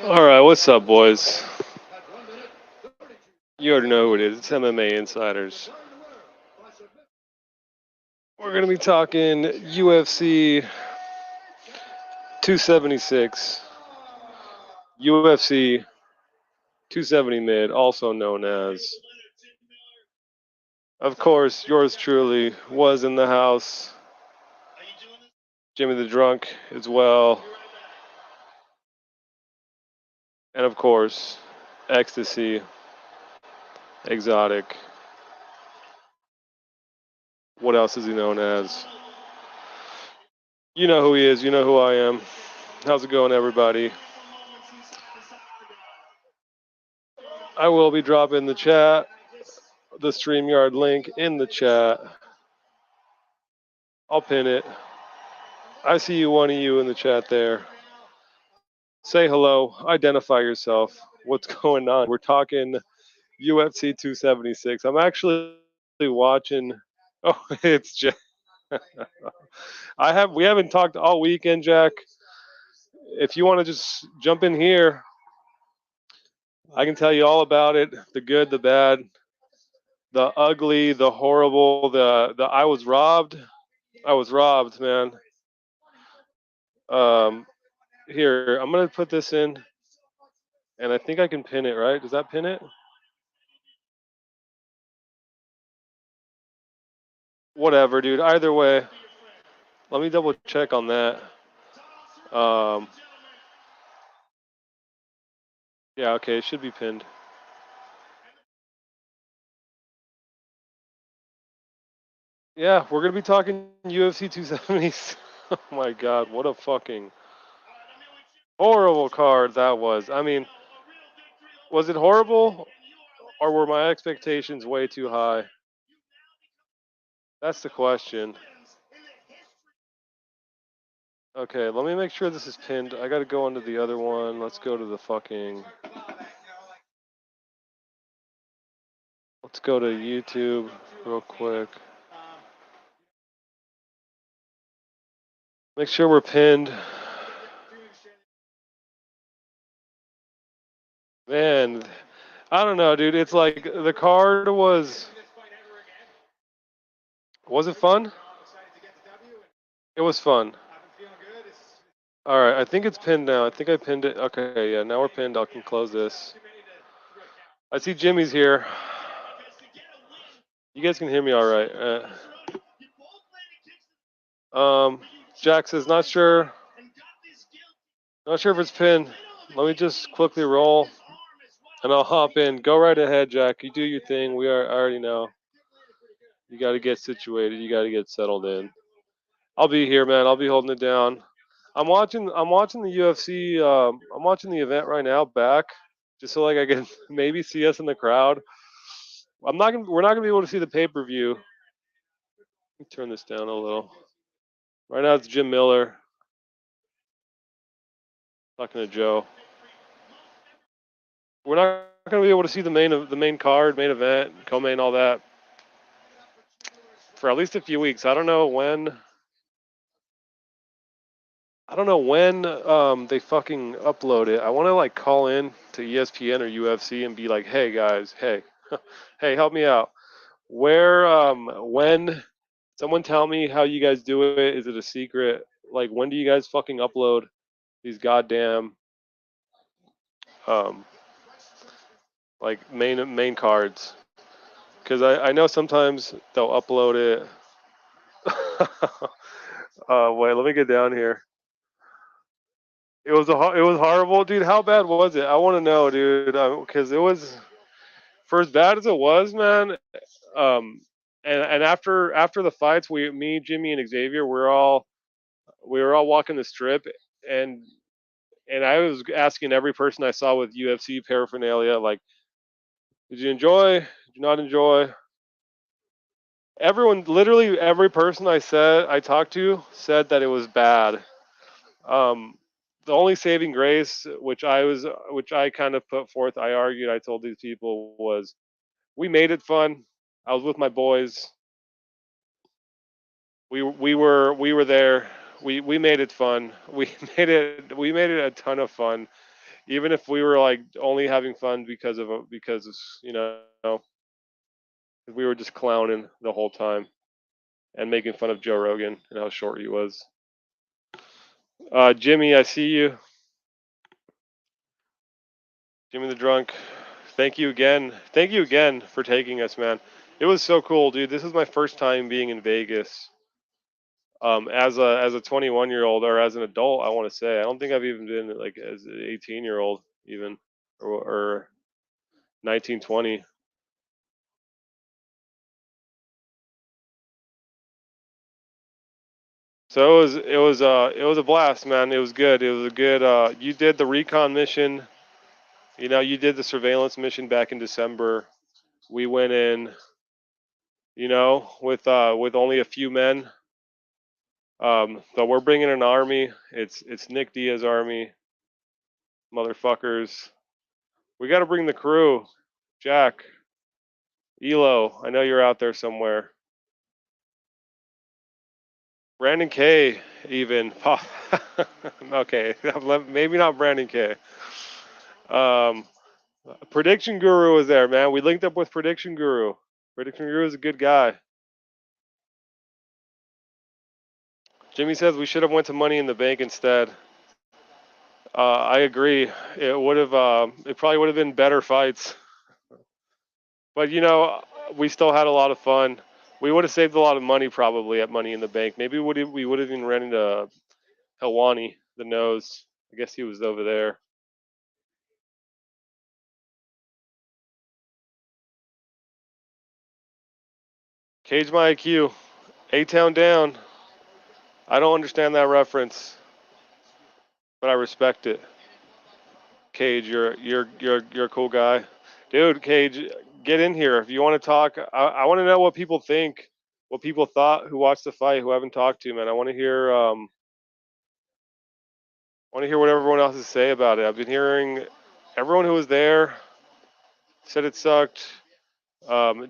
All right, what's up, boys? You already know who it is. It's MMA Insiders. We're going to be talking UFC 276, UFC 270 mid, also known as, of course, yours truly was in the house. Jimmy the Drunk as well. And of course, Ecstasy, Exotic. What else is he known as? You know who he is. You know who I am. How's it going, everybody? I will be dropping the chat, the Streamyard link in the chat. I'll pin it. I see you, one of you in the chat there. Say hello. Identify yourself. What's going on? We're talking UFC 276. I'm actually watching. Oh, it's Jack. We haven't talked all weekend, Jack. If you want to just jump in here, I can tell you all about it. The good, the bad, the ugly, the horrible, the I was robbed. I was robbed, man. Here, I'm gonna put this in, and I think I can pin it, right? Does that pin it? Whatever, dude. Either way, let me double check on that. Yeah, okay, it should be pinned. Yeah, we're gonna be talking UFC 270. Oh my God, what a fucking horrible card that was. I mean, was it horrible, or were my expectations way too high? That's the question. Okay, let me make sure this is pinned. I gotta go onto the other one. Let's go to the fucking. Let's go to YouTube real quick. Make sure we're pinned. Man, I don't know, dude. It's like the card was. Was it fun? It was fun. All right, I think it's pinned now. I think I pinned it. Okay, yeah, now we're pinned. I can close this. I see Jimmy's here. You guys can hear me all right. Jack says not sure. Not sure if it's pinned. Let me just quickly roll, and I'll hop in. Go right ahead, Jack. You do your thing. I already know. You got to get situated. You got to get settled in. I'll be here, man. I'll be holding it down. I'm watching the UFC. I'm watching the event right now back, just so like I can maybe see us in the crowd. We're not gonna be able to see the pay-per-view. Let me turn this down a little. Right now it's Jim Miller talking to Joe. We're not gonna be able to see the main card, main event, co-main, all that for at least a few weeks. I don't know when. They fucking upload it. I want to like call in to ESPN or UFC and be like, hey guys, hey, hey, help me out. When? Someone tell me how you guys do it. Is it a secret? Like, when do you guys fucking upload these goddamn um like main cards? Because I know sometimes they'll upload it. Wait, let me get down here. It was horrible, dude. How bad was it? I want to know, dude. Because it was for as bad as it was, man. Um, and after the fights, me, Jimmy, and Xavier, we were all walking the strip, and I was asking every person I saw with UFC paraphernalia, like, did you enjoy? Did you not enjoy? Everyone, literally every person I talked to said that it was bad. The only saving grace, which I kind of put forth, I argued, I told these people was, we made it fun. I was with my boys. We were there. We made it fun. We made it a ton of fun, even if we were like only having fun because we were just clowning the whole time and making fun of Joe Rogan and how short he was. Jimmy, I see you. Jimmy the drunk. Thank you again. Thank you again for taking us, man. It was so cool, dude. This is my first time being in Vegas. As a 21-year-old or as an adult, I want to say I don't think I've even been like as an 18-year-old even or 19, 20. So it was a blast, man. It was good. It was a good. You did the recon mission. You did the surveillance mission back in December. We went in, with only a few men. But we're bringing an army. It's Nick Diaz army, motherfuckers. We got to bring the crew. Jack, Elo, I know you're out there somewhere. Brandon K, even. Okay, maybe not Brandon K. Um, Prediction Guru was there, man. We linked up with Prediction Guru. Prediction Guru is a good guy. Jimmy says we should have went to Money in the Bank instead. I agree. It would have. It probably would have been better fights. But we still had a lot of fun. We would have saved a lot of money probably at Money in the Bank. Maybe we would have even ran into Helwani, the nose. I guess he was over there. Cage my IQ. A-Town down. I don't understand that reference, but I respect it. Cage, you're a cool guy, dude. Cage, get in here if you want to talk. I want to know what people think, what people thought who watched the fight, who haven't talked to, man. I want to hear what everyone else has to say about it. I've been hearing everyone who was there said it sucked.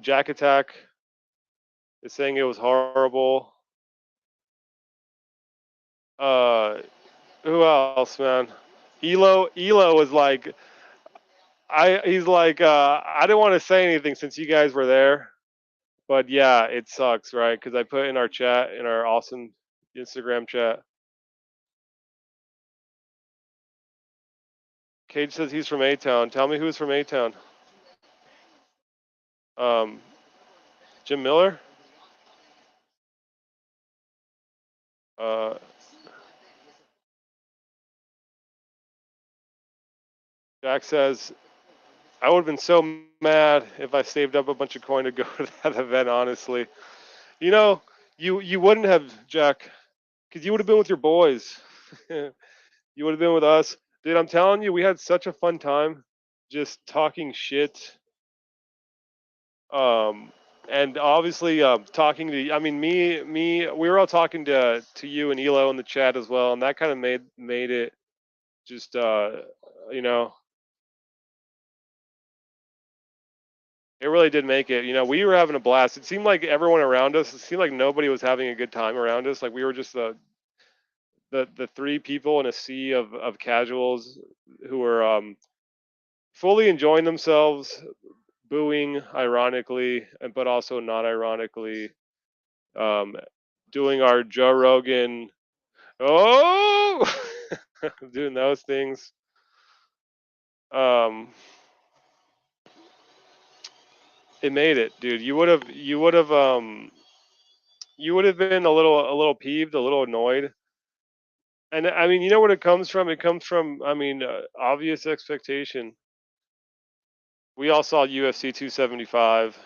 Jack Attack is saying it was horrible. Uh, who else, man? Elo was like, he's like, I didn't want to say anything since you guys were there, but yeah, it sucks, right? Because I put in our chat, in our awesome Instagram chat. Cage says he's from A-Town. Tell me who's from A-Town. Um, Jim Miller. Uh, Jack says I would have been so mad if I saved up a bunch of coin to go to that event. Honestly, you know, you wouldn't have, Jack, because you would have been with your boys. You would have been with us, dude. I'm telling you, we had such a fun time, just talking shit. Um, and obviously, talking to. I mean, we were all talking to you and Elo in the chat as well, and that kind of made it just, you know. It really did make it. We were having a blast. It seemed like everyone around us, it seemed like nobody was having a good time around us. Like we were just the three people in a sea of casuals who were fully enjoying themselves, booing ironically, but also not ironically, um, doing our Joe Rogan, oh, doing those things. Um, it made it, dude. You would have been a little peeved, a little annoyed. And I mean, you know what it comes from? It comes from, I mean, obvious expectation. We all saw UFC 275.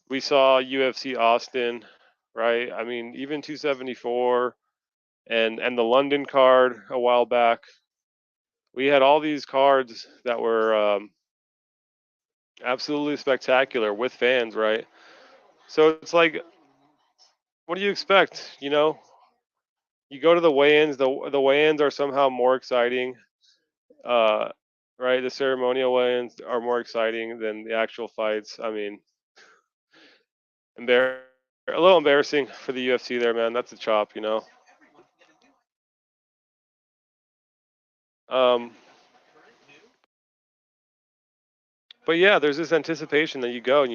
We saw UFC Austin, right? I mean, even 274 and the London card a while back. We had all these cards that were absolutely spectacular with fans, right? So it's like, what do you expect? You go to the weigh-ins. The weigh-ins are somehow more exciting. Uh, right? The ceremonial weigh-ins are more exciting than the actual fights. I mean, a little embarrassing for the UFC there, man. That's a chop. Um, but yeah, there's this anticipation that you go and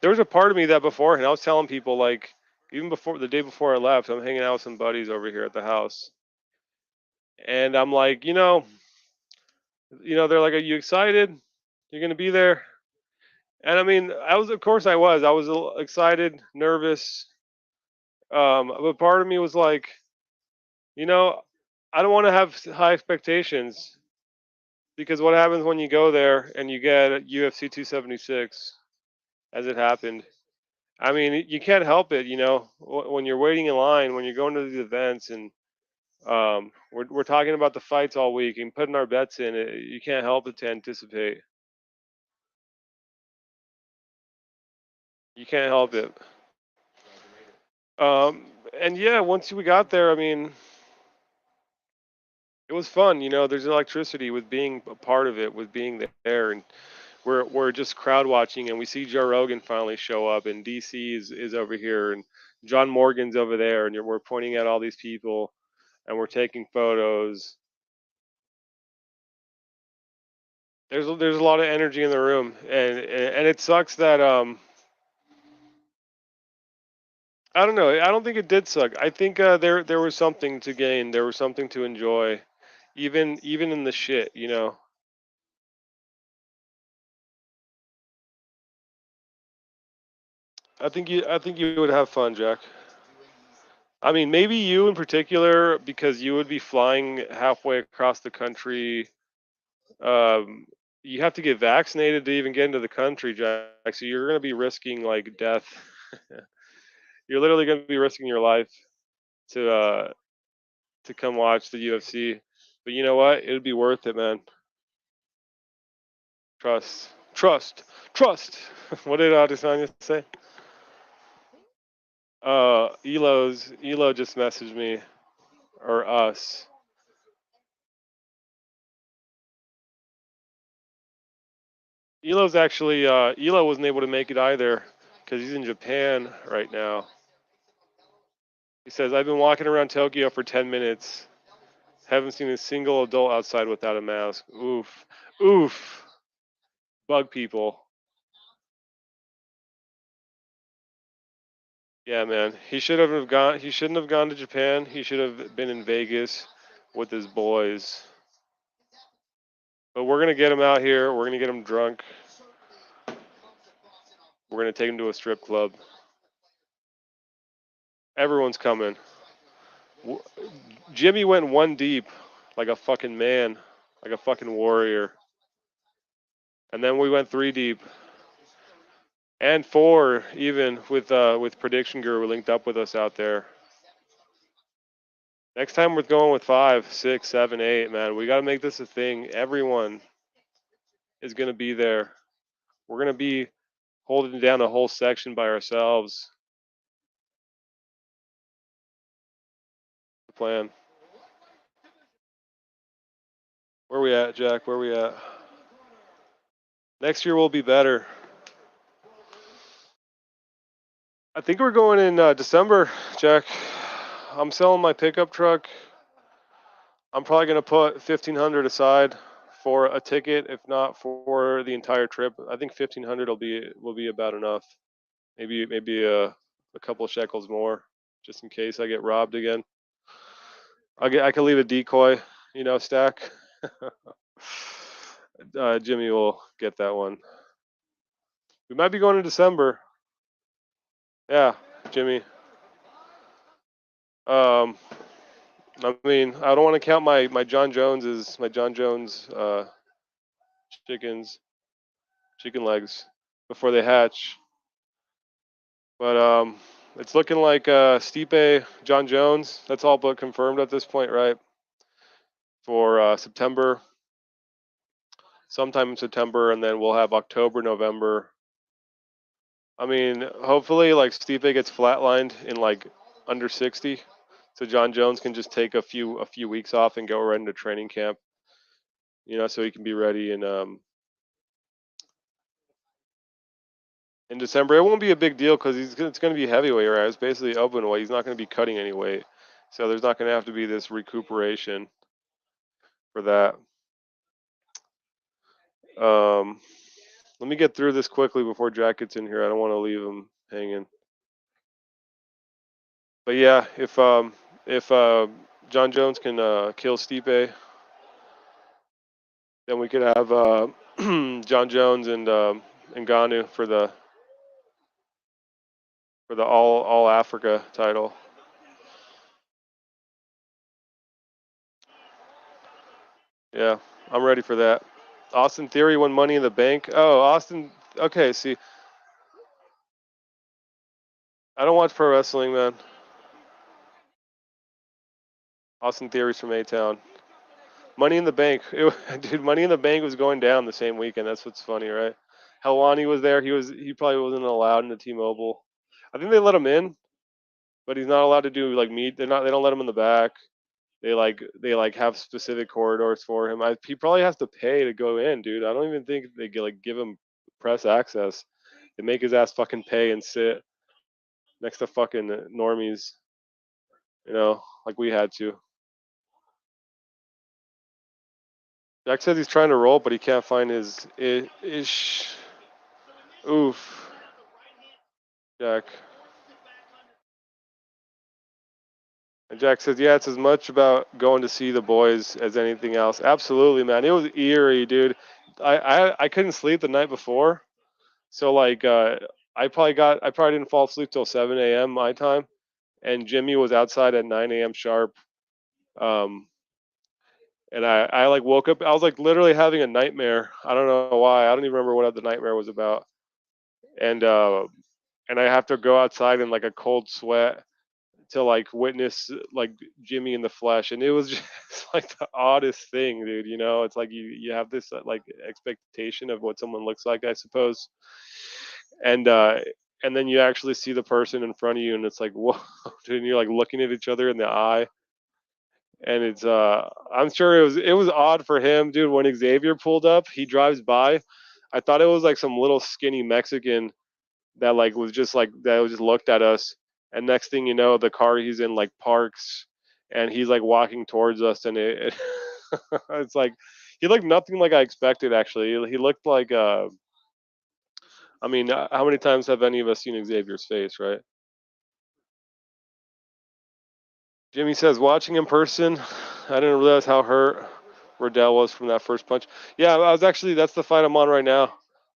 there was a part of me that before, and I was telling people like even before the day before I left, I'm hanging out with some buddies over here at the house, and I'm like, they're like, "Are you excited? You're gonna be there?" And I mean, of course, I was a little excited, nervous, but part of me was like, you know, I don't want to have high expectations because what happens when you go there and you get UFC 276 as it happened? I mean, you can't help it, when you're waiting in line, when you're going to these events, and we're talking about the fights all week and putting our bets in. You can't help it to anticipate. You can't help it. And yeah, once we got there, I mean, it was fun. There's electricity with being a part of it, with being there, and we're just crowd watching, and we see Joe Rogan finally show up, and DC is over here, and John Morgan's over there, and we're pointing at all these people, and we're taking photos. There's a lot of energy in the room, and it sucks that I don't know. I don't think it did suck. I think there was something to gain. There was something to enjoy, even in the shit. I think you would have fun, Jack. I mean, maybe you in particular, because you would be flying halfway across the country. Um, you have to get vaccinated to even get into the country, Jack. So you're going to be risking like death. You're literally going to be risking your life to come watch the UFC. But you know what? It'd be worth it, man. Trust, trust, trust. What did Adesanya say? Elo just messaged me, or us. Elo wasn't able to make it either because he's in Japan right now. He says, "I've been walking around Tokyo for 10 minutes. Haven't seen a single adult outside without a mask. Oof, oof. Bug people. Yeah, man. He shouldn't have gone to Japan. He should have been in Vegas with his boys. But we're gonna get him out here. We're gonna get him drunk. We're gonna take him to a strip club. Everyone's coming. W- Jimmy went one deep, like a fucking man, like a fucking warrior. And then we went three deep and four, even with Prediction Guru linked up with us out there. Next time we're going with 5, 6, 7, 8. Man, we got to make this a thing. Everyone is gonna be there. We're gonna be holding down a whole section by ourselves. The plan. Where we at, Jack? Where we at? Next year will be better. I think we're going in December, Jack. I'm selling my pickup truck. I'm probably gonna put 1,500 aside for a ticket, if not for the entire trip. I think 1,500 will be about enough. Maybe a couple of shekels more, just in case I get robbed again. I can leave a decoy, stack. Jimmy will get that one. We might be going in December. Yeah, Jimmy. Um, I mean, I don't want to count my John Jones chickens, chicken legs before they hatch. But it's looking like Stipe, John Jones. That's all but confirmed at this point, right? For September, sometime in September, and then we'll have October, November. I mean, hopefully, like Stipe gets flatlined in like under 60, so John Jones can just take a few weeks off and go right into training camp. So he can be ready in December. It won't be a big deal because it's going to be heavyweight, right? It's basically open weight. He's not going to be cutting any weight, so there's not going to have to be this recuperation. for that. Let me get through this quickly before Jack gets in here. I don't want to leave him hanging. But yeah, if John Jones can kill Stipe, then we could have John Jones and Ngannou for the all Africa title. Yeah, I'm ready for that. Austin Theory won Money in the Bank. Oh, Austin. Okay, see, I don't watch pro wrestling, man. Austin Theory's from A-Town. Money in the Bank, dude. Money in the Bank was going down the same weekend. That's what's funny, right? Helwani was there. He probably wasn't allowed into T-Mobile. I think they let him in, but he's not allowed to do like meet. They don't let him in the back. They have specific corridors for him. He probably has to pay to go in, dude. I don't even think they give him press access. They make his ass fucking pay and sit next to fucking normies, like we had to. Jack says he's trying to roll, but he can't find his ish. Oof, Jack. And Jack says, yeah, it's as much about going to see the boys as anything else. Absolutely, man. It was eerie, dude. I couldn't sleep the night before, so like I probably didn't fall asleep till 7 a.m. my time, and Jimmy was outside at 9 a.m. sharp. Um, and I like woke up. I was like literally having a nightmare. I don't know why. I don't even remember what the nightmare was about. And and I have to go outside in like a cold sweat to like witness like Jimmy in the flesh, and it was just like the oddest thing, dude. It's like you have this like expectation of what someone looks like, I suppose, and and then you actually see the person in front of you, and it's like, whoa, dude, and you're like looking at each other in the eye, and it's I'm sure it was odd for him, dude. When Xavier pulled up, he drives by. I thought it was like some little skinny Mexican that like was just like that was just looked at us, and next thing you know, the car he's in like parks, and he's like walking towards us, and it's like he looked nothing like I expected. Actually, he looked like I mean, how many times have any of us seen Xavier's face, right? Jimmy says watching in person, I didn't realize how hurt Riddell was from that first punch. Yeah, I was actually that's the fight I'm on right now.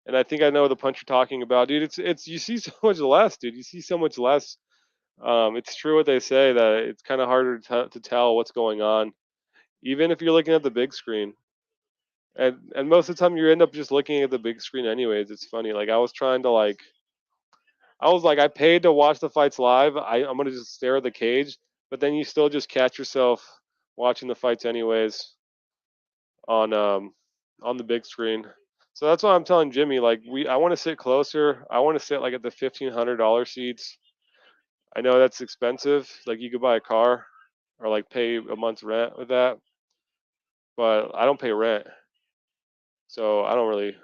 And I think I know the punch you're talking about, dude. It's you see so much less, dude. You see so much less. It's true what they say that it's kind of harder to tell what's going on, even if you're looking at the big screen. And most of the time you end up just looking at the big screen anyways. It's funny. Like I was like I paid to watch the fights live. I'm gonna just stare at the cage, but then you still just catch yourself watching the fights anyways on on the big screen. So that's why I'm telling Jimmy like I want to sit closer. I want to sit like at the $1,500 seats. I know that's expensive. Like you could buy a car or like pay a month's rent with that, but I don't pay rent, so I don't really.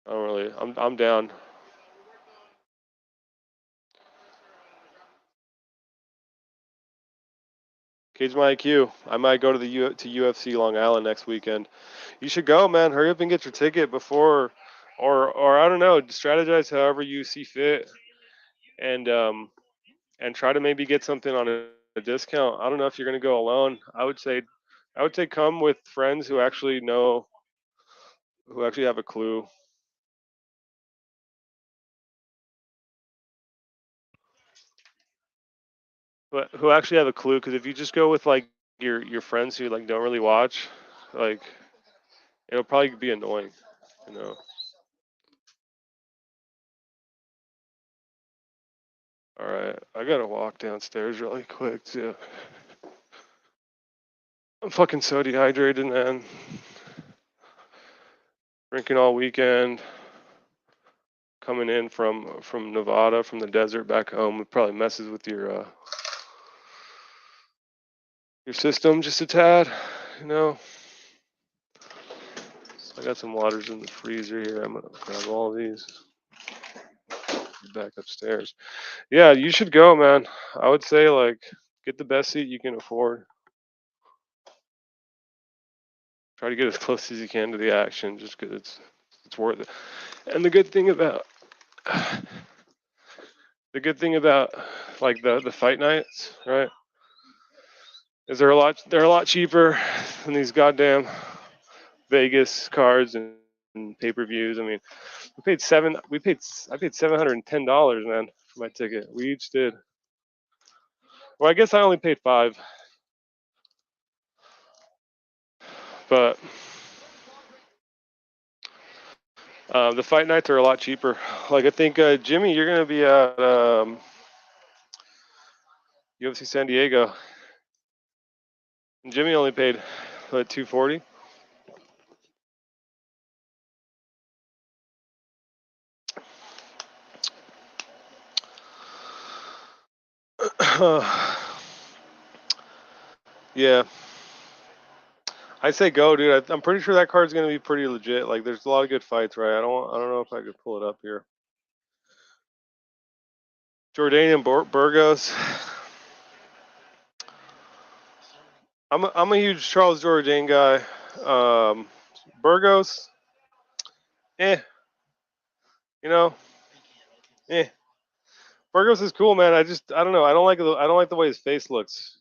I'm down. Cage my IQ. I might go to to UFC Long Island next weekend. You should go, man. Hurry up and get your ticket before, or I don't know. Strategize however you see fit, and try to maybe get something on a discount. I don't know if you're gonna go alone. I would say come with friends who actually know, who actually have a clue. But who actually have a clue? Because if you just go with like your friends who like don't really watch, like it'll probably be annoying, you know. All right, I gotta walk downstairs really quick too. I'm fucking so dehydrated, man. Drinking all weekend, coming in from Nevada, from the desert back home. It probably messes with your system just a tad, you know. So I got some waters in the freezer here. I'm gonna grab all these. Back upstairs. Yeah, you should go, man. I would say like get the best seat you can afford. Try to get as close as you can to the action, just because it's worth it. And the good thing about like the fight nights, right? Is they're a lot cheaper than these goddamn Vegas cards and pay-per-views. I mean, I paid $710, man, for my ticket. We each did. Well, I guess I only paid $5, but the fight nights are a lot cheaper. Like I think Jimmy, you're gonna be at UFC San Diego. And Jimmy only paid $240. Yeah, I say go, dude. I'm pretty sure that card's gonna be pretty legit. Like, there's a lot of good fights, right? I don't know if I could pull it up here. Jordanian Burgos. I'm a huge Charles Jourdain guy. Burgos, you know, eh. Burgos is cool, man. I don't know. I don't like the way his face looks.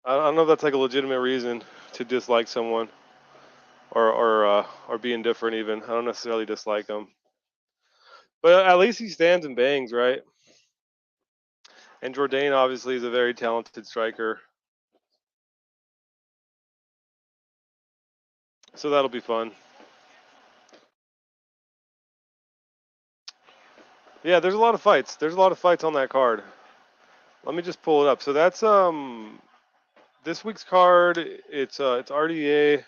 I don't know if that's like a legitimate reason to dislike someone or be indifferent even. I don't necessarily dislike him. But at least he stands and bangs, right? And Jourdain obviously is a very talented striker. So that'll be fun. Yeah, there's a lot of fights. There's a lot of fights on that card. Let me just pull it up. So that's this week's card. It's RDA,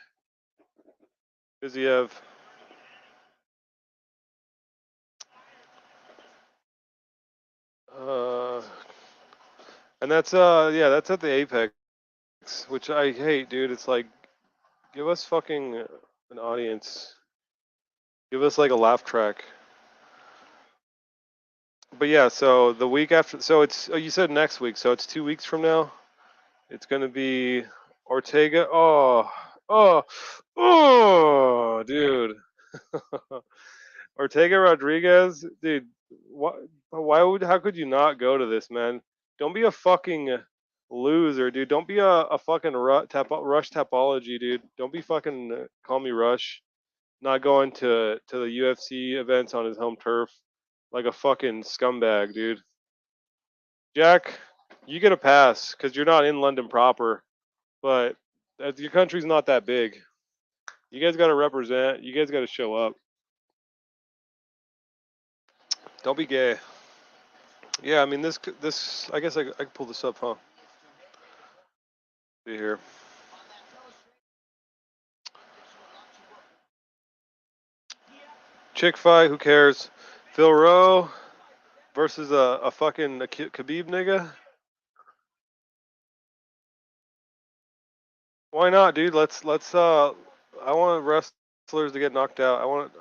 Viziev. And that's that's at the Apex, which I hate, dude. It's like, give us fucking an audience. Give us like a laugh track. But yeah, so the week after, so it's you said next week, so it's 2 weeks from now. It's gonna be Ortega. Oh, dude. Ortega Rodriguez, dude. How could you not go to this, man? Don't be a fucking loser, dude. Don't be a fucking rush tapology, dude. Don't be fucking call me Rush. Not going to the UFC events on his home turf like a fucking scumbag, dude. Jack, you get a pass because you're not in London proper, but your country's not that big. You guys got to represent. You guys got to show up. Don't be gay. Yeah, I mean this. I guess I could pull this up, huh? See here. Chick fight. Who cares? Phil Rowe versus a fucking Khabib nigga. Why not, dude? Let's. I want wrestlers to get knocked out.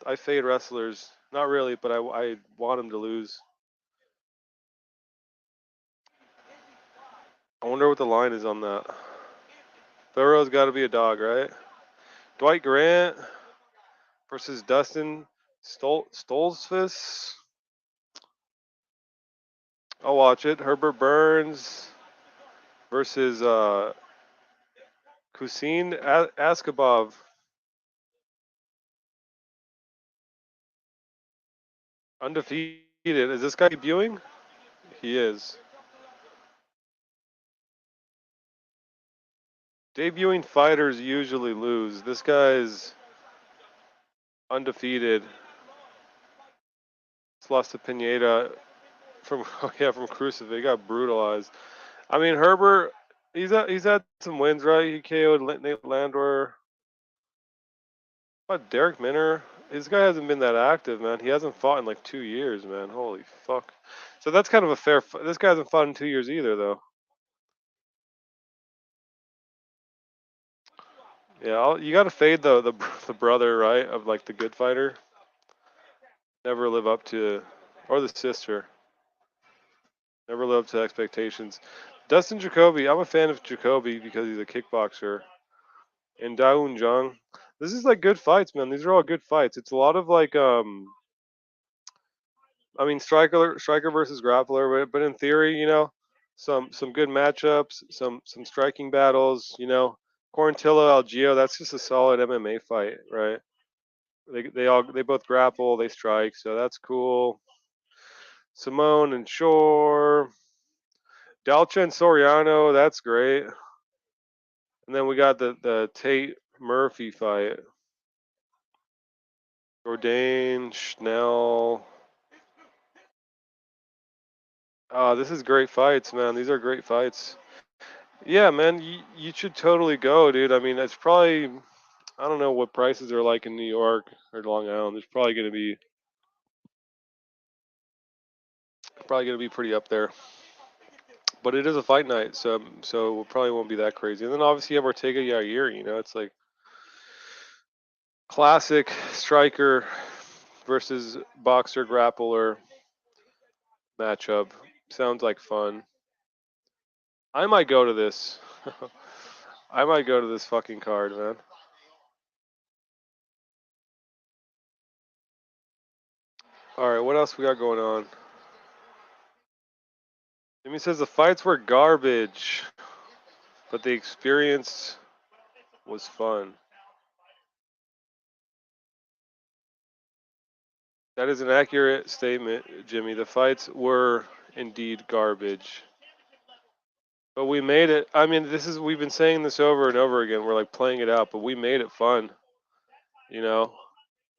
I fade wrestlers. Not really, but I want them to lose. I wonder what the line is on that. Thoreau's got to be a dog, right? Dwight Grant versus Dustin Stoltzfus. I'll watch it. Herbert Burns versus Kusin Askabov. Undefeated. Is this guy debuting? He is. Debuting fighters usually lose. This guy's undefeated. He's lost to Pineda from from Crucifix. He got brutalized. I mean, Herbert, he's had some wins, right? He KO'd Nate Landwehr. But Derek Minner, this guy hasn't been that active, man. He hasn't fought in like 2 years, man. Holy fuck. So that's kind of a fair. This guy hasn't fought in 2 years either, though. Yeah, you got to fade the brother, right, of like the good fighter. Never live up to, or the sister. Never live up to expectations. Dustin Jacoby, I'm a fan of Jacoby because he's a kickboxer. and Daun Jung. This is like good fights, man. These are all good fights. It's a lot of like I mean striker versus grappler, but in theory, some good matchups, some striking battles, Quarantillo Algeo, that's just a solid MMA fight, right? They both grapple, they strike, so that's cool. Simone and Shore, Dalcha and Soriano, that's great. And then we got the Tate Murphy fight. Jourdain, Schnell. This is great fights, man. These are great fights. Yeah, man, you should totally go, dude. I mean, it's probably, I don't know what prices are like in New York or Long Island. There's probably gonna be pretty up there. But it is a fight night, so it probably won't be that crazy. And then obviously you have Ortega Yair. It's like classic striker versus boxer grappler matchup. Sounds like fun. I might go to this. I might go to this fucking card, man. All right, what else we got going on? Jimmy says the fights were garbage, but the experience was fun. That is an accurate statement, Jimmy. The fights were indeed garbage. But we made it. I mean, we've been saying this over and over again. We're like playing it out, but we made it fun. You know,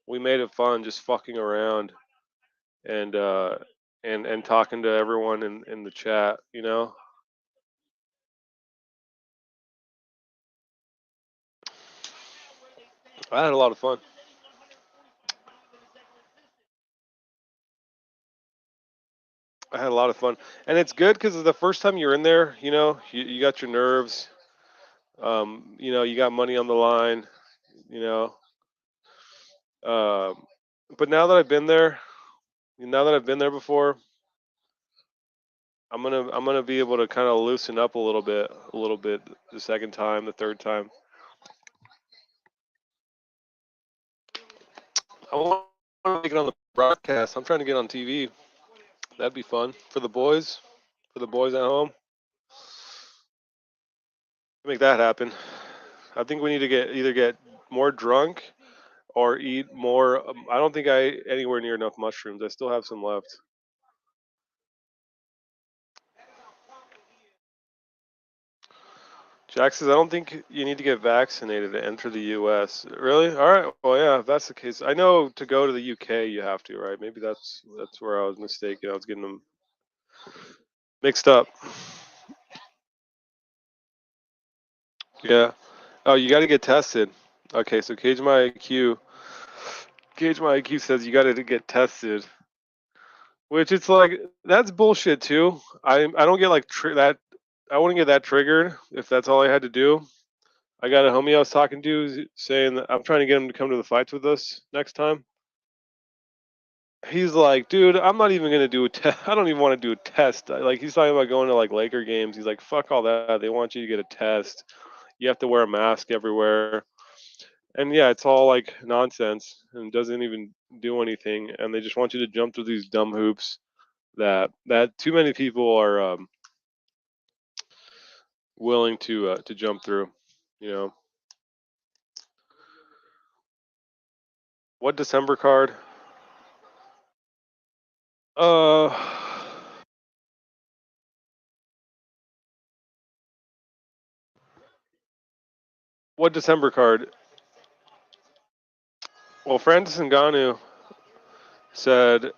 we made it fun just fucking around and and talking to everyone in the chat. I had a lot of fun. I had a lot of fun, and it's good because the first time you're in there, you got your nerves. You got money on the line. You know, um, but now that I've been there before, I'm gonna be able to kind of loosen up a little bit the second time, the third time. I want to make it on the broadcast. I'm trying to get on TV. That'd be fun for the boys at home. Make that happen. I think we need to either get more drunk or eat more. I don't think I anywhere near enough mushrooms. I still have some left. Jack says, I don't think you need to get vaccinated to enter the U.S. Really? All right. Well, yeah, if that's the case. I know to go to the UK you have to, right? Maybe that's where I was mistaken. I was getting them mixed up. Yeah. Oh, you got to get tested. Okay, so Gauge My IQ says you got to get tested, which it's like that's bullshit too. I don't get like that. I wouldn't get that triggered if that's all I had to do. I got a homie I was talking to saying that I'm trying to get him to come to the fights with us next time. He's like, dude, I'm not even gonna do a test. I don't even want to do a test. Like he's talking about going to like Laker games. He's like, fuck all that. They want you to get a test. You have to wear a mask everywhere. And yeah, it's all like nonsense and doesn't even do anything. And they just want you to jump through these dumb hoops that too many people are willing to jump through. You know, what December card? Uh, what December card? Well, Francis Ngannou said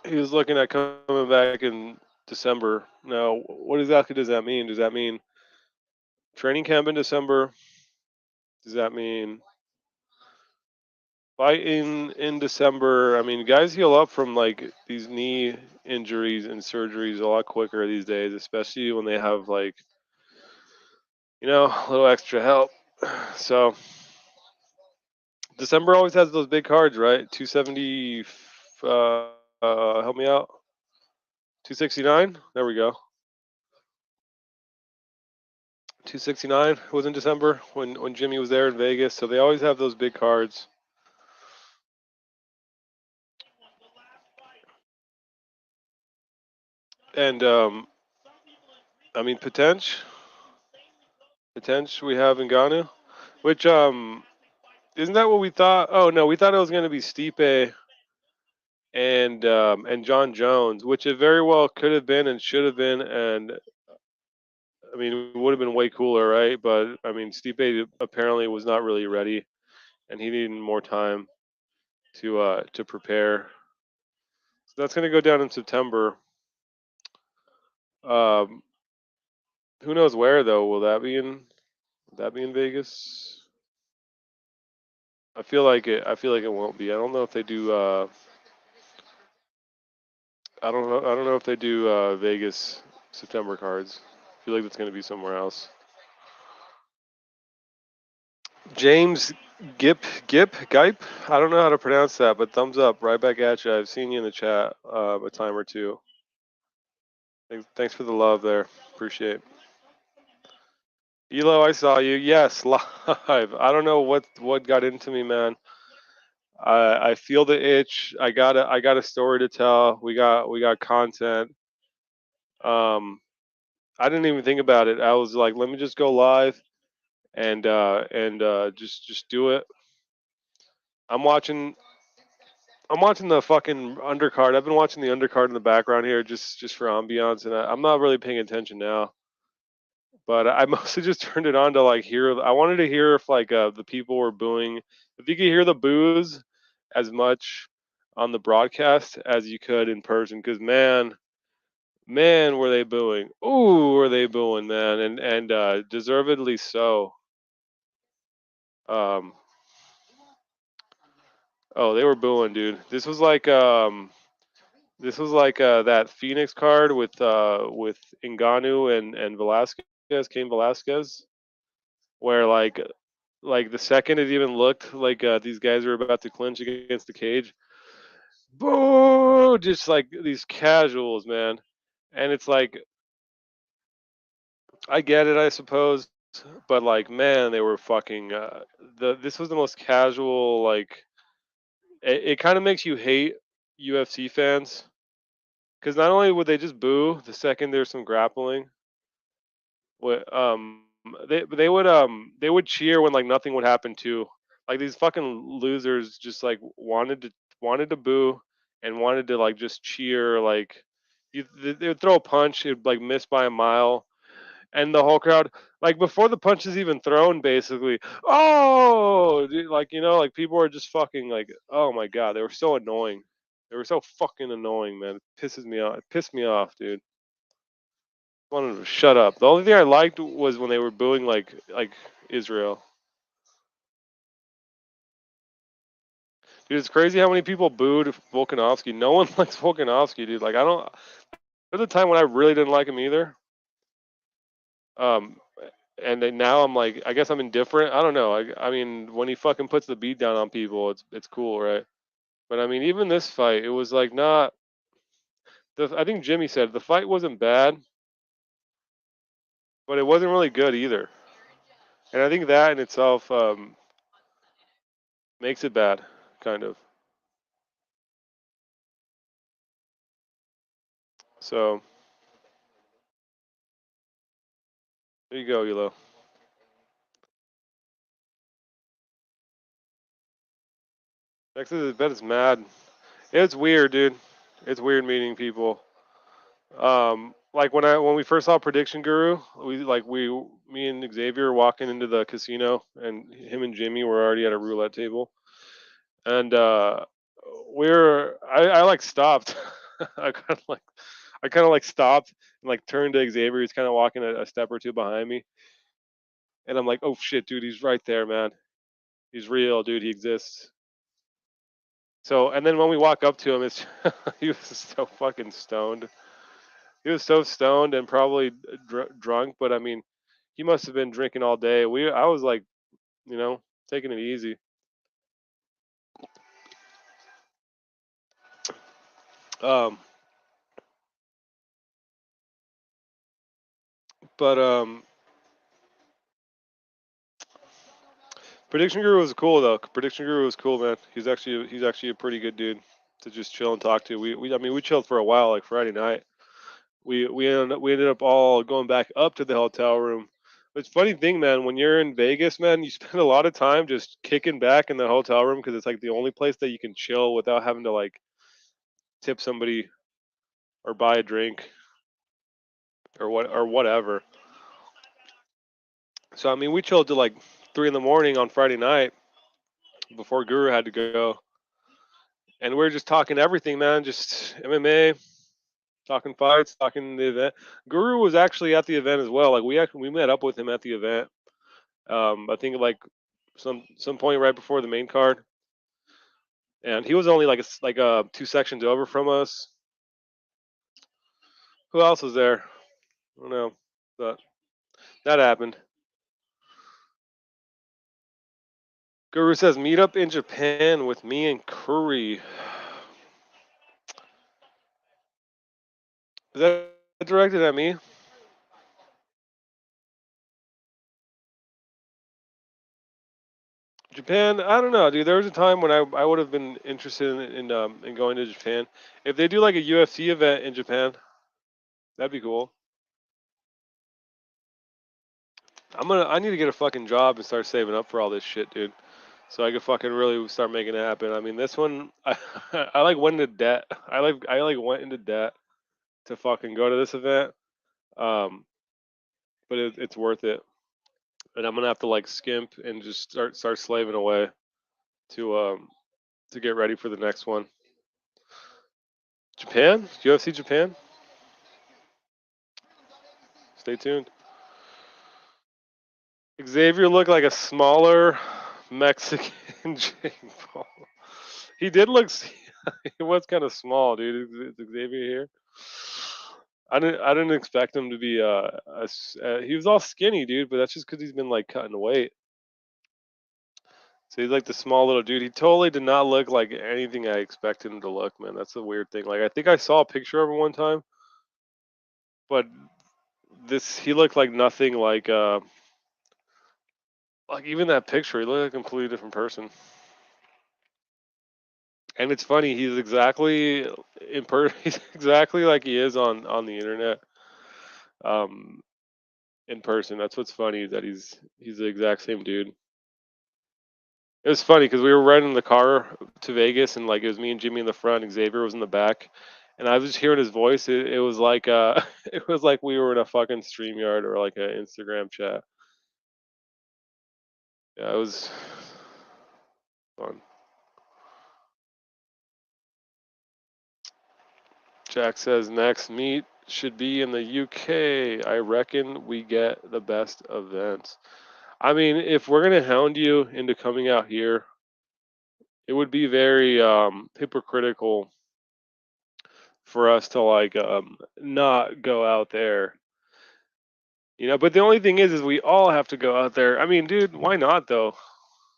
he was looking at coming back in December. Now, what exactly does that mean? Does that mean training camp in December? Does that mean fighting in December? I mean, guys heal up from like these knee injuries and surgeries a lot quicker these days, especially when they have like, a little extra help. So December always has those big cards, right? 270. Help me out. 269. There we go. 269 was in December when Jimmy was there in Vegas. So they always have those big cards. And I mean, potential we have Ngannou, which isn't that what we thought? Oh no, we thought it was going to be Stipe and John Jones, which it very well could have been and should have been, and I mean it would have been way cooler, right? But I mean Stipe apparently was not really ready, and he needed more time to prepare. So that's going to go down in September. Um, who knows where though? Will that be in? Would that be in Vegas? I feel like it. I feel like it won't be. I don't know if they do. I don't know. I don't know if they do Vegas September cards. I feel like it's going to be somewhere else. James Gipe. I don't know how to pronounce that, but thumbs up, right back at you. I've seen you in the chat a time or two. Thanks for the love there. Appreciate. Elo, I saw you. Yes, live. I don't know what got into me, man. I feel the itch. I got a story to tell. We got content. Um, I didn't even think about it. I was like, let me just go live and just do it. I'm watching I'm watching the fucking undercard. I've been watching the undercard in the background here just for ambiance, and I'm not really paying attention now. But I mostly just turned it on to like hear. I wanted to hear if like the people were booing. If you could hear the boos as much on the broadcast as you could in person, because man, were they booing? Ooh, were they booing, man, and deservedly so. Um, oh, they were booing, dude. This was like that Phoenix card with Ngannou and Velasquez, Cain Velasquez, where like the second it even looked like these guys were about to clinch against the cage, boo! Just like these casuals, man. And it's like I get it, I suppose, but like man, they were fucking. This was the most casual. Like it kind of makes you hate UFC fans because not only would they just boo the second there's some grappling, what they would cheer when like nothing would happen too. Like these fucking losers just like wanted to boo and wanted to like just cheer like they would throw a punch, it'd like miss by a mile, and the whole crowd like before the punch is even thrown, basically, oh, dude, like like people are just fucking like, oh my god, they were so annoying. They were so fucking annoying, man. It pisses me off. It pissed me off, dude. Wanted them to shut up. The only thing I liked was when they were booing like Israel. Dude, it's crazy how many people booed Volkanovski. No one likes Volkanovski, dude. Like I don't. There's a time when I really didn't like him either. Um, and then now I'm like, I guess I'm indifferent. I don't know. I mean, when he fucking puts the beat down on people, it's cool, right? But I mean, even this fight, it was like not. I think Jimmy said the fight wasn't bad, but it wasn't really good either. And I think that in itself makes it bad, kind of. So there you go, Elo. Texas, I bet it's mad. It's weird, dude. It's weird meeting people. Like when we first saw Prediction Guru, me and Xavier were walking into the casino, and him and Jimmy were already at a roulette table, and I like stopped. I kind of like I kind of like stopped and like turned to Xavier. He's kind of walking a step or two behind me, and I'm like, oh shit, dude, he's right there, man. He's real, dude. He exists. So, and then when we walk up to him, it's he was so fucking stoned. He was so stoned and probably drunk, but I mean, he must have been drinking all day. I was like, you know, taking it easy. Um, but Prediction Guru was cool though. Prediction Guru was cool, man. He's actually a pretty good dude to just chill and talk to. I mean we chilled for a while, like Friday night. We ended up all going back up to the hotel room. It's funny thing, man. When you're in Vegas, man, you spend a lot of time just kicking back in the hotel room because it's like the only place that you can chill without having to like tip somebody or buy a drink or whatever. So I mean, we chilled to like 3 in the morning on Friday night before Guru had to go, and we were just talking everything, man. Just MMA, talking fights, talking the event. Guru was actually at the event as well. Like we met up with him at the event. I think like some point right before the main card, and he was only like 2 sections over from us. Who else was there? I don't know, but that happened. Guru says meet up in Japan with me and Curry. Is that directed at me? Japan, I don't know, dude. There was a time when I would have been interested in going to Japan. If they do like a UFC event in Japan, that'd be cool. I need to get a fucking job and start saving up for all this shit, dude. So I could fucking really start making it happen. I mean, this one, I like went into debt. I like went into debt to fucking go to this event. Um, but it's worth it. And I'm gonna have to like skimp and just start slaving away to um to get ready for the next one. Japan, UFC Japan. Stay tuned. Xavier looked like a smaller Mexican Jake Paul. He did look. He was kind of small, dude. Is Xavier here? I didn't expect him to be. He was all skinny, dude. But that's just because he's been like cutting weight. So he's like the small little dude. He totally did not look like anything I expected him to look, man. That's the weird thing. Like I think I saw a picture of him one time, but this he looked like nothing like even that picture. He looked like a completely different person. And it's funny, he's exactly he's exactly like he is on the internet. Um, in person. That's what's funny that he's the exact same dude. It was funny because we were riding in the car to Vegas, and like it was me and Jimmy in the front, and Xavier was in the back, and I was just hearing his voice. It was like it was like we were in a fucking Streamyard or like an Instagram chat. Yeah, it was fun. Jack says next meet should be in the UK. I reckon we get the best events. I mean, if we're gonna hound you into coming out here, it would be very hypocritical for us to like not go out there. But the only thing is we all have to go out there. I mean, dude, why not though?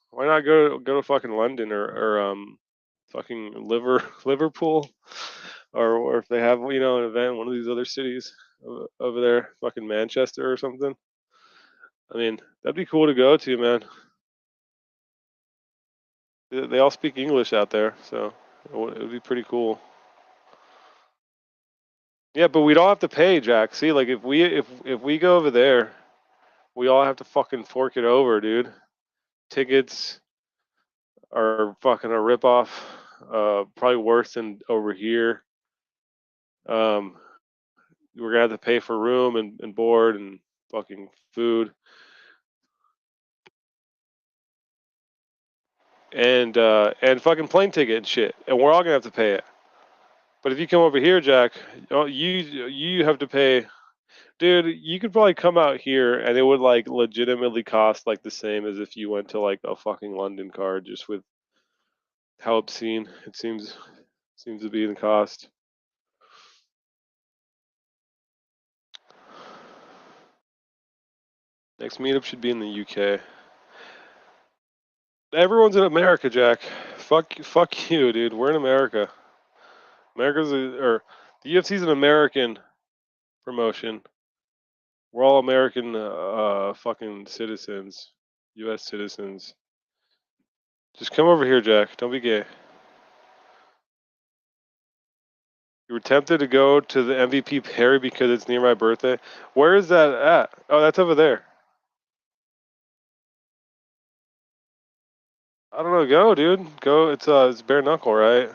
Why not go to fucking London or fucking Liverpool, or if they have an event in one of these other cities over there, fucking Manchester or something. I mean, that'd be cool to go to, man. They all speak English out there, so it would be pretty cool. Yeah, but we'd all have to pay, Jack. See, like if we go over there, we all have to fucking fork it over, dude. Tickets are fucking a ripoff. Probably worse than over here. Um, we're gonna have to pay for room and board and fucking food and fucking plane ticket and shit, and we're all gonna have to pay it. But if you come over here, Jack, you have to pay. Dude, you could probably come out here and it would like legitimately cost like the same as if you went to like a fucking London card, just with how obscene it seems to be in cost. Next meetup should be in the UK. Everyone's in America, Jack. Fuck you, dude. We're in America. Or the UFC's an American promotion. We're all American, fucking citizens, U.S. citizens. Just come over here, Jack. Don't be gay. You were tempted to go to the MVP Perry because it's near my birthday. Where is that at? Oh, that's over there. I don't know. Go, dude. Go. It's bare knuckle, right?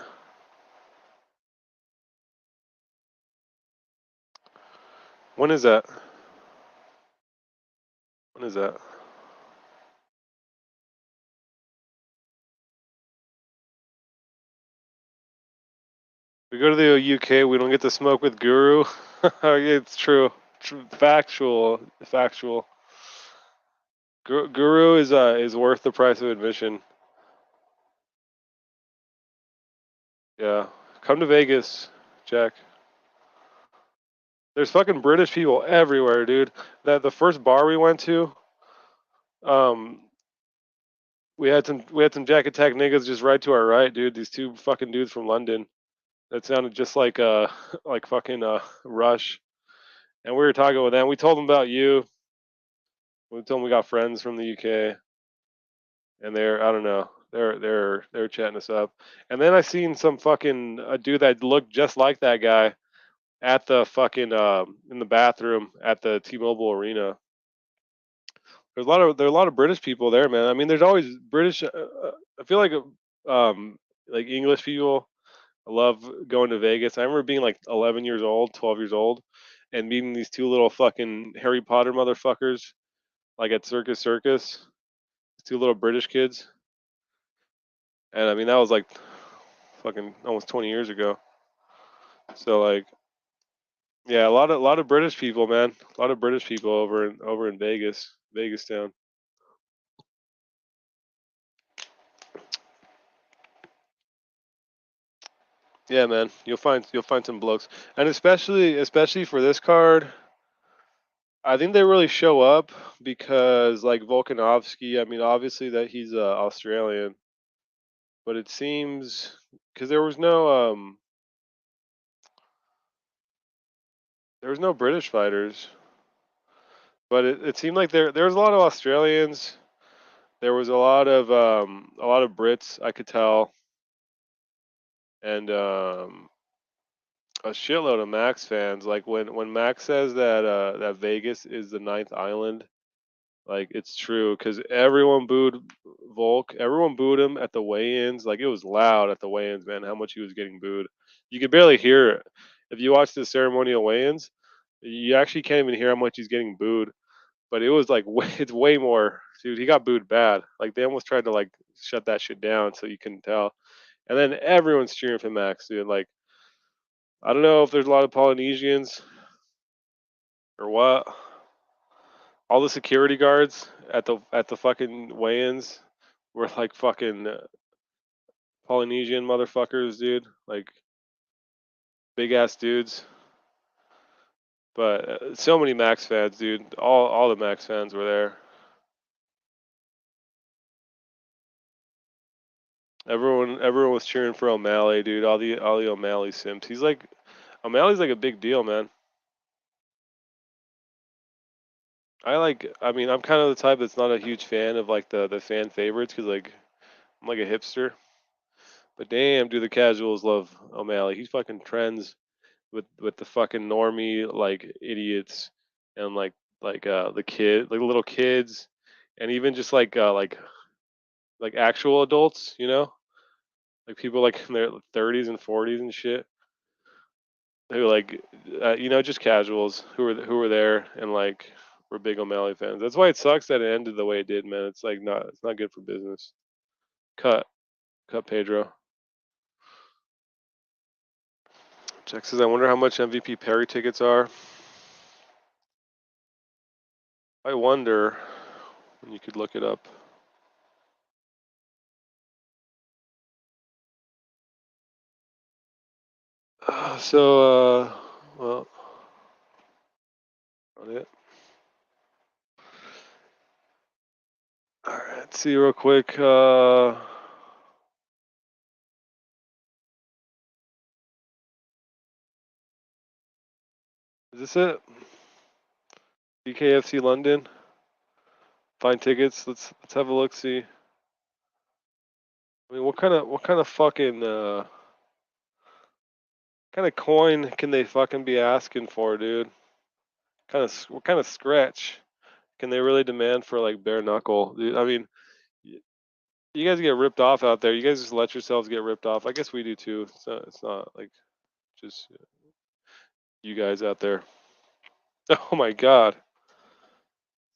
When is that? When is that? We go to the UK. We don't get to smoke with Guru. It's true. Factual. Factual. Guru is worth the price of admission. Yeah. Come to Vegas, Jack. There's fucking British people everywhere, dude. That the first bar we went to, um, we had some Jack Attack niggas just right to our right, dude. These two fucking dudes from London. That sounded just like like fucking Rush. And we were talking with them. We told them about you. We told them we got friends from the UK, and they're I don't know. They're chatting us up. And then I seen some fucking a dude that looked just like that guy at the fucking in the bathroom at the T-Mobile Arena. There are a lot of British people there, man. I mean, there's always British. I feel like English people. I love going to Vegas. I remember being like 11 years old, 12 years old, and meeting these two little fucking Harry Potter motherfuckers, like at Circus Circus. Two little British kids, and I mean that was like fucking almost 20 years ago. So like, yeah, a lot of British people, man. A lot of British people over in Vegas, Vegas town. Yeah, man, you'll find some blokes, and especially for this card, I think they really show up because like Volkanovski. I mean, obviously that he's Australian, but it seems because there was no British fighters, but it seemed like there was a lot of Australians. There was a lot of Brits I could tell, and a shitload of Max fans. Like when Max says that that Vegas is the ninth island, like it's true because everyone booed Volk. Everyone booed him at the weigh-ins. Like it was loud at the weigh-ins, man. How much he was getting booed. You could barely hear it. If you watch the ceremonial weigh-ins, you actually can't even hear how much he's getting booed. But it was like it's way more, dude. He got booed bad. Like they almost tried to like shut that shit down so you couldn't tell. And then everyone's cheering for Max, dude. Like I don't know if there's a lot of Polynesians or what. All the security guards at the fucking weigh-ins were like fucking Polynesian motherfuckers, dude. Like big ass dudes. But so many Max fans, dude. All the Max fans were there. Everyone was cheering for O'Malley, dude. All the O'Malley simps. He's like O'Malley's like a big deal, man. I mean, I'm kind of the type that's not a huge fan of like the fan favorites because like I'm like a hipster. But damn, do the casuals love O'Malley? He's fucking trends with the fucking normie like idiots and the kid like little kids and even just like actual adults, you know, like people like in their 30s and 40s and shit who like you know just casuals who were there and like were big O'Malley fans. That's why it sucks that it ended the way it did, man. It's not good for business. Cut cut Pedro. Jack says, I wonder how much MVP Perry tickets are. I wonder when you could look it up. Well, on it. All right, let's see real quick. Is this it? BKFC London. Find tickets. Let's have a look. See. I mean, what kind of fucking kind of coin can they fucking be asking for, dude? What kind of scratch can they really demand for like bare knuckle, dude? I mean, you guys get ripped off out there. You guys just let yourselves get ripped off. I guess we do too. It's not like just you guys out there. Oh my god,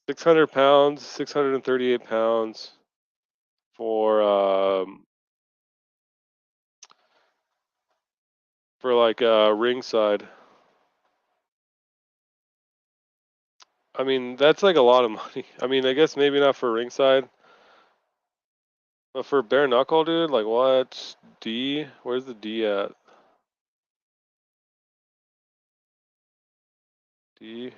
600 pounds, 638 pounds for like ringside. I mean, that's like a lot of money. I mean, I guess maybe not for ringside, but for bare knuckle, dude, like what? D? Where's the D at? D?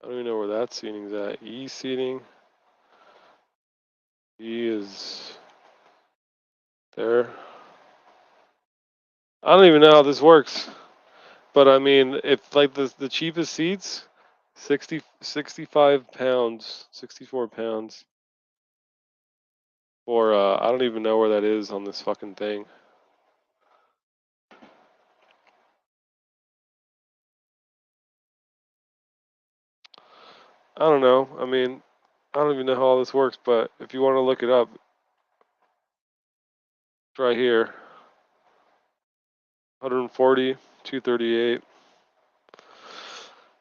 I don't even know where that seating's at. E seating. E is there. I don't even know how this works, but I mean, if like the cheapest seats, 65 pounds, 64 pounds for I don't even know where that is on this fucking thing. I don't know. I mean, I don't even know how all this works, but if you want to look it up, it's right here. 140, 238.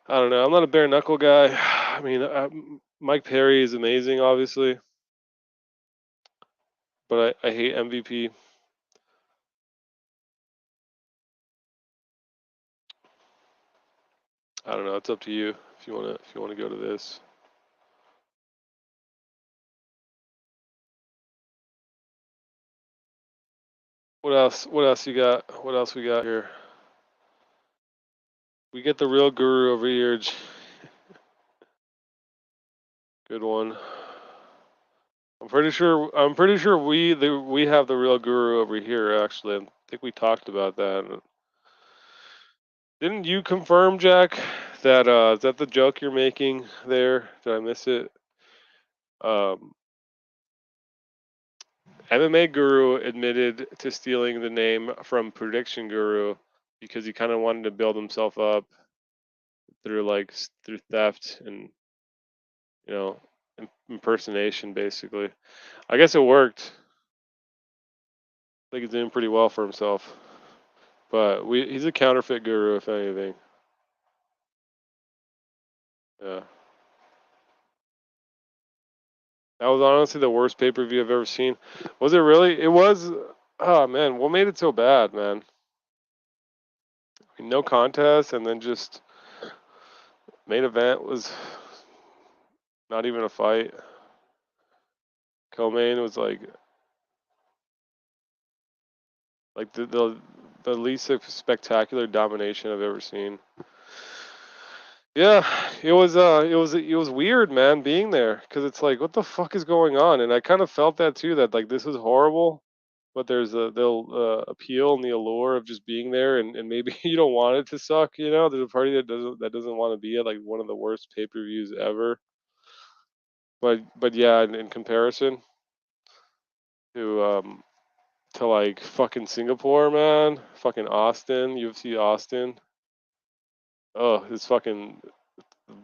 I don't know. I'm not a bare knuckle guy. I mean, Mike Perry is amazing, obviously, but I hate MVP. I don't know. It's up to you if you wanna go to this. What else? What else you got? What else we got here? We get the real guru over here. Good one. I'm pretty sure we have the real guru over here. Actually, I think we talked about that. Didn't you confirm, Jack, that is that the joke you're making there? Did I miss it? Um, MMA Guru admitted to stealing the name from Prediction Guru because he kind of wanted to build himself up through through theft and you know impersonation, basically. I guess it worked. I think he's doing pretty well for himself. But he's a counterfeit guru, if anything. Yeah. That was honestly the worst pay per view I've ever seen. Was it really? It was. Oh man, what made it so bad, man? I mean, no contest, and then just main event was not even a fight. Co-main was like the least spectacular domination I've ever seen. Yeah, it was weird, man, being there because it's like, what the fuck is going on? And I kind of felt that too, that like this is horrible, but there's they'll appeal and the allure of just being there, and maybe you don't want it to suck, you know. There's a party that doesn't want to be at like one of the worst pay-per-views ever, but yeah, in comparison to like fucking Singapore, man, fucking Austin, UFC Austin. Oh, it's fucking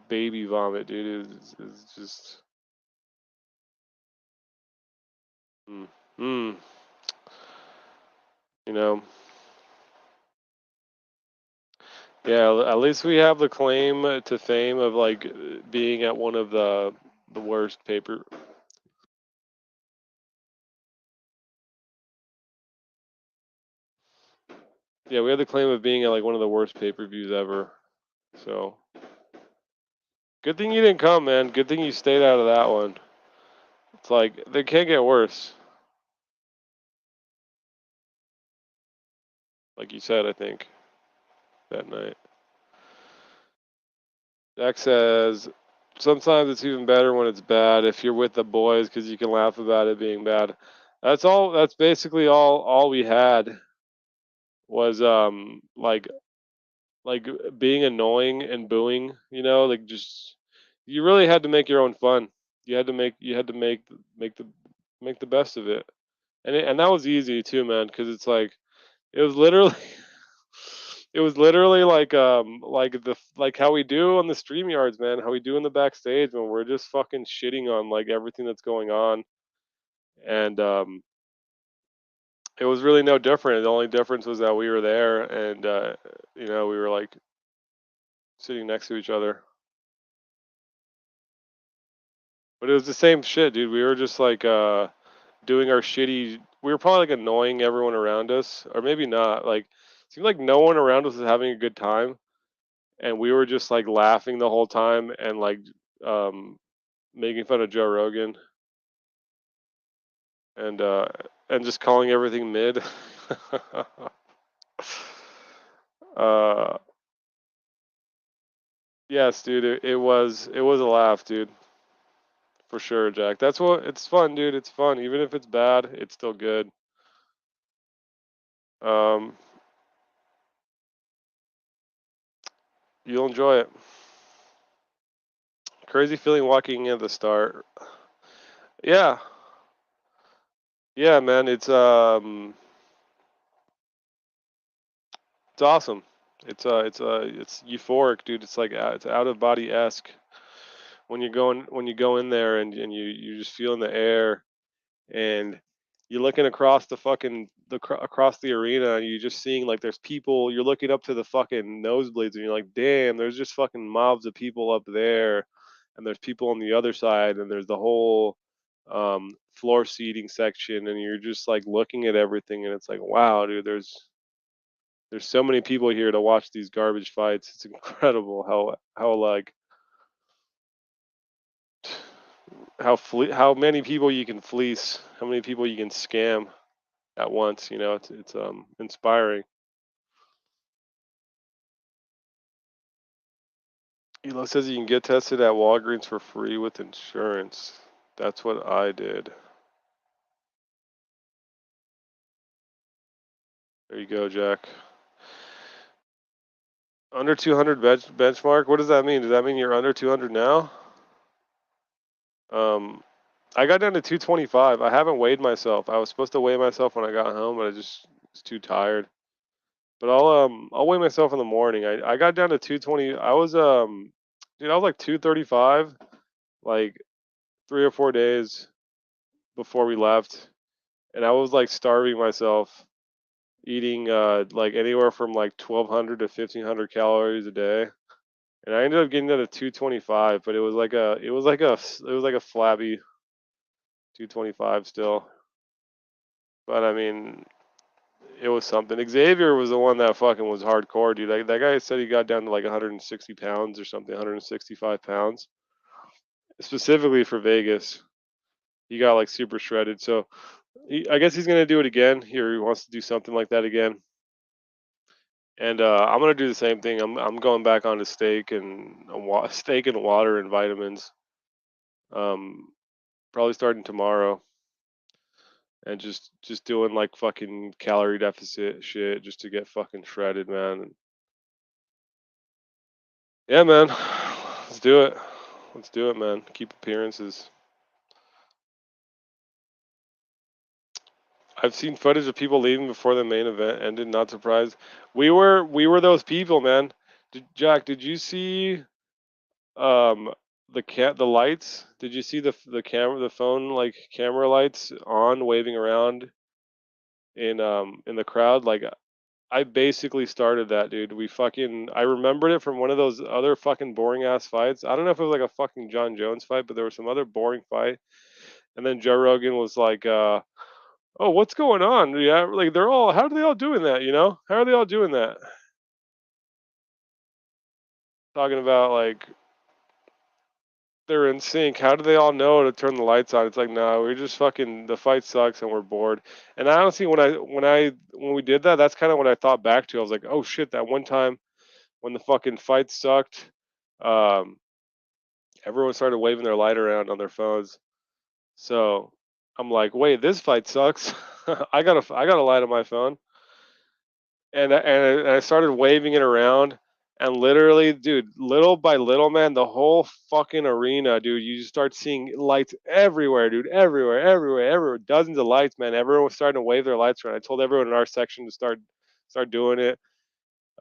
baby vomit, dude. Is just. Mm, mm, you know, yeah. At least we have the claim to fame of like being at one of the worst paper. Yeah, we have the claim of being at like one of the worst pay-per-views ever. So good thing you didn't come, man. Good thing you stayed out of that one. It's like they can't get worse. Like you said, I think that night. Jack says sometimes it's even better when it's bad if you're with the boys because you can laugh about it being bad. That's all. That's basically all we had was like being annoying and booing. You know, like just you really had to make your own fun. You had to make the best of it, and that was easy too, man, because it's like it was literally it was literally like how we do on the Streamyards, man, how we do in the backstage when we're just fucking shitting on like everything that's going on, and it was really no different. The only difference was that we were there, and we were like sitting next to each other. But it was the same shit, dude. We were just like doing our shitty. We were probably like annoying everyone around us, or maybe not. Like, it seemed like no one around us was having a good time, and we were just like laughing the whole time and like um, making fun of Joe Rogan and uh, and just calling everything mid. uh, yes, dude. It was a laugh, dude, for sure, Jack. That's what it's fun, dude. It's fun, even if it's bad. It's still good. Um, you'll enjoy it. Crazy feeling walking in at the start. Yeah, yeah, man. It's awesome. It's euphoric, dude. It's like it's out of body esque when you go in there and you just feel in the air and you're looking across the fucking across the arena and you're just seeing like there's people. You're looking up to the fucking nosebleeds and you're like, damn, there's just fucking mobs of people up there, and there's people on the other side, and there's the whole floor seating section, and you're just like looking at everything, and it's like, wow, dude, there's so many people here to watch these garbage fights. It's incredible how like how many people you can fleece, how many people you can scam at once. It's inspiring. Elo says you can get tested at Walgreens for free with insurance. That's what I did. There you go, Jack. Under 200 benchmark. What does that mean? Does that mean you're under 200 now? Um, I got down to 225. I haven't weighed myself. I was supposed to weigh myself when I got home, but I just was too tired. But I'll weigh myself in the morning. I got down to 220. I was like 235 like 3 or 4 days before we left, and I was like starving myself, eating like anywhere from like 1,200 to 1,500 calories a day, and I ended up getting down to 225. But it was like a flabby 225 still. But I mean, it was something. Xavier was the one that fucking was hardcore, dude. That guy said he got down to like 160 pounds or something, 165 pounds, specifically for Vegas. He got like super shredded. So I guess he's gonna do it again. Here he wants to do something like that again. And I'm gonna do the same thing. I'm going back on to steak and water and vitamins. Um, Probably starting tomorrow, and just doing like fucking calorie deficit shit just to get fucking shredded, man. Yeah, man. Let's do it. Let's do it, man. Keep appearances. I've seen footage of people leaving before the main event ended. Not surprised. We were those people, man. Jack, did you see um the lights? Did you see the camera, the phone like camera lights on waving around in the crowd? Like, I basically started that, dude. I remembered it from one of those other fucking boring ass fights. I don't know if it was like a fucking John Jones fight, but there was some other boring fight. And then Joe Rogan was like, "Oh, what's going on? Yeah, like how are they all doing that? How are they all doing that?" Talking about like they're in sync. How do they all know to turn the lights on? It's like, no, we're just fucking. The fight sucks and we're bored. And I honestly, when we did that, that's kind of what I thought back to. I was like, oh shit, that one time when the fucking fight sucked, um, everyone started waving their light around on their phones. So I'm like, wait, this fight sucks. I got a light on my phone, and I started waving it around, And literally, dude, little by little, man, the whole fucking arena, dude, you just start seeing lights everywhere, dude, everywhere, everywhere, everywhere, dozens of lights, man. Everyone was starting to wave their lights around. I told everyone in our section to start doing it.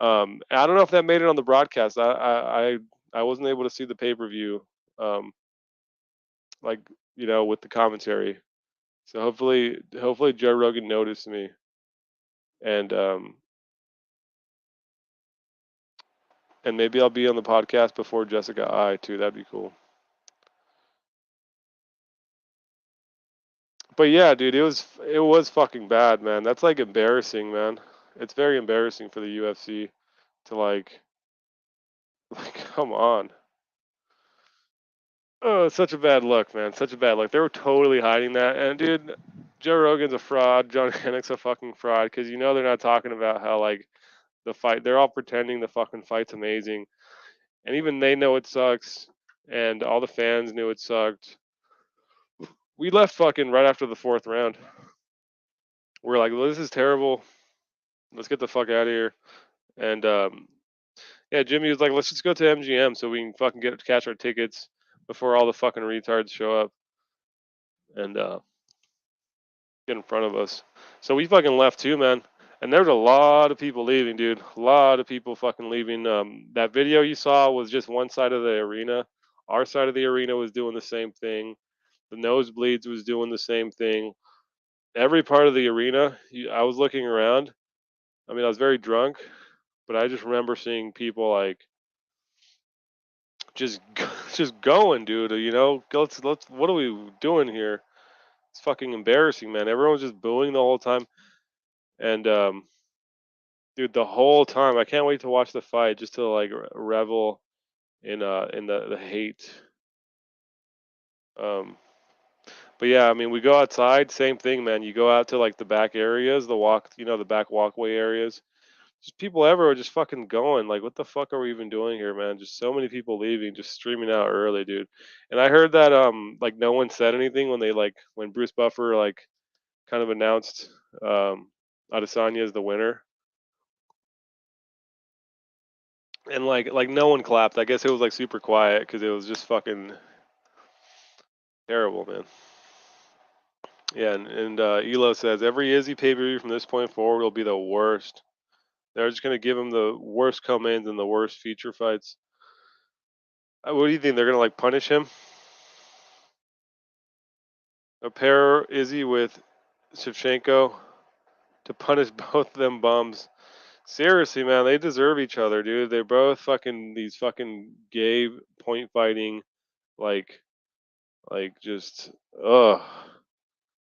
I don't know if that made it on the broadcast. I wasn't able to see the pay-per-view, um, like with the commentary. So hopefully Joe Rogan noticed me, and and maybe I'll be on the podcast before Jessica I too. That'd be cool. But yeah, dude, it was fucking bad, man. That's like embarrassing, man. It's very embarrassing for the UFC to like come on. Oh, it's such a bad look, man. Such a bad look. They were totally hiding that. And dude, Joe Rogan's a fraud. John Anik's a fucking fraud because they're not talking about how like the fight. They're all pretending the fucking fight's amazing, and even they know it sucks, and all the fans knew it sucked. We left fucking right after the fourth round. We're like, well, this is terrible. Let's get the fuck out of here. And yeah, Jimmy was like, let's just go to MGM so we can fucking catch our tickets before all the fucking retards show up and get in front of us. So we fucking left too, man. And there was a lot of people leaving, dude. A lot of people fucking leaving. That video you saw was just one side of the arena. Our side of the arena was doing the same thing. The nosebleeds was doing the same thing. Every part of the arena, I was looking around. I mean, I was very drunk, but I just remember seeing people like just just going, dude. Let's. What are we doing here? It's fucking embarrassing, man. Everyone's just booing the whole time, and dude, the whole time. I can't wait to watch the fight just to like revel in the hate. Um, but yeah, I mean, we go outside, same thing, man. You go out to like the back areas, the back walkway areas. Just people everywhere just fucking going. Like, what the fuck are we even doing here, man? Just so many people leaving, just streaming out early, dude. And I heard that like no one said anything when Bruce Buffer like kind of announced um Adesanya as the winner. And like no one clapped. I guess it was like super quiet because it was just fucking terrible, man. Yeah, and Elo says every Izzy pay-per-view from this point forward will be the worst. They're just gonna give him the worst come-ins and the worst feature fights. What do you think? They're gonna like punish him? A pair Izzy with Shevchenko to punish both them bums. Seriously, man, they deserve each other, dude. They're both fucking these fucking gay point fighting, like, just, ugh,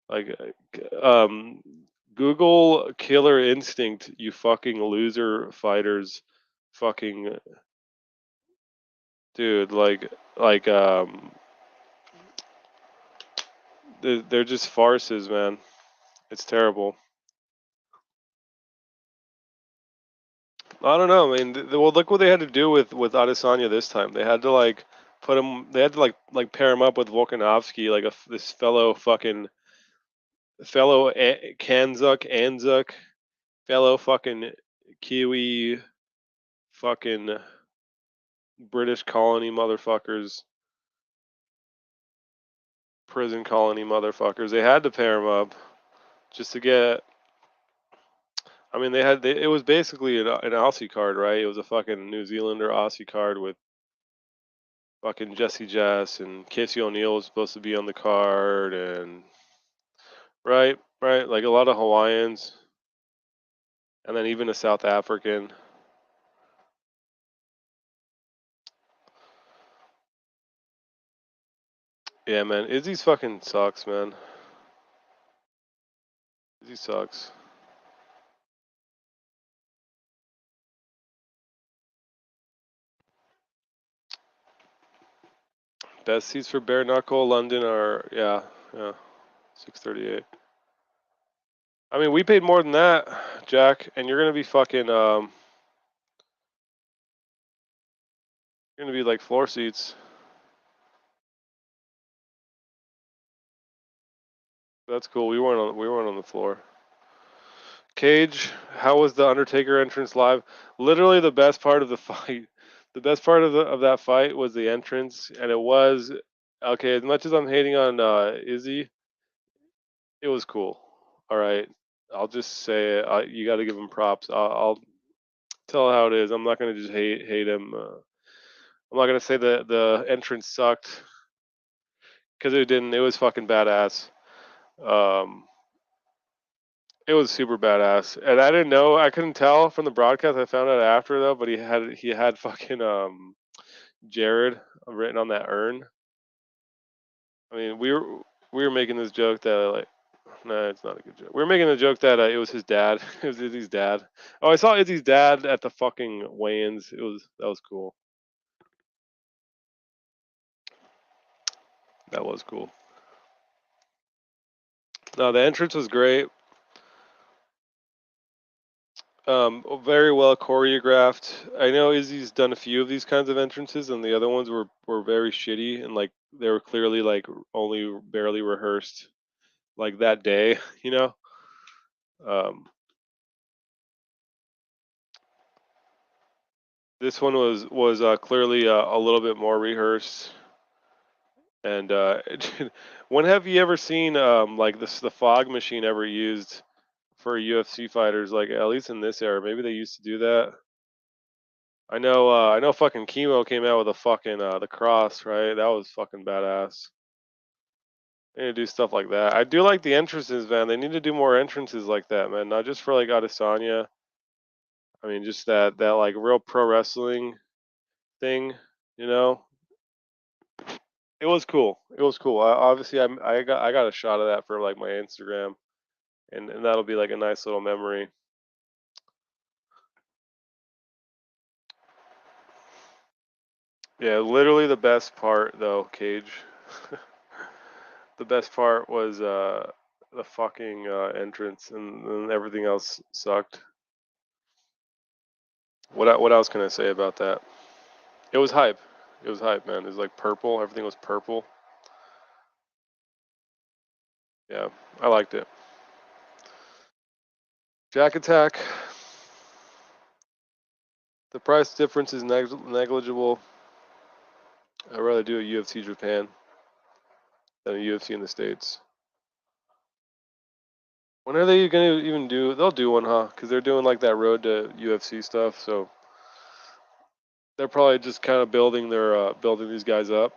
like, Google Killer Instinct, you fucking loser fighters, fucking dude, they're just farces, man. It's terrible. I don't know. I mean, well, look what they had to do with Adesanya this time. They had to like put him. They had to like pair him up with Volkanovski, like this fellow Kanzuk, fellow fucking Kiwi, fucking British colony motherfuckers, prison colony motherfuckers. They had to pair him up just to get. I mean, it was basically an Aussie card, right? It was a fucking New Zealander Aussie card with fucking Jesse Jess and Casey O'Neill was supposed to be on the card, and right, like a lot of Hawaiians, and then even a South African. Yeah, man, Izzy's fucking sucks, man. Izzy sucks. Best seats for bare knuckle London are yeah 638. I mean, we paid more than that, Jack, and you're gonna be fucking you're gonna be like floor seats. That's cool. We weren't on the floor. Cage, how was the Undertaker entrance live? Literally the best part of the fight. The best part of that fight was the entrance, and it was okay. As much as I'm hating on Izzy, it was cool. All right, I'll just say it. You got to give him props. I'll tell how it is. I'm not gonna just hate him. I'm not gonna say the entrance sucked because it didn't. It was fucking badass. Um, it was super badass, and I didn't know. I couldn't tell from the broadcast. I found out after though, but he had fucking Jared written on that urn. I mean, we were making this joke that like, no, it's not a good joke. We were making the joke that it was his dad. It was Izzy's dad. Oh, I saw Izzy's dad at the fucking weigh-ins. That was cool. That was cool. No, the entrance was great. Very well choreographed. I know Izzy's done a few of these kinds of entrances, and the other ones were very shitty, and like they were clearly like only barely rehearsed, like that day, you know. Um, this one was clearly a little bit more rehearsed. And when have you ever seen like the fog machine ever used for UFC fighters? Like at least in this era, maybe they used to do that. I know fucking Chemo came out with a fucking the cross, right? That was fucking badass. They need to do stuff like that. I do like the entrances, man. They need to do more entrances like that, man. Not just for like Adesanya. I mean, just that like real pro wrestling thing, you know. It was cool. It was cool. Obviously, I got a shot of that for like my Instagram, and that'll be like a nice little memory. Yeah, literally the best part though, Cage. The best part was the fucking entrance, and everything else sucked. What else can I say about that? It was hype. It was hype, man. It was like purple. Everything was purple. Yeah, I liked it. Jack Attack. The price difference is negligible. I'd rather do a UFC Japan than a UFC in the States. When are they gonna even do? They'll do one, huh? Because they're doing like that road to UFC stuff. So they're probably just kind of building these guys up,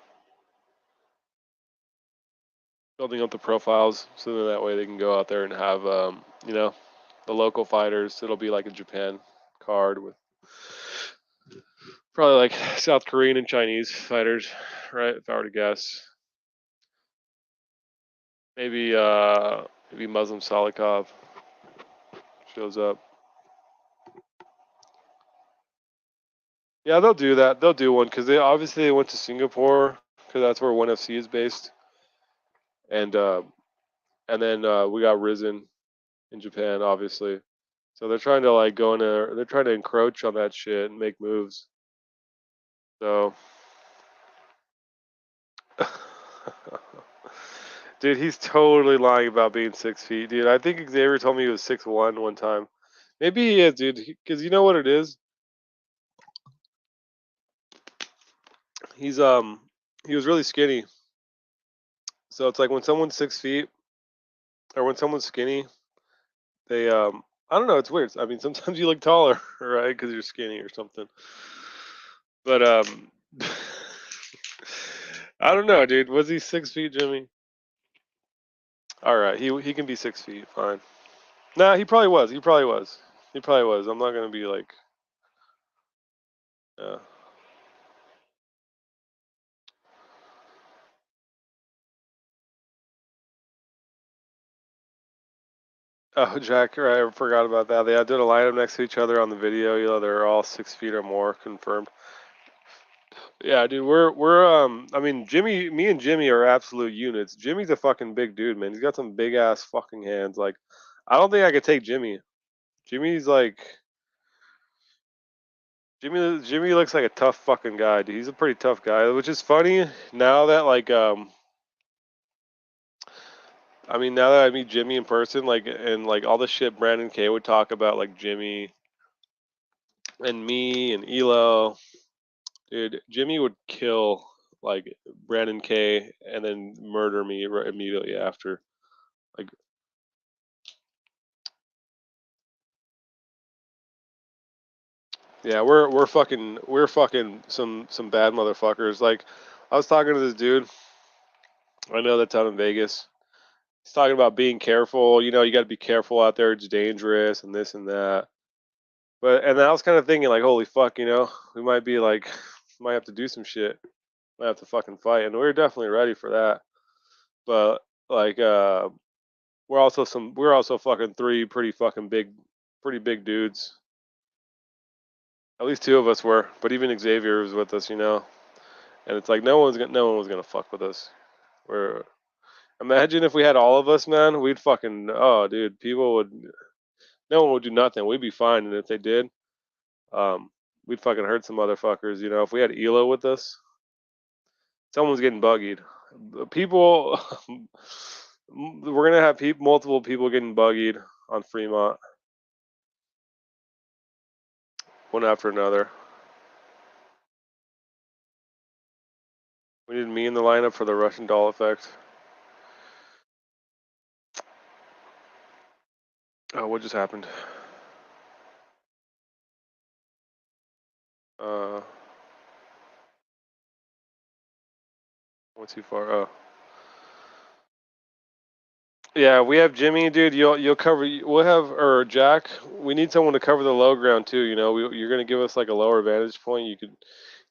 building up the profiles, so that way they can go out there and have the local fighters. It'll be like a Japan card with probably like South Korean and Chinese fighters, right? If I were to guess, maybe Muslim Salikov shows up. Yeah, they'll do that. They'll do one because they went to Singapore because that's where ONE FC is based, and then we got Risen in Japan, obviously. So they're trying to like go in there. They're trying to encroach on that shit and make moves. So, dude, he's totally lying about being 6 feet, dude. I think Xavier told me he was 6'1" one time. Maybe he is, dude. Because you know what it is? He's he was really skinny. So it's like when someone's 6 feet or when someone's skinny, they I don't know. It's weird. I mean, sometimes you look taller, right? Because you're skinny or something. But I don't know, dude. Was he 6 feet, Jimmy? All right, he can be 6 feet, fine. Nah, he probably was. He probably was. He probably was. I'm not gonna be like, uh, oh, Jack, right, I forgot about that. They did a lineup next to each other on the video. You know, they're all 6 feet or more confirmed. Yeah, dude, I mean, me and Jimmy are absolute units. Jimmy's a fucking big dude, man. He's got some big ass fucking hands. Like, I don't think I could take Jimmy. Jimmy's like, Jimmy looks like a tough fucking guy, dude. He's a pretty tough guy, which is funny now that like I mean, now that I meet Jimmy in person, like, and like all the shit Brandon K would talk about, like Jimmy and me and Elo, dude, Jimmy would kill like Brandon K and then murder me immediately after. Like, yeah, we're fucking some bad motherfuckers. Like, I was talking to this dude I know that's out in Vegas. He's talking about being careful. You know, you got to be careful out there. It's dangerous and this and that. But and I was kind of thinking like, holy fuck, you know, we might be like, might have to do some shit. Might have to fucking fight, and we're definitely ready for that. But like, we're also fucking three pretty big dudes. At least two of us were, but even Xavier was with us, you know. And it's like no one was gonna fuck with us. We're Imagine if we had all of us, man. We'd fucking oh, dude, people would no one would do nothing. We'd be fine, and if they did, um, we'd fucking hurt some motherfuckers. You know, if we had Elo with us, someone's getting buggied. People, we're gonna have multiple people getting buggied on Fremont, one after another. We need me in the lineup for the Russian doll effect. Oh, what just happened? Uh, went too far. Oh, yeah, we have Jimmy, dude. You'll cover. We'll have or Jack. We need someone to cover the low ground too. You know, you're gonna give us like a lower vantage point.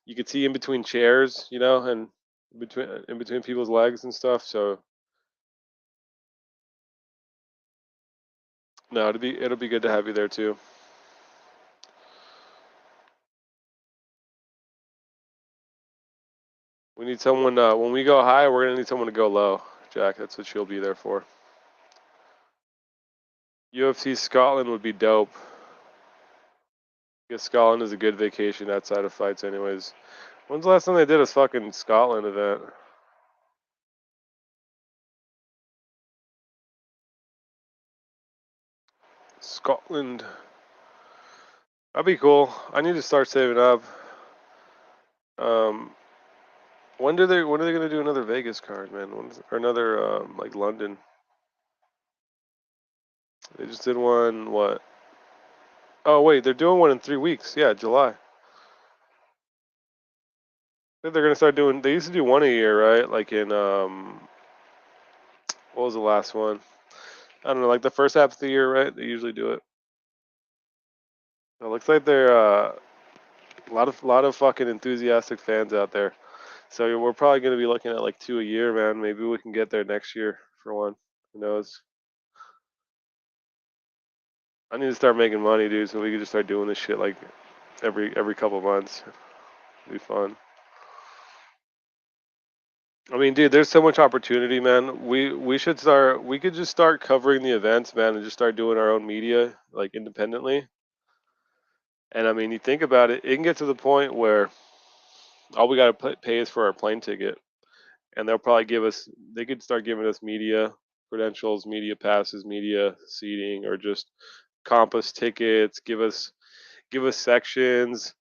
You could see in between chairs, you know, and in between people's legs and stuff. So no, it'll be good to have you there too. We need someone when we go high. We're gonna need someone to go low, Jack. That's what she'll be there for. UFC Scotland would be dope. Guess Scotland is a good vacation outside of fights, anyways. When's the last time they did a fucking Scotland event? Scotland. That'd be cool. I need to start saving up. Um, when are they gonna do another Vegas card, man? Or another like London? They just did one. What? Oh wait, they're doing one in 3 weeks. Yeah, July. I think they're gonna start doing. They used to do one a year, right? Like in what was the last one? I don't know, like the first half of the year, right? They usually do it. It looks like they're a lot of fucking enthusiastic fans out there. So we're probably gonna be looking at like two a year, man. Maybe we can get there next year for one. Who knows? I need to start making money, dude, so we can just start doing this shit like every couple months. It'd be fun. I mean, dude, there's so much opportunity, man. We should start. We could just start covering the events, man, and just start doing our own media like independently. And I mean, you think about it, it can get to the point where all we gotta pay is for our plane ticket, and they'll probably give us. They could start giving us media credentials, media passes, media seating, or just compass tickets. Give us sections,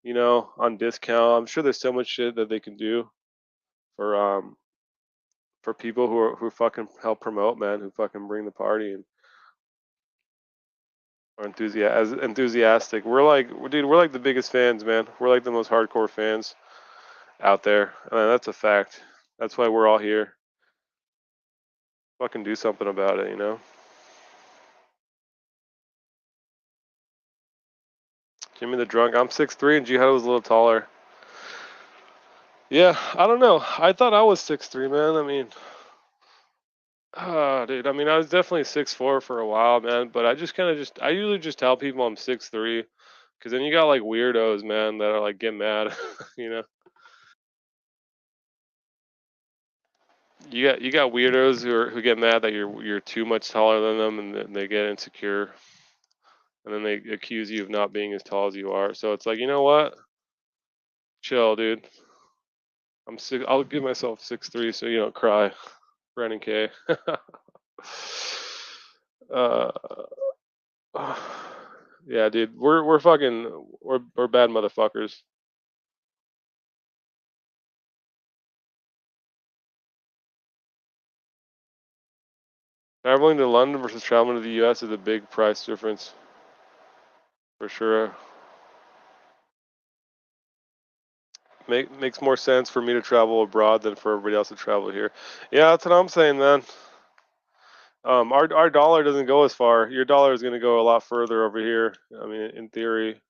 you know, on discount. I'm sure there's so much shit that they can do for for people who fucking help promote, man, who fucking bring the party and are enthusiastic. Dude, we're like the biggest fans, man. We're like the most hardcore fans out there. That's a fact. That's why we're all here. Fucking do something about it, you know. Jimmy the drunk. I'm 6'3" and Jihad was a little taller. Yeah, I don't know. I thought I was 6'3", man. I mean, dude. I mean, I was definitely 6'4" for a while, man. But I just kind of I usually just tell people I'm 6'3", because then you got like weirdos, man, that are like get mad, you know. You got weirdos who get mad that you're too much taller than them, and then they get insecure, and then they accuse you of not being as tall as you are. So it's like, you know what? Chill, dude. I'll give myself 6'3" so you don't cry. Brandon K. Uh, yeah, dude, we're fucking we're bad motherfuckers. Traveling to London versus traveling to the U.S. is a big price difference, for sure. Makes more sense for me to travel abroad than for everybody else to travel here. Yeah, that's what I'm saying, man. Our dollar doesn't go as far. Your dollar is going to go a lot further over here. I mean, in theory.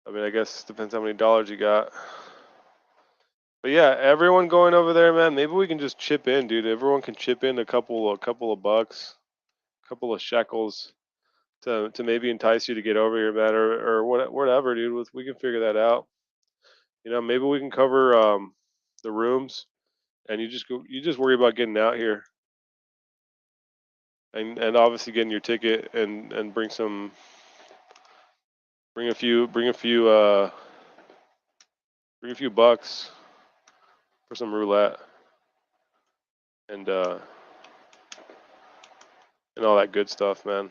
I mean, I guess it depends how many dollars you got. But yeah, everyone going over there, man. Maybe we can just chip in, dude. Everyone can chip in a couple of bucks, a couple of shekels to maybe entice you to get over here, man, or whatever, dude. We can figure that out. You know, maybe we can cover the rooms, and you just worry about getting out here, and obviously getting your ticket and bring a few bucks for some roulette and uh and all that good stuff, man.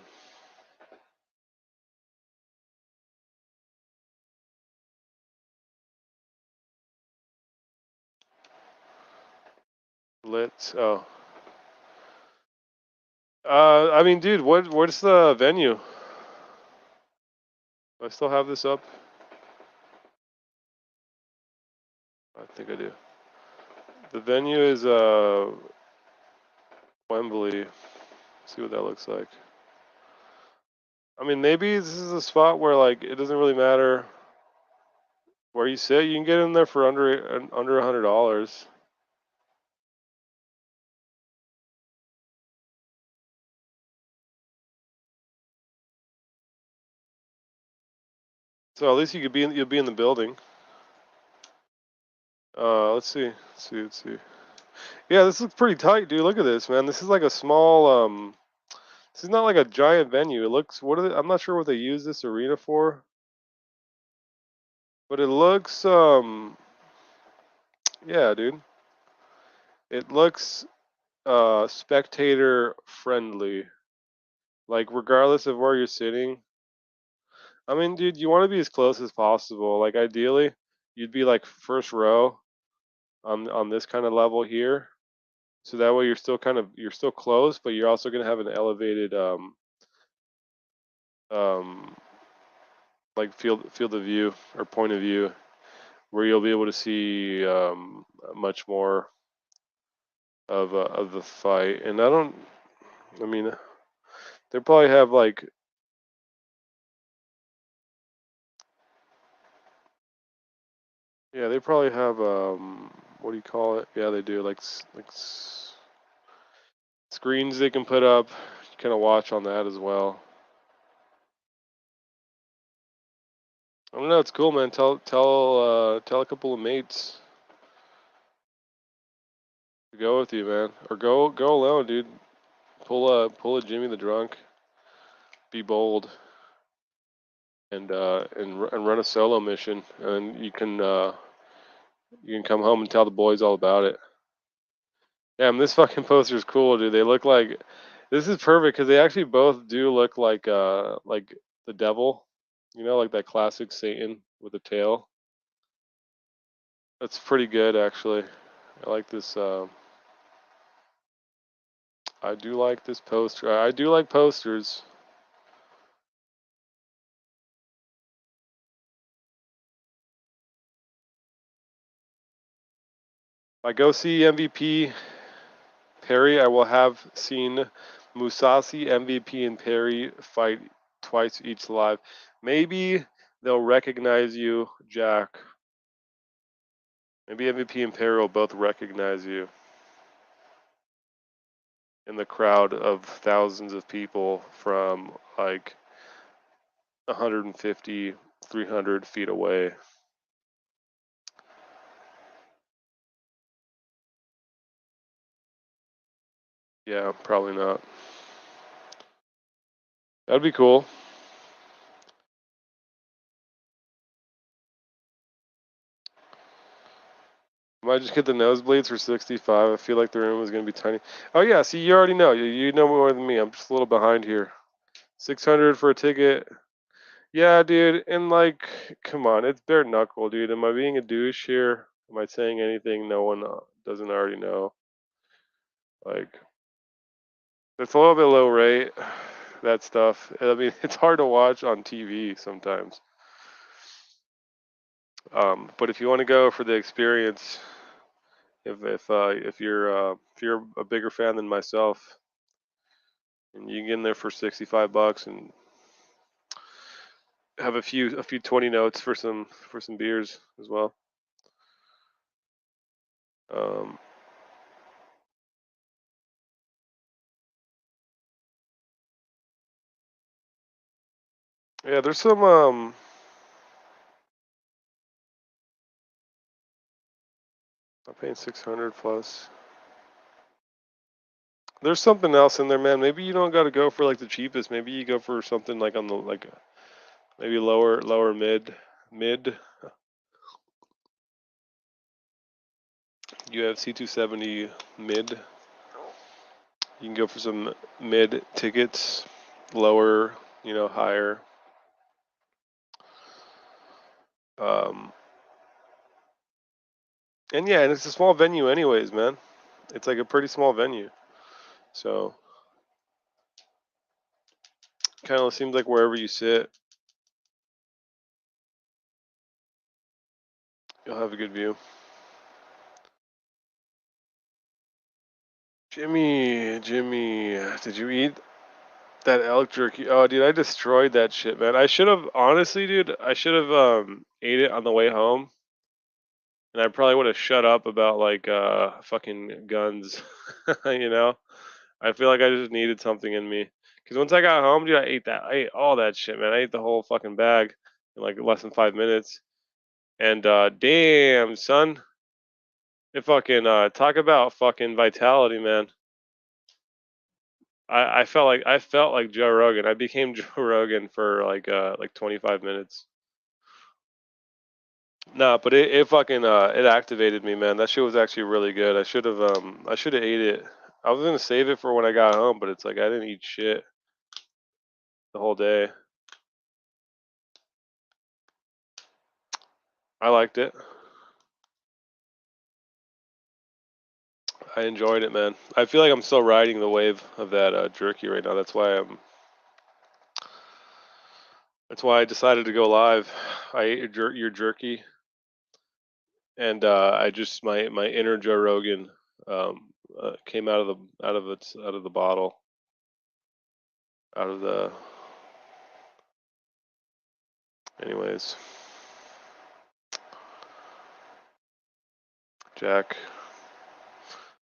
Let's I mean, dude, what's the venue? Do I still have this up? I think I do. The venue is Wembley. See what that looks like. I mean, maybe this is a spot where like it doesn't really matter where you sit. You can get in there for under $100. So at least you'll be in the building. Let's see. Let's see. Yeah, this looks pretty tight, dude. Look at this, man. This is like a small this is not like a giant venue. It looks I'm not sure what they use this arena for. But it looks yeah, dude. It looks spectator friendly. Like regardless of where you're sitting. I mean, dude, you want to be as close as possible. Like ideally, you'd be like first row on this kind of level here. So that way you're still close, but you're also gonna have an elevated um like field of view or point of view where you'll be able to see much more of the fight. And I mean, they probably have like yeah, they probably have what do you call it? Yeah, they do like screens they can put up. You kind of watch on that as well. I don't know. It's cool, man. Tell a couple of mates to go with you, man, or go alone, dude. Pull a Jimmy the Drunk. Be bold and run a solo mission, and you can come home and tell the boys all about it. Yeah, this fucking poster is cool, dude. They look like this is perfect because they actually both do look like the devil, you know, like that classic Satan with a tail. That's pretty good, actually. I like this. I do like this poster. I do like posters. If I go see MVP Perry, I will have seen Musasi, MVP, and Perry fight twice each live. Maybe they'll recognize you, Jack. Maybe MVP and Perry will both recognize you in the crowd of thousands of people from like 150, 300 feet away. Yeah, probably not. That'd be cool. I might just get the nosebleeds for 65. I feel like the room is gonna be tiny. Oh yeah, see, you already know. You know more than me. I'm just a little behind here. 600 for a ticket. Yeah, dude. And like, come on, it's bare knuckle, dude. Am I being a douche here? Am I saying anything no one doesn't already know? Like, it's a little bit low rate. That stuff. I mean, it's hard to watch on TV sometimes. But if you want to go for the experience, if you're a bigger fan than myself, and you can get in there for $65 and have a few 20 notes for some beers as well. Um, yeah, there's some I'm paying 600 plus. There's something else in there, man. Maybe you don't got to go for like the cheapest. Maybe you go for something like on the like maybe lower mid UFC 270 mid. You can go for some mid tickets, lower, higher. Um, and yeah, and it's a small venue anyways, man. It's like a pretty small venue. So kind of seems like wherever you sit, you'll have a good view. Jimmy, did you eat that elk jerky? Oh, dude, I destroyed that shit, man. I should have, honestly, dude, I should have ate it on the way home, and I probably would have shut up about like fucking guns, you know? I feel like I just needed something in me. Because once I got home, dude, I ate all that shit, man. I ate the whole fucking bag in like less than 5 minutes. And damn, son, it fucking talk about fucking vitality, man. I felt like Joe Rogan. I became Joe Rogan for like 25 minutes. Nah, but it fucking it activated me, man. That shit was actually really good. I should have ate it. I was gonna save it for when I got home, but it's like I didn't eat shit the whole day. I liked it. I enjoyed it, man. I feel like I'm still riding the wave of that jerky right now. That's why I decided to go live. I ate your jerky, and I just my inner Joe Rogan came out of the bottle, out of the. Anyways, Jack.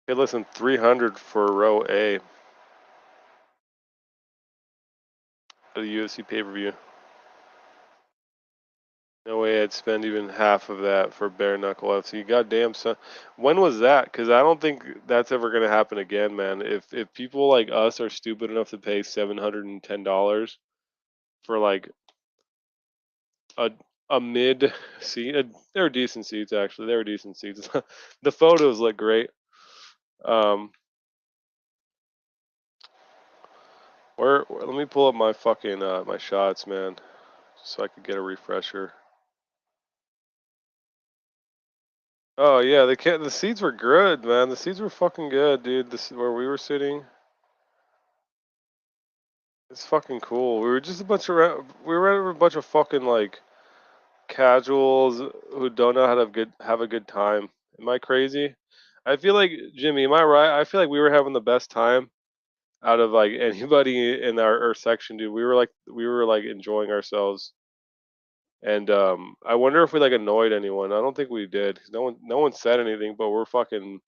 Hey, listen, 300 for row A of the UFC pay-per-view. No way I'd spend even half of that for bare knuckle FC. Goddamn, son. When was that? Because I don't think that's ever gonna happen again, man. If people like us are stupid enough to pay $710 for like a a mid seat, they were decent seats actually. They were decent seats. The photos look great. Um, let me pull up my fucking my shots, man, so I could get a refresher. Oh yeah, the seats were good, man. The seats were fucking good, dude. This is where we were sitting. It's fucking cool. We were just we were a bunch of fucking like casuals who don't know how to have a good time. Am I crazy? I feel like Jimmy, am I right? I feel like we were having the best time out of like anybody in our section, dude. We were like enjoying ourselves. And I wonder if we like annoyed anyone. I don't think we did, 'cause no one said anything, but we're fucking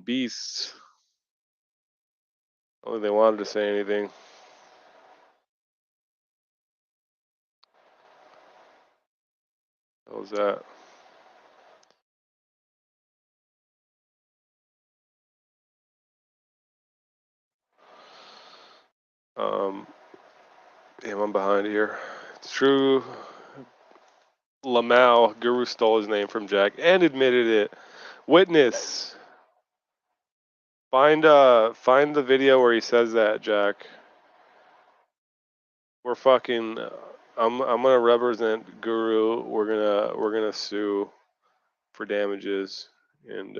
beasts. I don't think they wanted to say anything. What was that? Um, Damn, I'm behind here. It's true. Lamau, Guru stole his name from Jack and admitted it. Witness. Find the video where he says that, Jack. We're fucking. I'm gonna represent Guru. We're gonna sue for damages and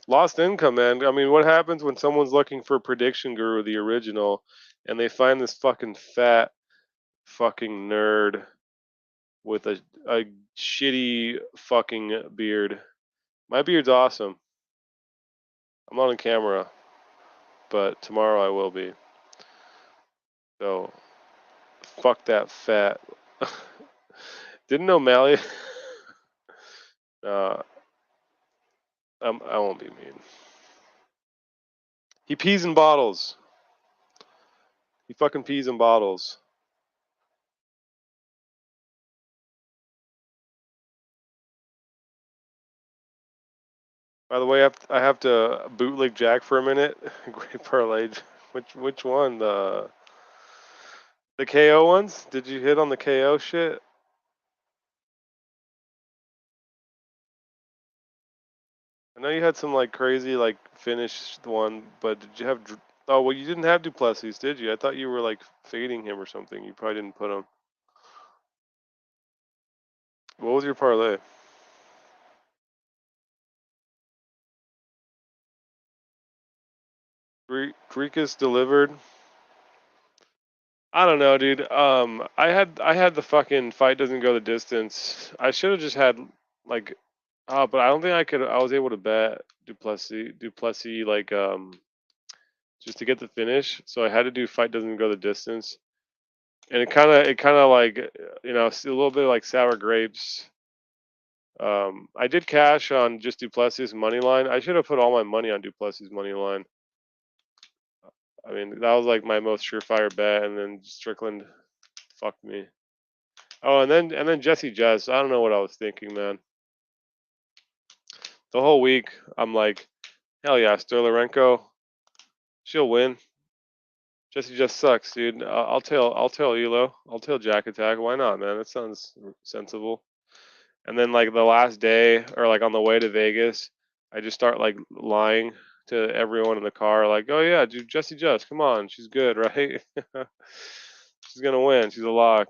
lost income, man. I mean, what happens when someone's looking for Prediction Guru, the original, and they find this fucking fat fucking nerd with a shitty fucking beard? My beard's awesome. I'm not on camera, but tomorrow I will be. So, fuck that fat. Didn't O'Malley? I won't be mean. He pees in bottles. He fucking pees in bottles. By the way, I have to bootleg Jack for a minute. Great parlay. Which one? The KO ones? Did you hit on the KO shit? I know you had some like crazy like finish one, but did you have? Oh well, you didn't have Duplessis, did you? I thought you were like fading him or something. You probably didn't put him. What was your parlay? Greekus delivered. I don't know, dude. I had the fucking fight doesn't go the distance. I should have just had like, but I don't think I could. I was able to bet Duplessis like just to get the finish. So I had to do fight doesn't go the distance, and it kind of like a little bit like sour grapes. I did cash on just Duplessis money line. I should have put all my money on Duplessis money line. I mean, that was like my most surefire bet, and then Strickland fucked me. Oh, and then Jesse Jess. I don't know what I was thinking, man. The whole week, I'm like, hell yeah, Sterlarenko, she'll win. Jesse just sucks, dude. I'll tell Elo. I'll tell Jack Attack. Why not, man? That sounds sensible. And then like the last day, or like on the way to Vegas, I just start like lying to everyone in the car, like, oh yeah, dude, Jesse Jess, come on, she's good, right? She's gonna win. She's a lock.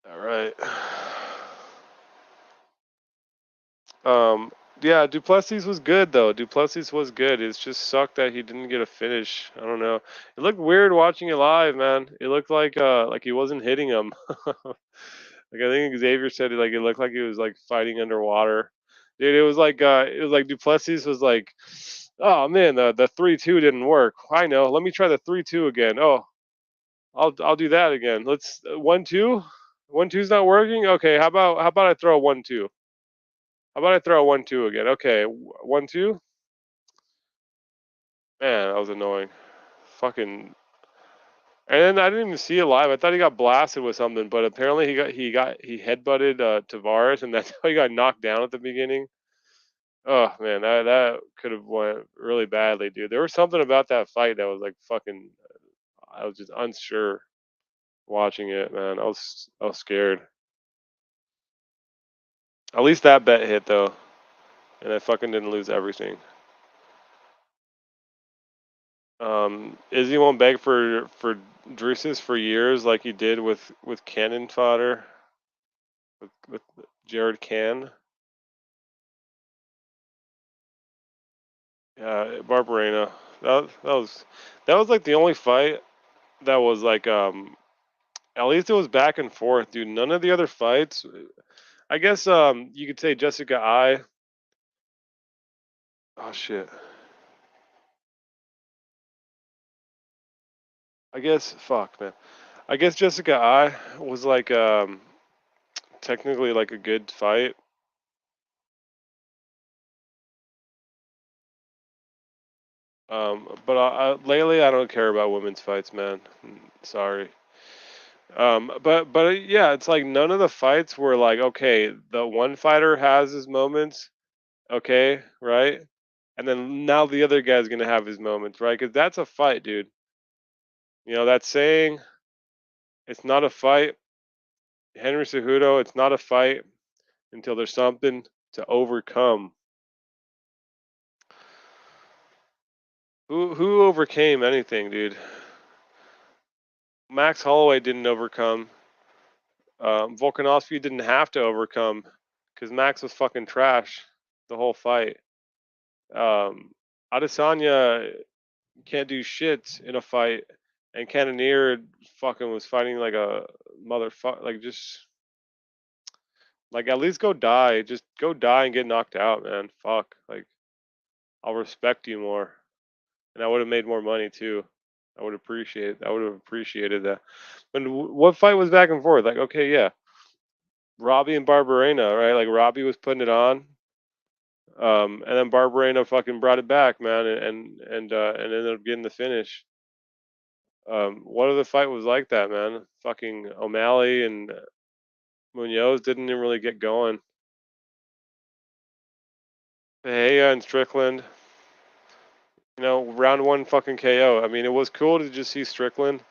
All right. Yeah, Duplessis was good though. Duplessis was good. It's just sucked that he didn't get a finish. I don't know. It looked weird watching it live, man. It looked like he wasn't hitting him. Like I think Xavier said it it looked like he was like fighting underwater. Dude, it was like Duplessis was like, oh man, the 3-2 didn't work. I know. Let me try the 3-2 again. Oh, I'll do that again. Let's 1-2. 1-2's not working. Okay, how about I throw a 1-2? How about I throw a 1-2 again? Okay, 1-2. Man, that was annoying. Fucking. And then I didn't even see it live. I thought he got blasted with something, but apparently he headbutted Tavares, and that's how he got knocked down at the beginning. Oh man, that could have went really badly, dude. There was something about that fight that was like fucking. I was just unsure watching it, man. I was scared. At least that bet hit though, and I fucking didn't lose everything. Izzy won't beg for Drusus for years like he did with Cannon fodder with Jared Can. Yeah, Barbarena. That was like the only fight that was like at least it was back and forth, dude. None of the other fights. I guess you could say Jessica I. Oh shit. I guess fuck man. I guess Jessica I was like technically like a good fight. But lately I don't care about women's fights, man. Sorry. But yeah, it's like none of the fights were like okay, the one fighter has his moments, okay, right, and then now the other guy's gonna have his moments, right? Because that's a fight, dude. You know that saying, It's not a fight. Henry Cejudo, it's not a fight until there's something to overcome. Who overcame anything, dude? Max Holloway didn't overcome. Volkanovski didn't have to overcome because Max was fucking trash the whole fight. Adesanya can't do shit in a fight, and Cannonier fucking was fighting like a motherfucker. Like just like at least go die. Just go die and get knocked out, man. Fuck. Like I'll respect you more, and I would have made more money too. I would appreciate. I would have appreciated that. But what fight was back and forth? Like okay, yeah, Robbie and Barberena, right? Like Robbie was putting it on. And then Barberena fucking brought it back, man, and ended up getting the finish. What other fight was like that, man? Fucking O'Malley and Munoz didn't even really get going. Bahia and Strickland, round one fucking KO. I mean, it was cool to just see Strickland.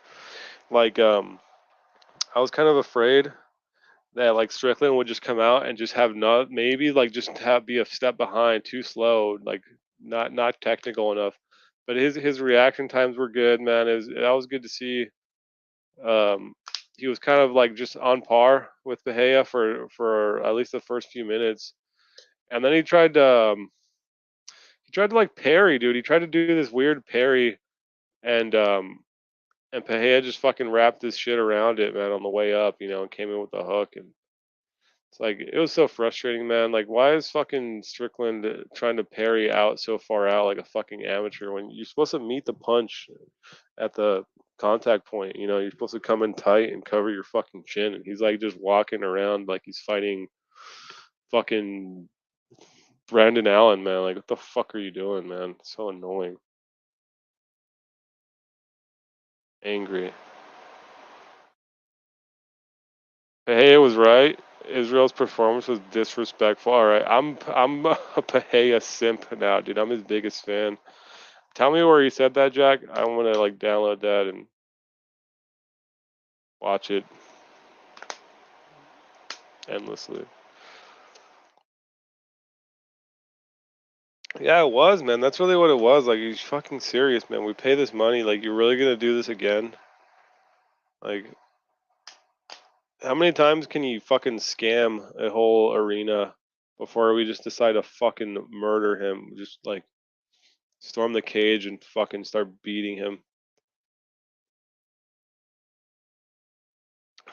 Like, I was kind of afraid that like Strickland would just come out and just have not maybe like just have be a step behind, too slow, like not technical enough. But his reaction times were good, man. That was good to see. Um, he was kind of like just on par with Bahia for at least the first few minutes, and then he tried to like parry, dude. He tried to do this weird parry, and Bahia just fucking wrapped this shit around it, man, on the way up, and came in with a hook, and it's like it was so frustrating, man. Like, why is fucking Strickland trying to parry out so far out like a fucking amateur when you're supposed to meet the punch at the contact point? You're supposed to come in tight and cover your fucking chin, and he's like just walking around like he's fighting fucking Brandon Allen, man. Like, what the fuck are you doing, man? It's so annoying. Angry. Bahia was right. Israel's performance was disrespectful. All right, I'm a Bahia simp now, dude. I'm his biggest fan. Tell me where he said that, Jack. I want to like download that and watch it endlessly. Yeah, it was, man. That's really what it was. Like, he's fucking serious, man. We pay this money. Like, you're really gonna do this again? Like, how many times can you fucking scam a whole arena before we just decide to fucking murder him? Just like storm the cage and fucking start beating him.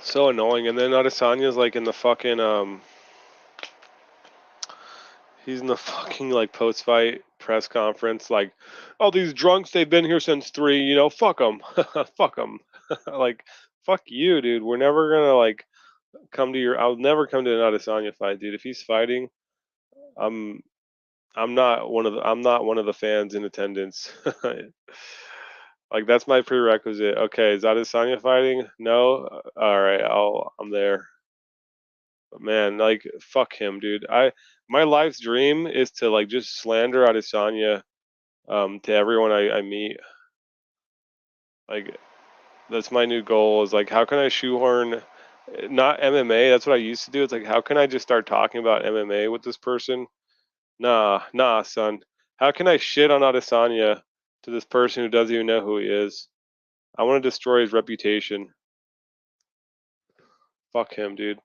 So annoying. And then Adesanya's like in the fucking he's in the fucking like post fight press conference like, oh, these drunks, they've been here since 3, fuck them. Fuck them. Like, fuck you, dude. We're never gonna like I'll never come to an Adesanya fight, dude. If he's fighting, I'm I'm not one of the fans in attendance. Like, that's my prerequisite. Okay, is Adesanya fighting? No. All right, I'm there. But man, like, fuck him, dude. My life's dream is to like just slander Adesanya to everyone I meet. Like, that's my new goal. Is like, how can I shoehorn not MMA? That's what I used to do. It's like, how can I just start talking about MMA with this person? Nah, son. How can I shit on Adesanya to this person who doesn't even know who he is? I want to destroy his reputation. Fuck him, dude.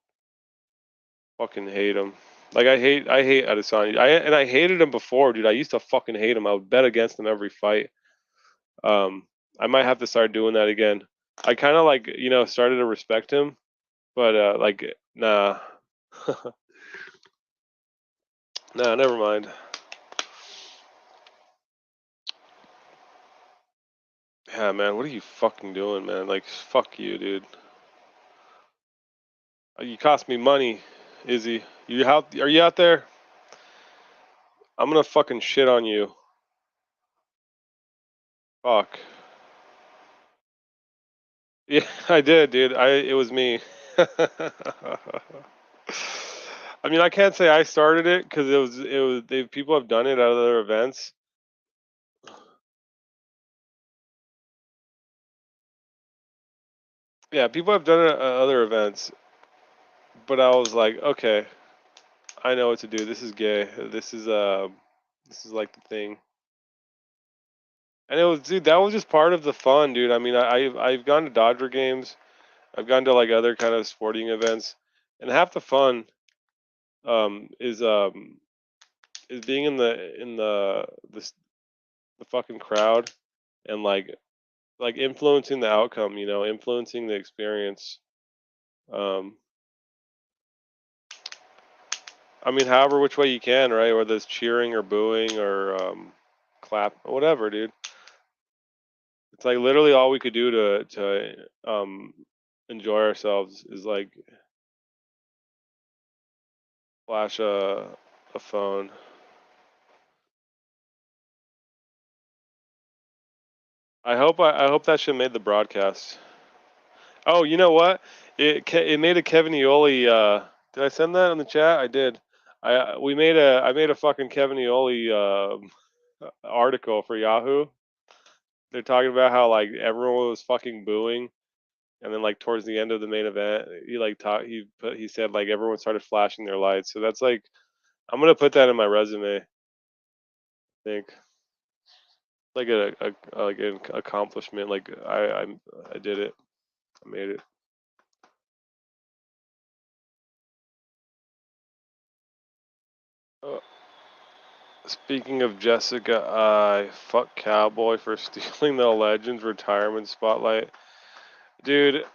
Fucking hate him. Like, I hate Adesanya. I hated him before, dude. I used to fucking hate him. I would bet against him every fight. I might have to start doing that again. I kind of like, started to respect him, but like, nah. Nah, never mind. Yeah, man, what are you fucking doing, man? Like, fuck you, dude. You cost me money, Izzy. Are you out there? I'm gonna fucking shit on you. Fuck. Yeah, I did, dude. It was me. I mean, I can't say I started it because people have done it at other events. Yeah, people have done it at other events, but I was like, okay, I know what to do. This is gay. This is like the thing. And it was, dude, that was just part of the fun, dude. I mean, I've gone to Dodger games. I've gone to like other kind of sporting events, and half the fun um is um is being the fucking crowd and like influencing the outcome, influencing the experience. Um, I mean, however which way you can, right? Whether it's cheering or booing or clap, whatever, dude. It's like literally all we could do to enjoy ourselves is like flash a phone. I hope that shit made the broadcast. Oh, you know what? It made a Kevin Ioli. Did I send that in the chat? I did. I made a fucking Kevin Ioli article for Yahoo. They're talking about how like everyone was fucking booing, and then like towards the end of the main event, he said like everyone started flashing their lights. So that's like I'm gonna put that in my resume. I think like like an accomplishment. Like I did it. I made it. Uh, Speaking of Jessica, I fuck Cowboy for stealing the Legends retirement spotlight. Dude,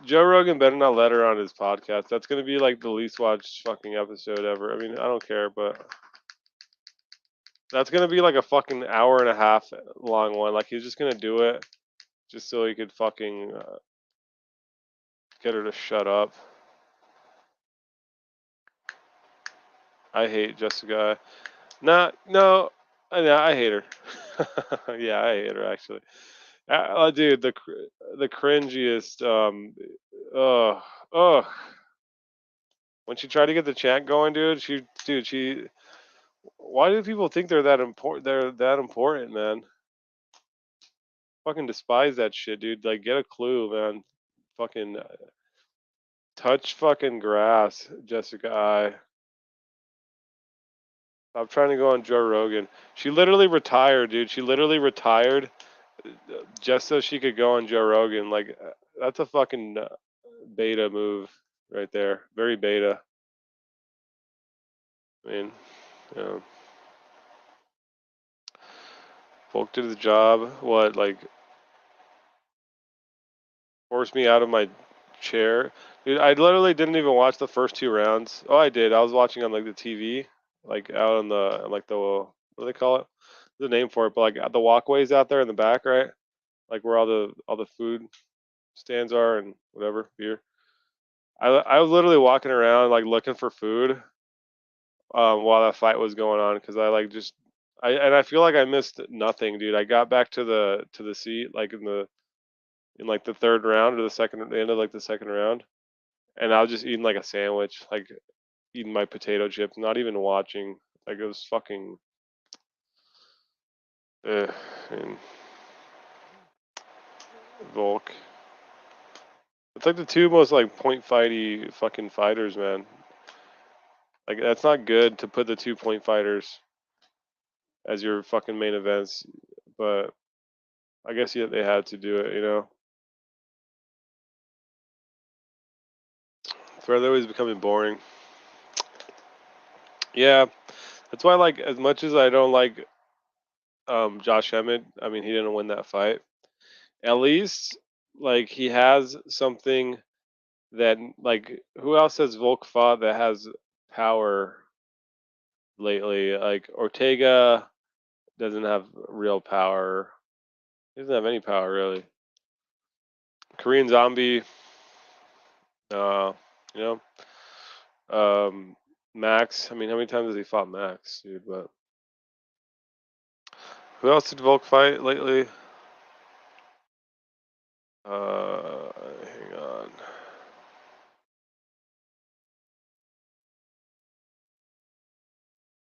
Joe Rogan better not let her on his podcast. That's gonna be like the least watched fucking episode ever. I mean, I don't care, but that's gonna be like a fucking hour and a half long one. Like he's just gonna do it just so he could fucking get her to shut up. I hate Jessica. No, I hate her. Yeah, I hate her actually. Dude, the cringiest. Ugh, ugh. When she tried to get the chant going, dude, she. Why do people think they're that important? They're that important, man. Fucking despise that shit, dude. Like, get a clue, man. Fucking touch fucking grass, Jessica. Stop trying to go on Joe Rogan. She literally retired, dude. She literally retired just so she could go on Joe Rogan. Like, that's a fucking beta move right there. Very beta. I mean, you know, Volk did the job. What, like, forced me out of my chair? Dude, I literally didn't even watch the first two rounds. Oh, I did. I was watching on, like, the TV, like, out on what do they call it? There's a name for it, but, like, the walkways out there in the back, right? Like, where all the food stands are and whatever, beer. I was literally walking around, like, looking for food while that fight was going on because I like just I feel like I missed nothing, dude. I got back to the seat like in like the third round or the end of like the second round, and I was just eating like a sandwich, like eating my potato chips, not even watching. Like it was fucking. And Volk. It's like the two most like point fighty fucking fighters, man. Like that's not good to put the 2 point fighters as your fucking main events, but I guess yeah, they had to do it. Featherweight is becoming boring. Yeah, that's why like as much as I don't like Josh Emmett, I mean he didn't win that fight. At least like he has something that like who else has Volk fought that has power lately? Like Ortega doesn't have real power. He doesn't have any power really. Korean Zombie, uh, you know. Max. I mean, how many times has he fought Max, dude? But who else did Volk fight lately? Hang on.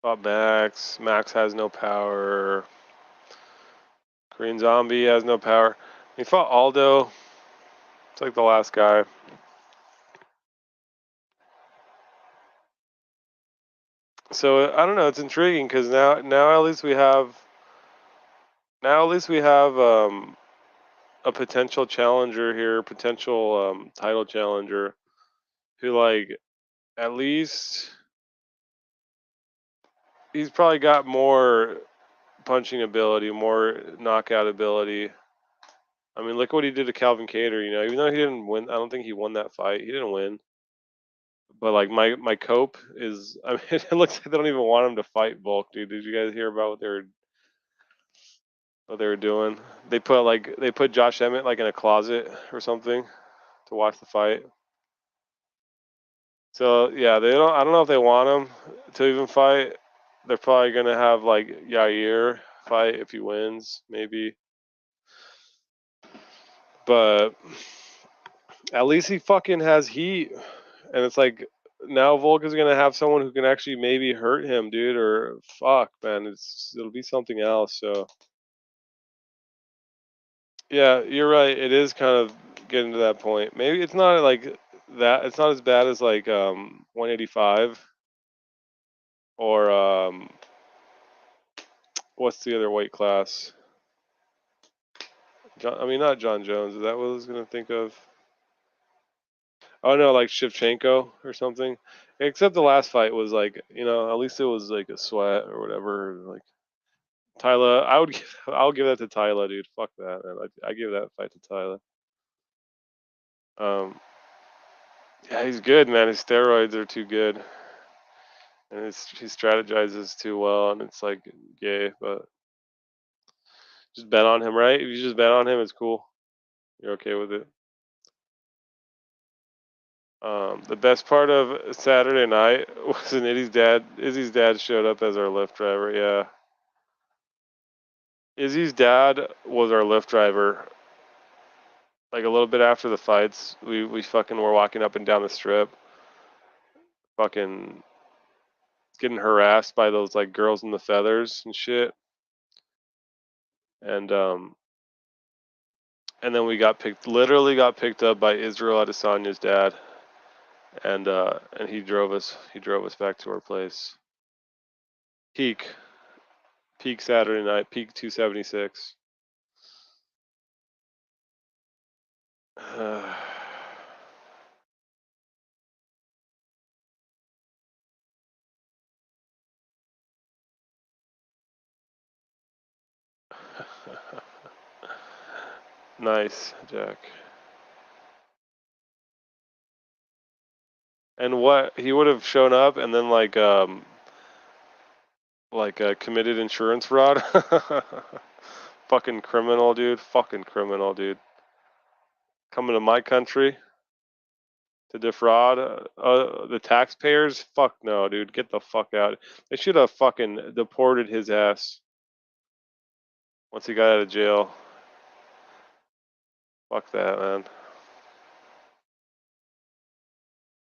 Fought Max. Max has no power. Korean Zombie has no power. He fought Aldo. It's like the last guy. So I don't know. It's intriguing because now at least we have a potential challenger here, potential title challenger, who like at least he's probably got more punching ability, more knockout ability. I mean, look what he did to Calvin Kattar. You know, even though he didn't win, I don't think he won that fight. He didn't win. But like my cope is, I mean, it looks like they don't even want him to fight Volk, dude. Did you guys hear about what they were doing? They put Josh Emmett like in a closet or something to watch the fight. So yeah, they don't. I don't know if they want him to even fight. They're probably gonna have like Yair fight if he wins, maybe. But at least he fucking has heat, and it's like now Volk is gonna have someone who can actually maybe hurt him, dude. Or fuck, man, it'll be something else. So yeah, you're right. It is kind of getting to that point. Maybe it's not like that. It's not as bad as like 185 or what's the other weight class? I mean, not John Jones. Is that what I was gonna think of? Oh no, like Shevchenko or something. Except the last fight was like, you know, at least it was like a sweat or whatever. Like Tyler, I'll give that to Tyler, dude. Fuck that, man. I give that fight to Tyler. Um, yeah, he's good, man. His steroids are too good, and he strategizes too well, and it's like gay. But just bet on him, right? If you just bet on him, it's cool. You're okay with it. The best part of Saturday night was when Izzy's dad. Izzy's dad showed up as our Lyft driver. Yeah, Izzy's dad was our Lyft driver. Like a little bit after the fights, we fucking were walking up and down the strip, fucking getting harassed by those like girls in the feathers and shit. And and then we literally got picked up by Israel Adesanya's dad, and he drove us back to our place. Peak peak Saturday night, peak 276. Nice, Jack. And what he would have shown up and then like committed insurance fraud. Fucking criminal, dude. Fucking criminal, dude. Coming to my country to defraud the taxpayers? Fuck no, dude. Get the fuck out. They should have fucking deported his ass once he got out of jail. Fuck that, man.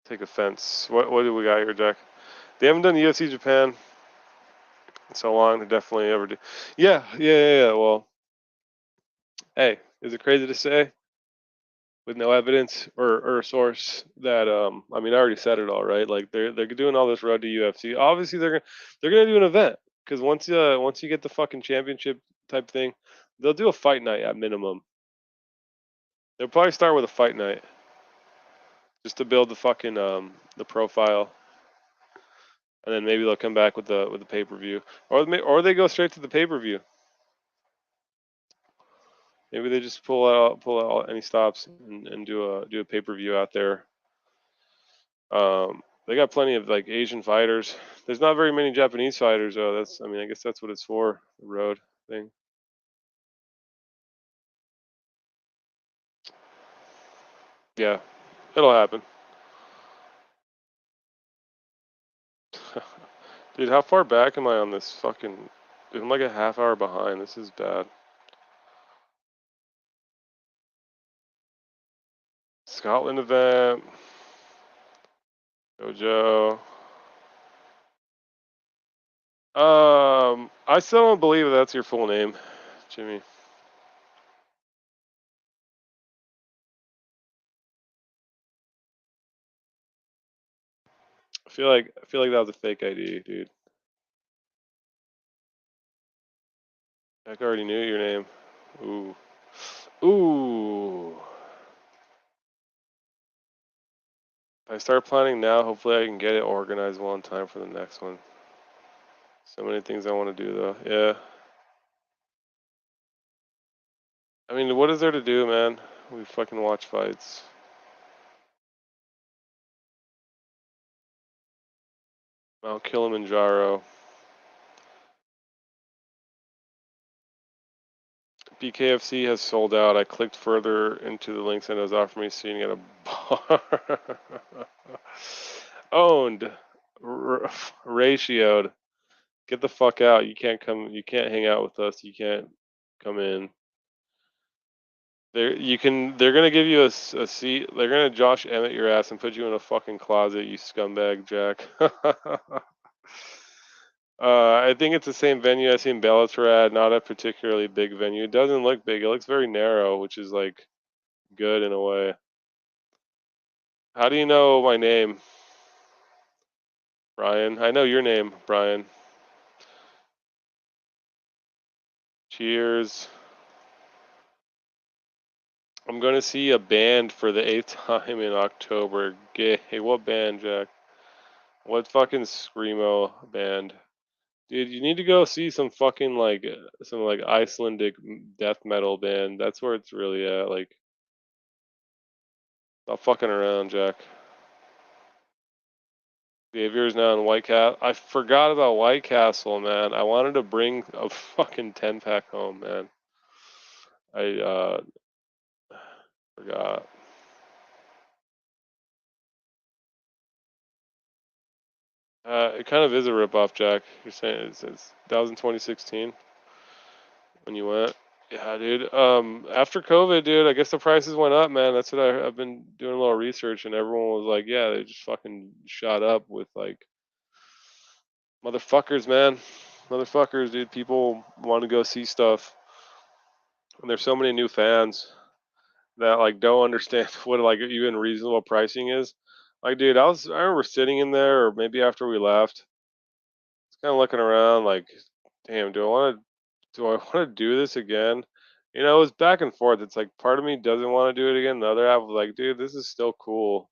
Take offense. What do we got here, Jack? They haven't done UFC Japan in so long. They definitely ever do. Yeah. Well, hey, is it crazy to say with no evidence or a source that I mean I already said it all, right? Like they're doing all this road to UFC. Obviously they're gonna do an event because once you get the fucking championship type thing, they'll do a fight night at minimum. They'll probably start with a fight night just to build the fucking the profile, and then maybe they'll come back with the pay per view, or they go straight to the pay per view. Maybe they just pull out any stops and do a pay per view out there. They got plenty of like Asian fighters. There's not very many Japanese fighters though. I mean I guess that's what it's for, the road thing. Yeah, it'll happen. Dude, how far back am I on this fucking? Dude, I'm like a half hour behind. This is bad. Scotland event. Jojo. I still don't believe that's your full name, Jimmy. I feel like that was a fake ID, dude. Jack already knew your name. Ooh. Ooh. If I start planning now, hopefully I can get it organized well in time for the next one. So many things I want to do though. Yeah. I mean, what is there to do, man? We fucking watch fights. Mount Kilimanjaro. BKFC has sold out. I clicked further into the links and it was offering me seating at a bar. Owned. Ratioed. Get the fuck out. You can't come. You can't hang out with us. You can't come in. They're gonna give you a seat. They're gonna Josh Emmett your ass and put you in a fucking closet. You scumbag, Jack. I think it's the same venue I seen Bellator at. Not a particularly big venue. It doesn't look big. It looks very narrow, which is like good in a way. How do you know my name, Brian? I know your name, Brian. Cheers. I'm going to see a band for the 8th time in October. Gay. What band, Jack? What fucking screamo band? Dude, you need to go see some fucking like some like Icelandic death metal band. That's where it's really at. Like, stop fucking around, Jack. Xavier's now in White Castle. I forgot about White Castle, man. I wanted to bring a fucking 10-pack home, man. I forgot. It kind of is a ripoff, Jack. You're saying that was in 2016 when you went. Yeah, dude. After COVID, dude, I guess the prices went up, man. That's what I've been doing a little research, and everyone was like, yeah, they just fucking shot up with like motherfuckers, man. Motherfuckers, dude. People want to go see stuff, and there's so many new fans that like don't understand what like even reasonable pricing is. Like, dude, I remember sitting in there, or maybe after we left, kind of looking around, like, damn, do I want to do this again? You know, it was back and forth. It's like part of me doesn't want to do it again. The other half was like, dude, this is still cool,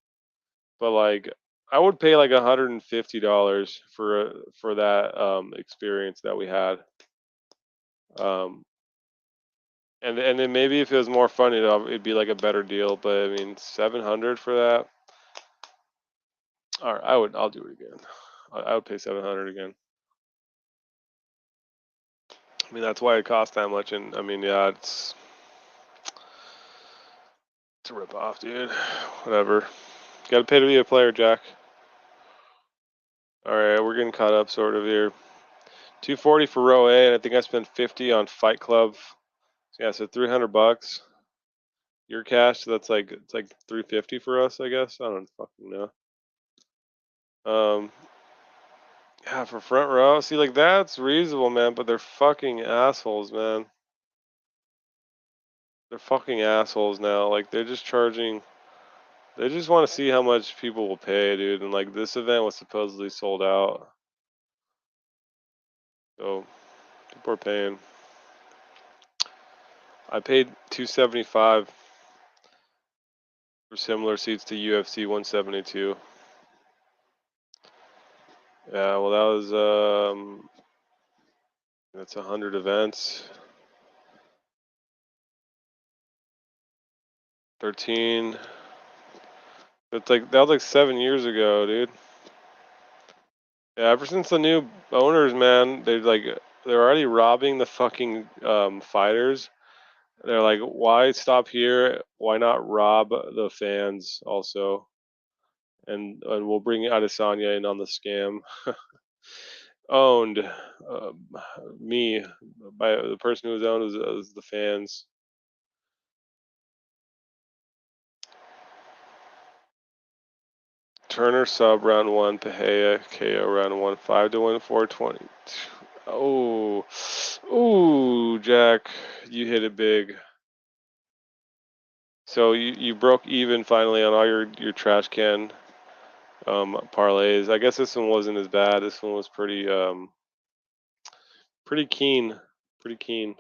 but like, I would pay like $150 for that experience that we had. Um, and then maybe if it was more fun, it'd be like a better deal. But I mean, 700 for that. All right, I'll do it again. I would pay 700 again. I mean, that's why it costs that much. And I mean, yeah, it's a rip off, dude. Whatever. Gotta pay to be a player, Jack. All right, we're getting caught up sort of here. 240 for row A, and I think I spent 50 on Fight Club. Yeah, so $300. Your cash, so that's like it's like 350 for us, I guess. I don't fucking know. Yeah, for front row. See, like that's reasonable, man, but they're fucking assholes, man. They're fucking assholes now. Like they're just charging. They just want to see how much people will pay, dude. And like this event was supposedly sold out, so people are paying. I paid $275 for similar seats to UFC 172. Yeah, well that was that's 100 events. 13. It's like that was like 7 years ago, dude. Yeah, ever since the new owners, man, they're already robbing the fucking fighters. They're like, why stop here? Why not rob the fans also? And we'll bring Adesanya in on the scam. Owned me by the person who was owned was the fans. Turner sub round 1, Pahea KO round 1, 5-1, 420. Oh, ooh, Jack, you hit it big. So you broke even finally on all your trash can parlays. I guess this one wasn't as bad. This one was pretty pretty keen. Pretty keen.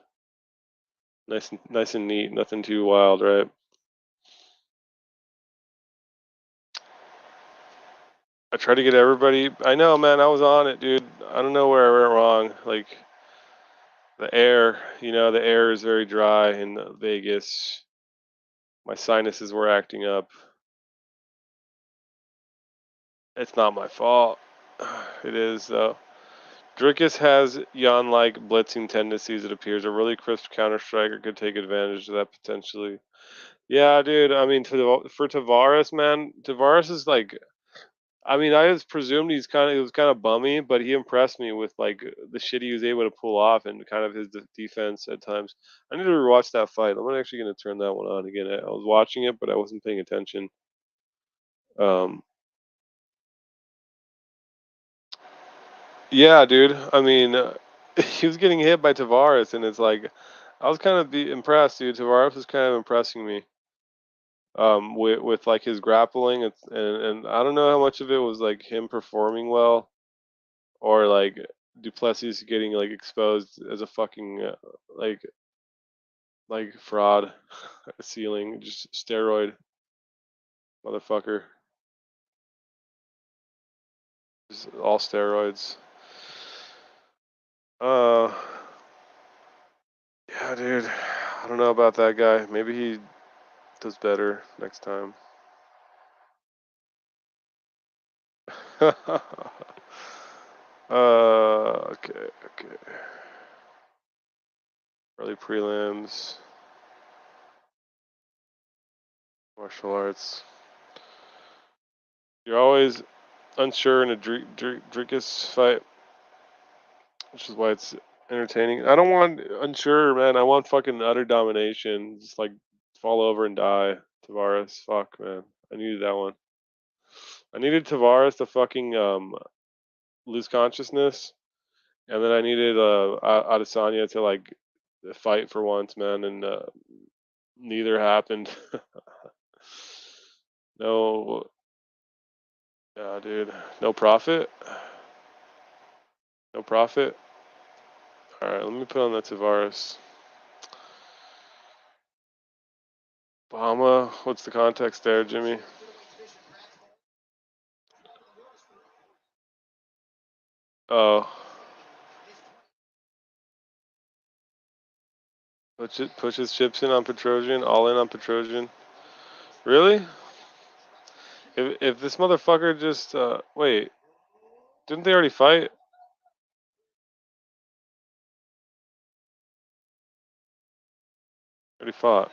Nice and neat. Nothing too wild, right? I try to get everybody. I know, man. I was on it, dude. I don't know where I went wrong. Like the air, the air is very dry in Vegas. My sinuses were acting up. It's not my fault. It is though. Drickus has Jan-like blitzing tendencies. It appears a really crisp counter striker could take advantage of that potentially. Yeah, dude. I mean, for Tavares, man, Tavares is like. I mean, I just presumed he was kind of bummy, but he impressed me with like the shit he was able to pull off and kind of his defense at times. I need to rewatch that fight. I'm actually going to turn that one on again. I was watching it, but I wasn't paying attention. Um, yeah, dude. I mean, he was getting hit by Tavares, and it's like I was kind of impressed, dude. Tavares was kind of impressing me. With like his grappling, and I don't know how much of it was like him performing well or like Duplessis getting like exposed as a fucking like like fraud ceiling, just steroid motherfucker, just all steroids. Uh, yeah, dude. I don't know about that guy. Maybe he does better next time. Okay, okay. Early prelims, martial arts. You're always unsure in a Drickus fight, which is why it's entertaining. I don't want unsure, man. I want fucking utter domination. Just like fall over and die. Tavares, fuck, man. I needed that one. I needed Tavares to fucking lose consciousness, and then I needed Adesanya to like fight for once, man, and neither happened. No, yeah, dude. No profit. No profit. All right, let me put on that Tavares. Bahama, what's the context there, Jimmy? Oh, pushes chips in on Petrosian, all in on Petrosian. Really? If this motherfucker just wait, didn't they already fight? Already fought.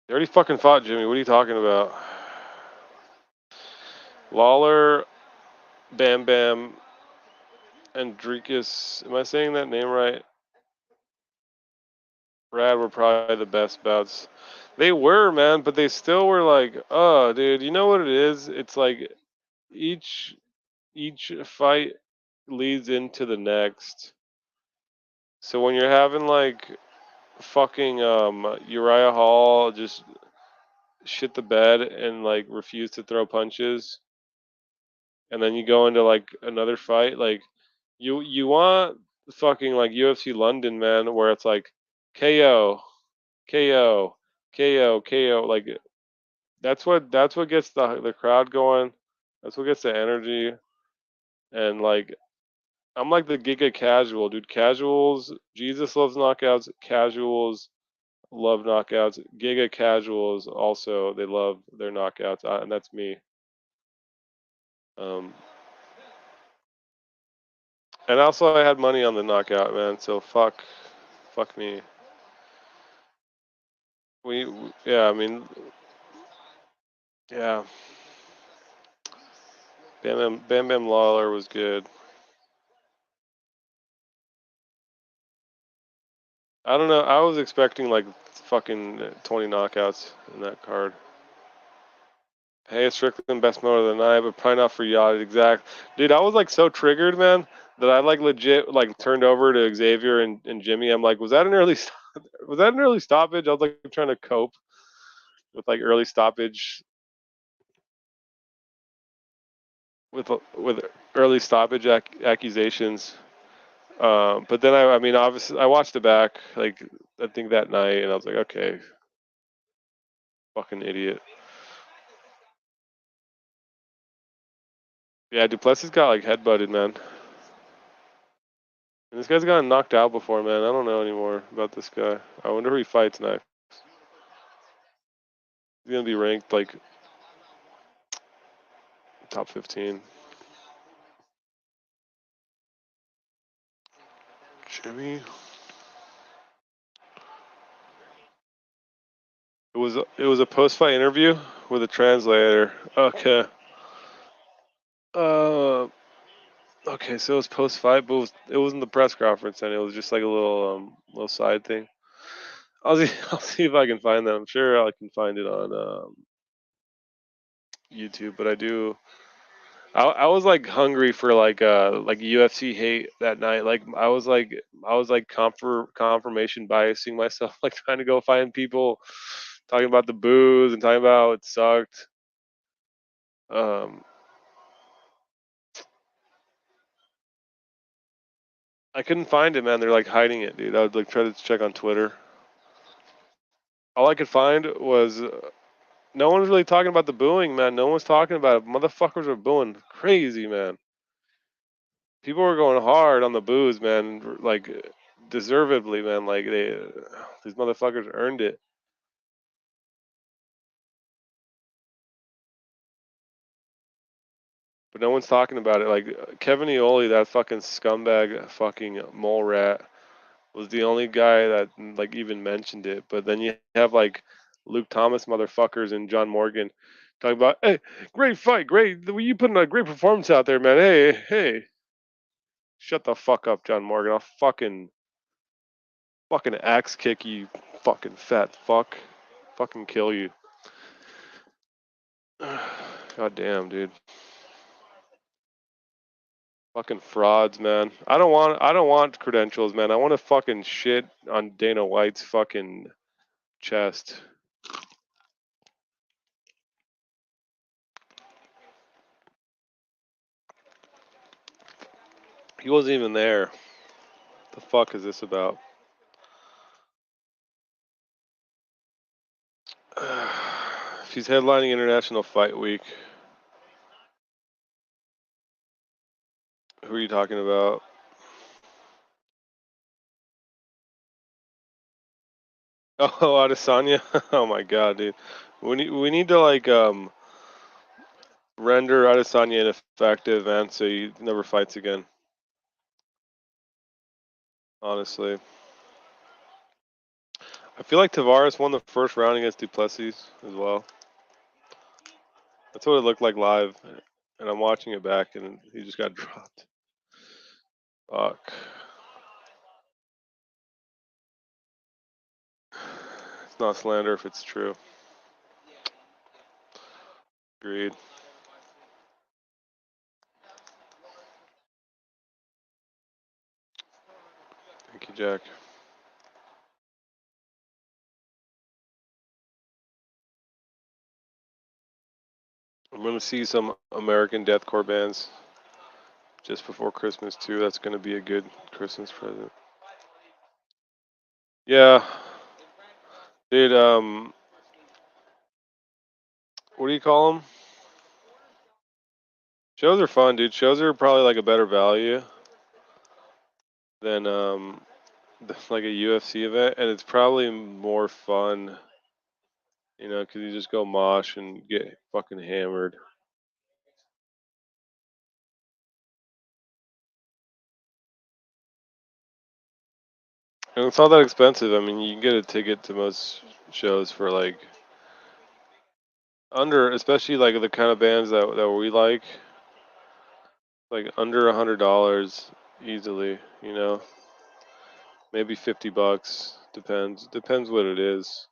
They already fucking fought, Jimmy. What are you talking about? Lawler, Bam Bam, and Dricus. Am I saying that name right? Brad were probably the best bouts. They were, man, but they still were like, oh, dude, you know what it is? It's like each fight leads into the next. So when you're having like fucking Uriah Hall just shit the bed and like refuse to throw punches, and then you go into like another fight, like you want fucking like UFC London, man, where it's like KO, KO, KO, KO, like that's what gets the crowd going. That's what gets the energy. And like I'm like the giga casual, dude. Casuals, Jesus loves knockouts. Casuals love knockouts. Giga casuals also they love their knockouts, and that's me. Um, and also I had money on the knockout, man. So fuck me. Yeah, I mean, yeah. Bam Bam Lawler was good. I don't know. I was expecting like fucking 20 knockouts in that card. Hey, Strickland, best motor of the night, but probably not for Yacht. Exact, dude. I was like so triggered, man, that I like legit like turned over to Xavier and Jimmy. I'm like, was that an early stoppage? I was like trying to cope. with like early stoppage with early stoppage accusations. But then I mean, obviously, I watched it back like I think that night, and I was like, okay, fucking idiot. Yeah, Duplessis got like headbutted, man. And this guy's gotten knocked out before, man. I don't know anymore about this guy. I wonder who he fights next. He's gonna be ranked like top 15. Jimmy. It was a post fight interview with a translator. Okay. Uh. Okay, so it was post fight, but it wasn't the press conference, and it was just like a little side thing. I'll see if I can find that. I'm sure I can find it on YouTube, but I was like hungry for like UFC hate that night. Like I was like confirmation biasing myself, like trying to go find people talking about the booze and talking about how it sucked. Um, I couldn't find it, man. They're like hiding it, dude. I would like try to check on Twitter. All I could find was no one was really talking about the booing, man. No one was talking about it. Motherfuckers were booing crazy, man. People were going hard on the booze, man. Like deservedly, man. Like these motherfuckers earned it. But no one's talking about it. Like Kevin Ioli, that fucking scumbag, fucking mole rat, was the only guy that like even mentioned it. But then you have like Luke Thomas motherfuckers and John Morgan talking about, hey, great fight, great. You put in a great performance out there, man. Hey, shut the fuck up, John Morgan. I'll fucking axe kick you, fucking fat fuck. Fucking kill you. God damn, dude. Fucking frauds, man. I don't want credentials, man. I want to fucking shit on Dana White's fucking chest. He wasn't even there. The fuck is this about? If he's headlining International Fight Week, who are you talking about? Oh, Adesanya. Oh my god, dude. We need to like render Adesanya ineffective, man, so he never fights again. Honestly, I feel like Tavares won the first round against Duplessis as well. That's what it looked like live, and I'm watching it back, and he just got dropped. Fuck. It's not slander if it's true. Agreed. Thank you, Jack. I'm gonna see some American deathcore bands just before Christmas too. That's gonna be a good Christmas present. Yeah, dude. What do you call them? Shows are fun, dude. Shows are probably like a better value than like a UFC event, and it's probably more fun, because you just go mosh and get fucking hammered. And it's not that expensive. I mean, you can get a ticket to most shows for like under, especially like the kind of bands that we like under $100 easily. Maybe $50. Depends what it is.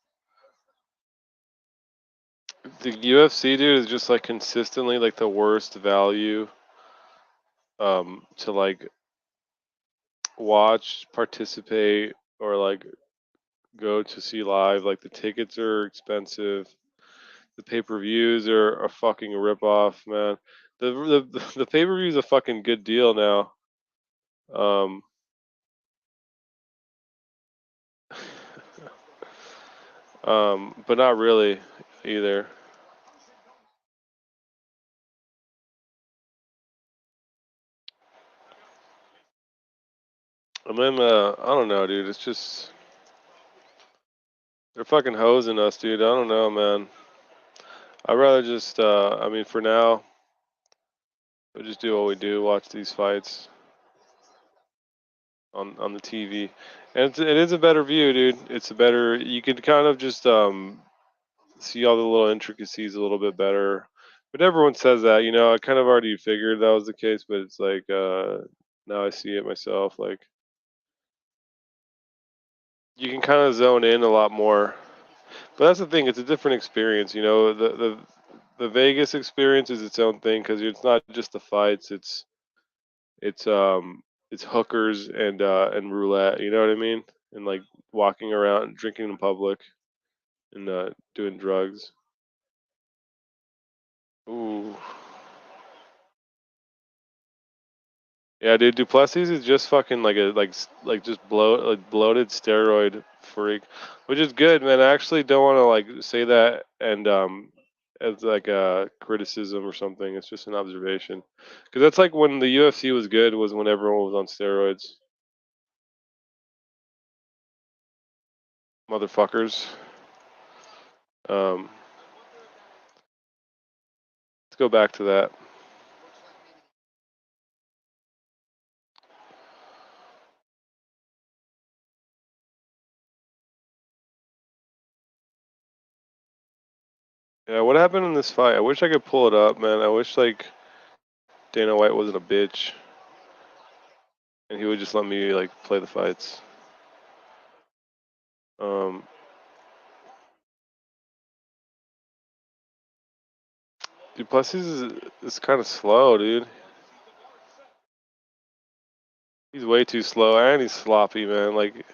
The UFC dude is just like consistently like the worst value to like watch, participate, or like go to see live. Like the tickets are expensive. The pay-per-views are a fucking rip-off, man. The pay-per-view is a fucking good deal now. Um, but not really either. And then I don't know, dude. It's just they're fucking hosing us, dude. I don't know, man. I'd rather just I mean, for now, we'll just do what we do. Watch these fights on the TV, and it is a better view, dude. It's a better. You can kind of just see all the little intricacies a little bit better. But everyone says that, you know. I kind of already figured that was the case, but it's like now I see it myself. Like you can kind of zone in a lot more. But that's the thing; it's a different experience, you know. The Vegas experience is its own thing because it's not just the fights; it's it's hookers and roulette. You know what I mean? And like walking around, drinking in public, and doing drugs. Ooh. Yeah, dude, Duplessis is just fucking like a like just bloated steroid freak, which is good, man. I actually don't want to like say that and as like a criticism or something. It's just an observation, because that's like when the UFC was good was when everyone was on steroids, motherfuckers. Let's go back to that. Yeah, what happened in this fight? I wish I could pull it up, man. I wish like Dana White wasn't a bitch and he would just let me like play the fights. Um, Duplessis is kind of slow, dude. He's way too slow, and he's sloppy, man. Like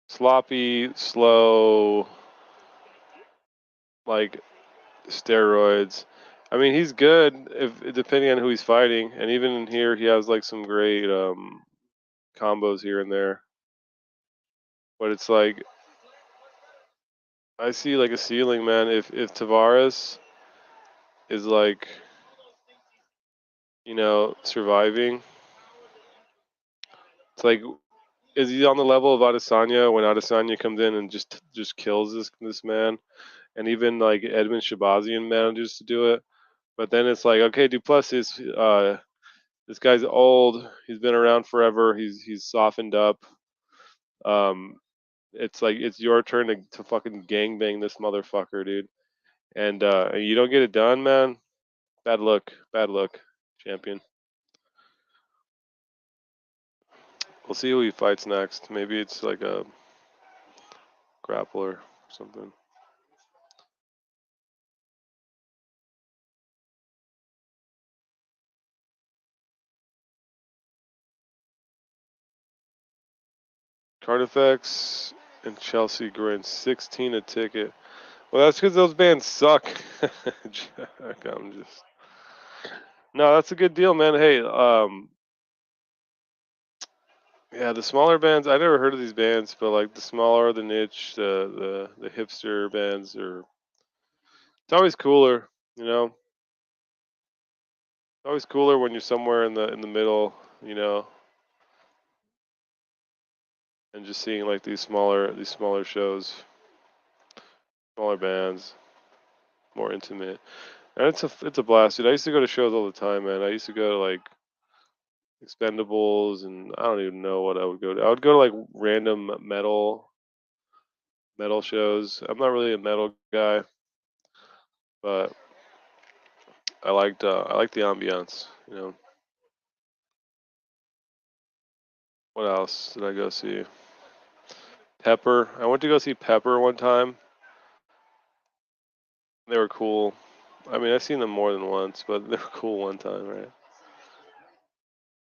sloppy, slow, like steroids. I mean, he's good if depending on who he's fighting, and even in here, he has like some great combos here and there. But it's like I see like a ceiling, man. If Tavares is like surviving, it's like is he on the level of Adesanya when Adesanya comes in and just kills this man? And even like Edmund Shabazian manages to do it. But then it's like, okay, Duplessis, this guy's old. He's been around forever. He's softened up. Um, it's like it's your turn to fucking gangbang this motherfucker, dude. And you don't get it done, man. Bad look, champion. We'll see who he fights next. Maybe it's like a grappler or something. Carnifex and Chelsea Grin, 16 a ticket. Well, that's because those bands suck. Jack, I'm just. No, that's a good deal, man. Hey, yeah, the smaller bands. I never heard of these bands, but like the smaller, the niche, the hipster bands are. It's always cooler, you know. It's always cooler when you're somewhere in the middle, you know, and just seeing like these smaller shows, smaller bands, more intimate, and it's a blast, dude. I used to go to shows all the time, man. I used to go to like Expendables, and I don't even know what I would go to. I would go to like random metal shows. I'm not really a metal guy, but I liked the ambiance. You know, what else did I go see? Pepper. I went to go see Pepper one time. They were cool. I mean, I've seen them more than once, but they were cool one time, right?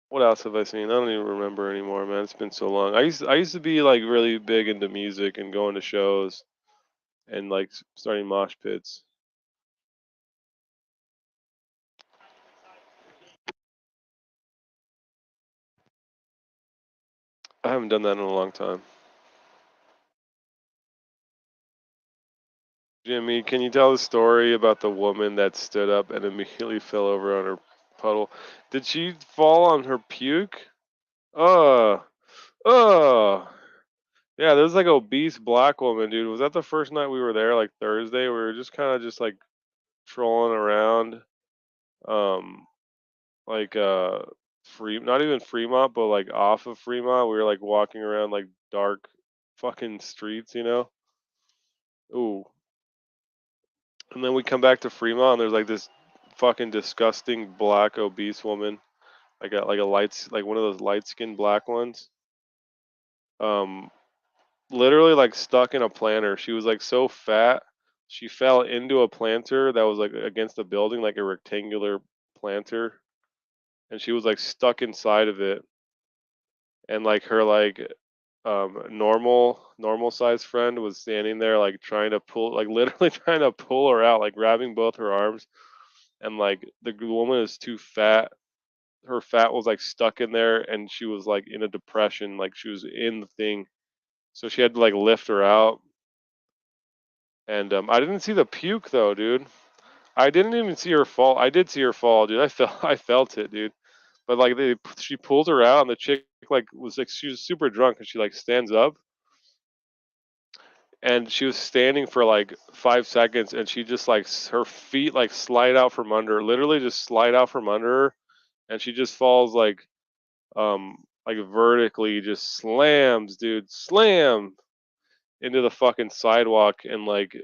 What else have I seen? I don't even remember anymore, man. It's been so long. I used to be like really big into music and going to shows. and like starting mosh pits. I haven't done that in a long time. Jimmy, can you tell the story about the woman that stood up and immediately fell over on her puddle? Did she fall on her puke? Oh, oh. Yeah, there's like obese black woman, dude. Was that the first night we were there, like Thursday? We were just kind of just like trolling around, um, like not even Fremont, but like off of Fremont. We were like walking around like dark fucking streets, you know? Ooh. And then we come back to Fremont and there's like this fucking disgusting black obese woman. Like a lights like one of those light skinned black ones. Um literally like stuck in a planter. She was like so fat, she fell into a planter that was like against a building, like a rectangular planter, and she was like stuck inside of it. And like her like normal size friend was standing there like trying to pull like literally trying to pull her out, like grabbing both her arms, and like the woman is too fat. Her fat was like stuck in there and she was like in a depression, like she was in the thing. So she had to like lift her out. And I didn't see the puke though, dude. I didn't even see her fall. I did see her fall, dude. I felt it, dude. But like she pulled her out, and the chick like was like she was super drunk, and she like stands up, and she was standing for like 5 seconds, and she just like her feet like slide out from under, literally just slide out from under her, and she just falls like vertically, just slams, dude, slam into the fucking sidewalk, and like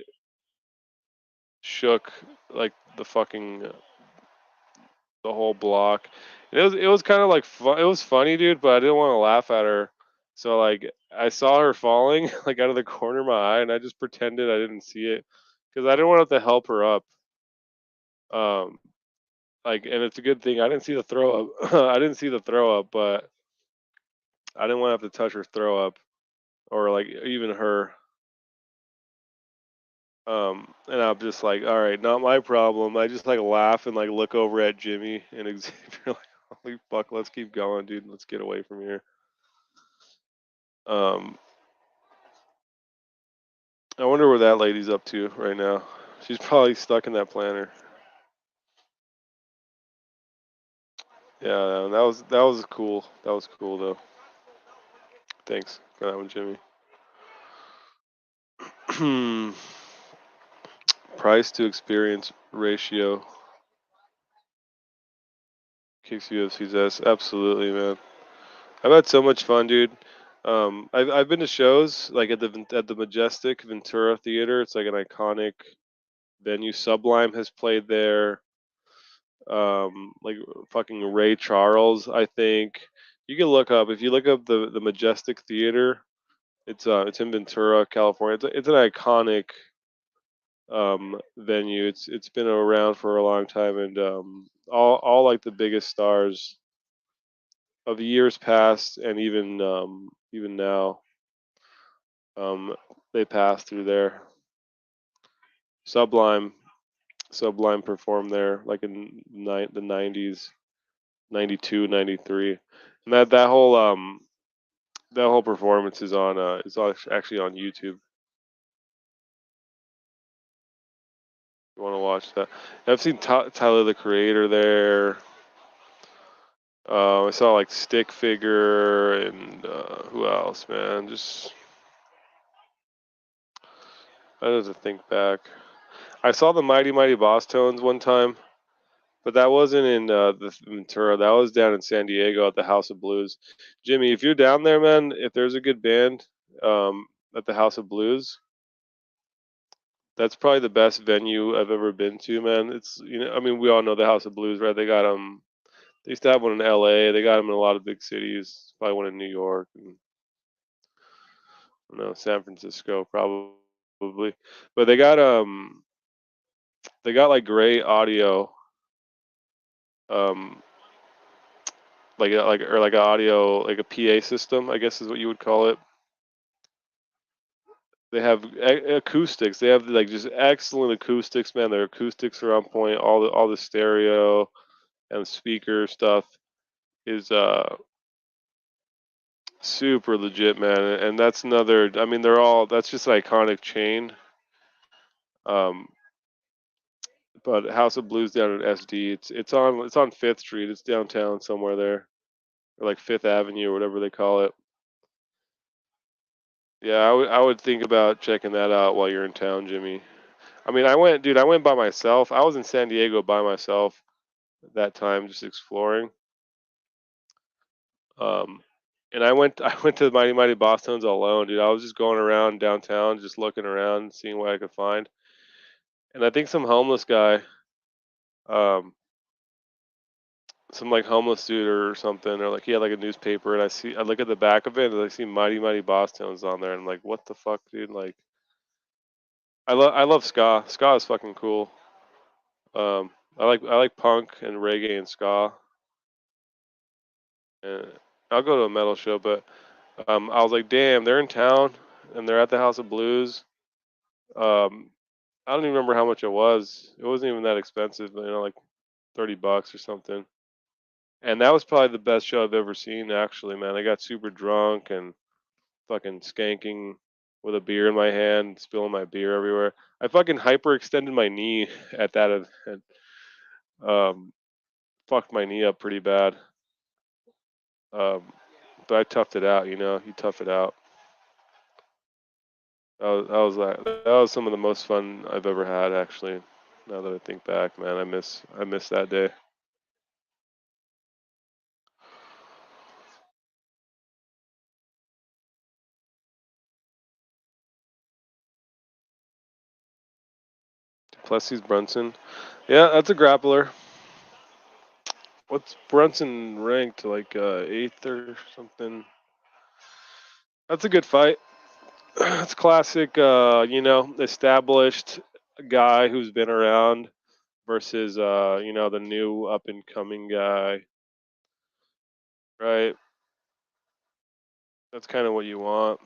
shook like the fucking the whole block. And it was kind of like fun. It was funny, dude, but I didn't want to laugh at her. So like I saw her falling like out of the corner of my eye, and I just pretended I didn't see it because I didn't want to have to help her up. Um, like, and it's a good thing I didn't see the throw up. I didn't see the throw up, but I didn't want to have to touch her throw up or like even her. And I'm just like, all right, not my problem. I just like laugh and like look over at Jimmy and Xavier like, holy fuck, let's keep going, dude. Let's get away from here. Um, I wonder where that lady's up to right now. She's probably stuck in that planner. Yeah, that was cool. That was cool though. Thanks for that one, Jimmy. Price to experience ratio kicks UFC's ass. Absolutely, man. I've had so much fun, dude. I've been to shows like at the Majestic Ventura Theater. It's like an iconic venue. Sublime has played there. Like fucking Ray Charles, I think. You can look up if you look up the Majestic Theater. It's in Ventura, California. It's an iconic venue. It's been around for a long time, and all like the biggest stars of the years past, and even now, um, they pass through there. Sublime Sublime performed there like in the 90s, 92, 93, and that whole performance is actually on YouTube. You want to watch that? I've seen Tyler the Creator there. I saw like Stick Figure and who else, man? Just I have to think back. I saw the Mighty Mighty Boss Tones one time, but that wasn't in the Ventura. That was down in San Diego at the House of Blues. Jimmy, if you're down there, man, if there's a good band at the House of Blues, that's probably the best venue I've ever been to, man. I mean, we all know the House of Blues, right? They used to have one in L.A. They got them in a lot of big cities. Probably one in New York and I don't know, San Francisco, probably. But they got like great audio, um, like an audio like a PA system, I guess is what you would call it. They have acoustics. They have like just excellent acoustics, man. Their acoustics are on point. All the stereo and speaker stuff is super legit, man. And that's another. I mean, they're all. That's just an iconic chain. Um, but House of Blues down at SD. It's on Fifth Street. It's downtown somewhere there, or like Fifth Avenue or whatever they call it. Yeah, I would think about checking that out while you're in town, Jimmy. I mean, I went by myself. I was in San Diego by myself that time, just exploring. Um, and I went to Mighty Mighty Boss Tones alone, dude. I was just going around downtown, just looking around, seeing what I could find. And I think some homeless guy, um, some like homeless dude or something, or like he had like a newspaper, and I look at the back of it, and I see Mighty Mighty Boss Tones on there, and I'm like, what the fuck, dude? Like, I love ska. Ska is fucking cool. I like punk and reggae and ska. And I'll go to a metal show, but I was like, damn, they're in town and they're at the House of Blues. Um, I don't even remember how much it was. It wasn't even that expensive, like $30 or something. And that was probably the best show I've ever seen, actually, man. I got super drunk and fucking skanking with a beer in my hand, spilling my beer everywhere. I fucking hyperextended my knee at that event. Um, fucked my knee up pretty bad. Um, but I toughed it out, you tough it out. That was some of the most fun I've ever had, actually. Now that I think back, man, I miss that day. Plus he's Brunson. Yeah, that's a grappler. What's Brunson ranked, like eighth or something? That's a good fight. It's classic, established guy who's been around versus the new up and coming guy, right? That's kind of what you want.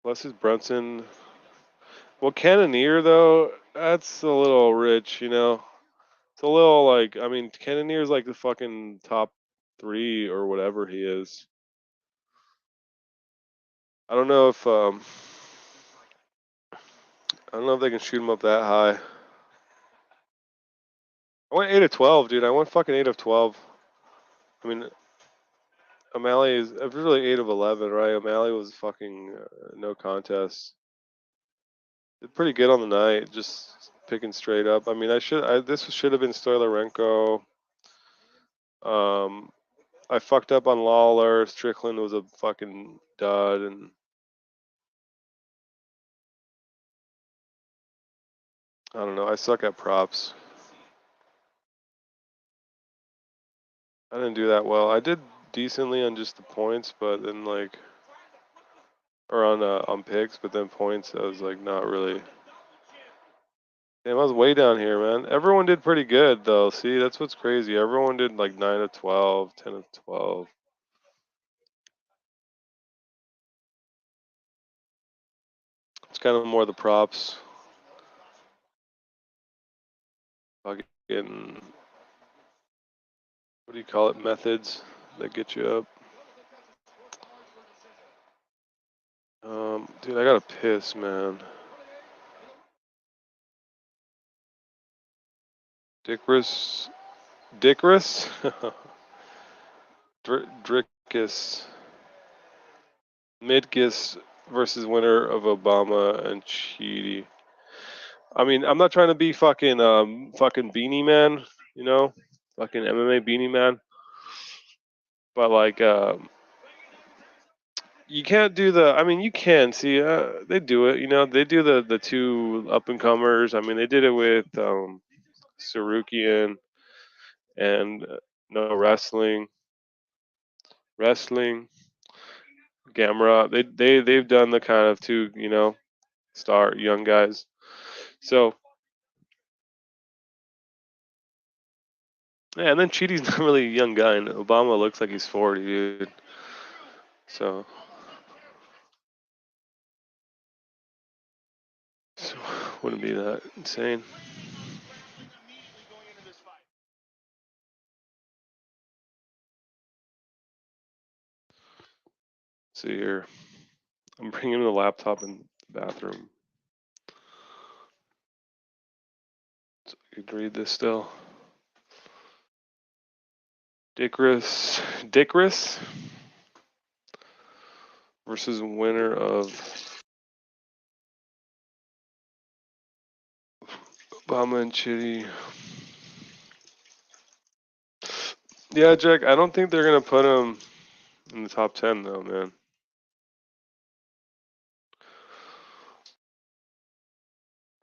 Plus his Brunson. Well, Cannoneer though, that's a little rich. It's a little like, I mean, Cannoneer's like the fucking top three or whatever he is. I don't know if I don't know if they can shoot him up that high. I went 8 of 12, dude. I went fucking 8 of 12. I mean, O'Malley is really 8 of 11, right? O'Malley was fucking no contest. Did pretty good on the night, just picking straight up. I mean, this should have been Stoilarenko. Um, I fucked up on Lawler. Strickland was a fucking dud, and I don't know. I suck at props. I didn't do that well. I did decently on just the points, but then like, or on picks, but then points, I was like not really. Damn, I was way down here, man. Everyone did pretty good though. See, that's what's crazy. Everyone did like 9 of 12, 10 of 12. It's kind of more the props. Fucking, what do you call it? Methods that get you up. Dude, I gotta piss, man. Dickrus, Dickrus, Drickus, Midgis versus winner of Obama and Cheedy. I mean, I'm not trying to be fucking Beanie Man, you know, fucking MMA Beanie Man, but like you can't do the. I mean, you can see they do it. They do the two up and comers. I mean, they did it with Sarukian and no wrestling, Gamera. They've done the kind of two star young guys. So Yeah, and then Chidi's not really a young guy, and Obama looks like he's 40, dude. So wouldn't be that insane. See here, I'm bringing the laptop in the bathroom. So you can read this still. Dickrus versus winner of Obama and Chitty. Yeah, Jack, I don't think they're gonna put him in the top 10 though, man.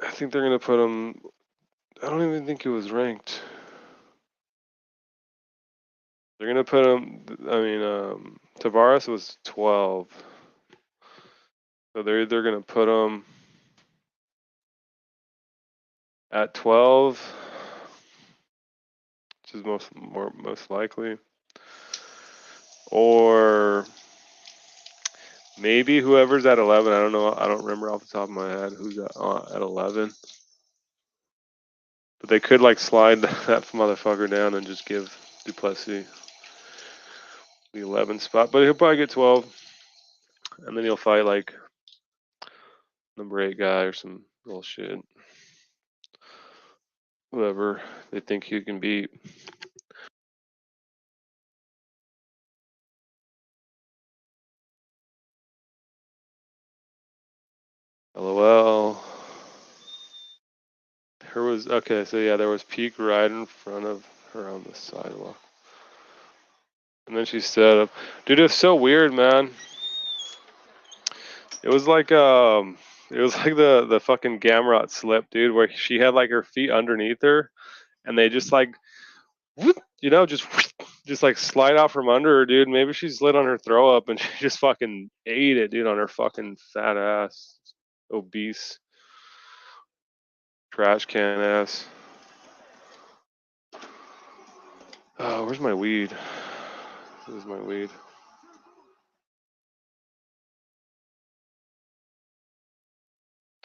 I think they're gonna put him. I don't even think it was ranked. They're gonna put him. I mean, Tavares was 12, so they're either gonna put him at 12, which is most likely, or maybe whoever's at 11. I don't know. I don't remember off the top of my head who's at 11. But they could like slide that motherfucker down and just give Duplessis the 11 spot. But he'll probably get 12, and then he'll fight like number 8 guy or some bullshit. Whoever they think he can beat. LOL. There was okay, so yeah, there was Peak right in front of her on the sidewalk, and then she stood up. Dude, it was so weird, man. It was like the fucking Gamrot slip, dude, where she had like her feet underneath her, and they just like, whoop, you know, just like slide out from under her, dude. Maybe she slid on her throw up and she just fucking ate it, dude, on her fucking fat ass, obese trash can ass. Oh, where's my weed? This is my weed.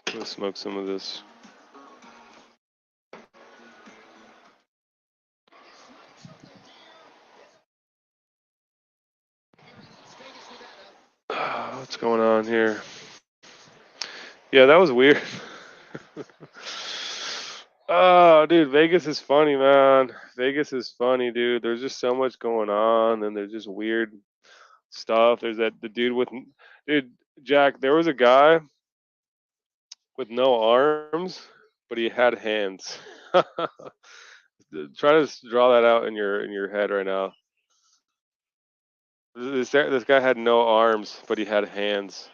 I'm gonna smoke some of this. What's going on here? Yeah, that was weird. Oh, dude, Vegas is funny, man. Vegas is funny, dude. There's just so much going on, and there's just weird stuff. There's the dude with, dude, Jack. There was a guy with no arms, but he had hands. Try to draw that out in your head right now. This guy had no arms, but he had hands.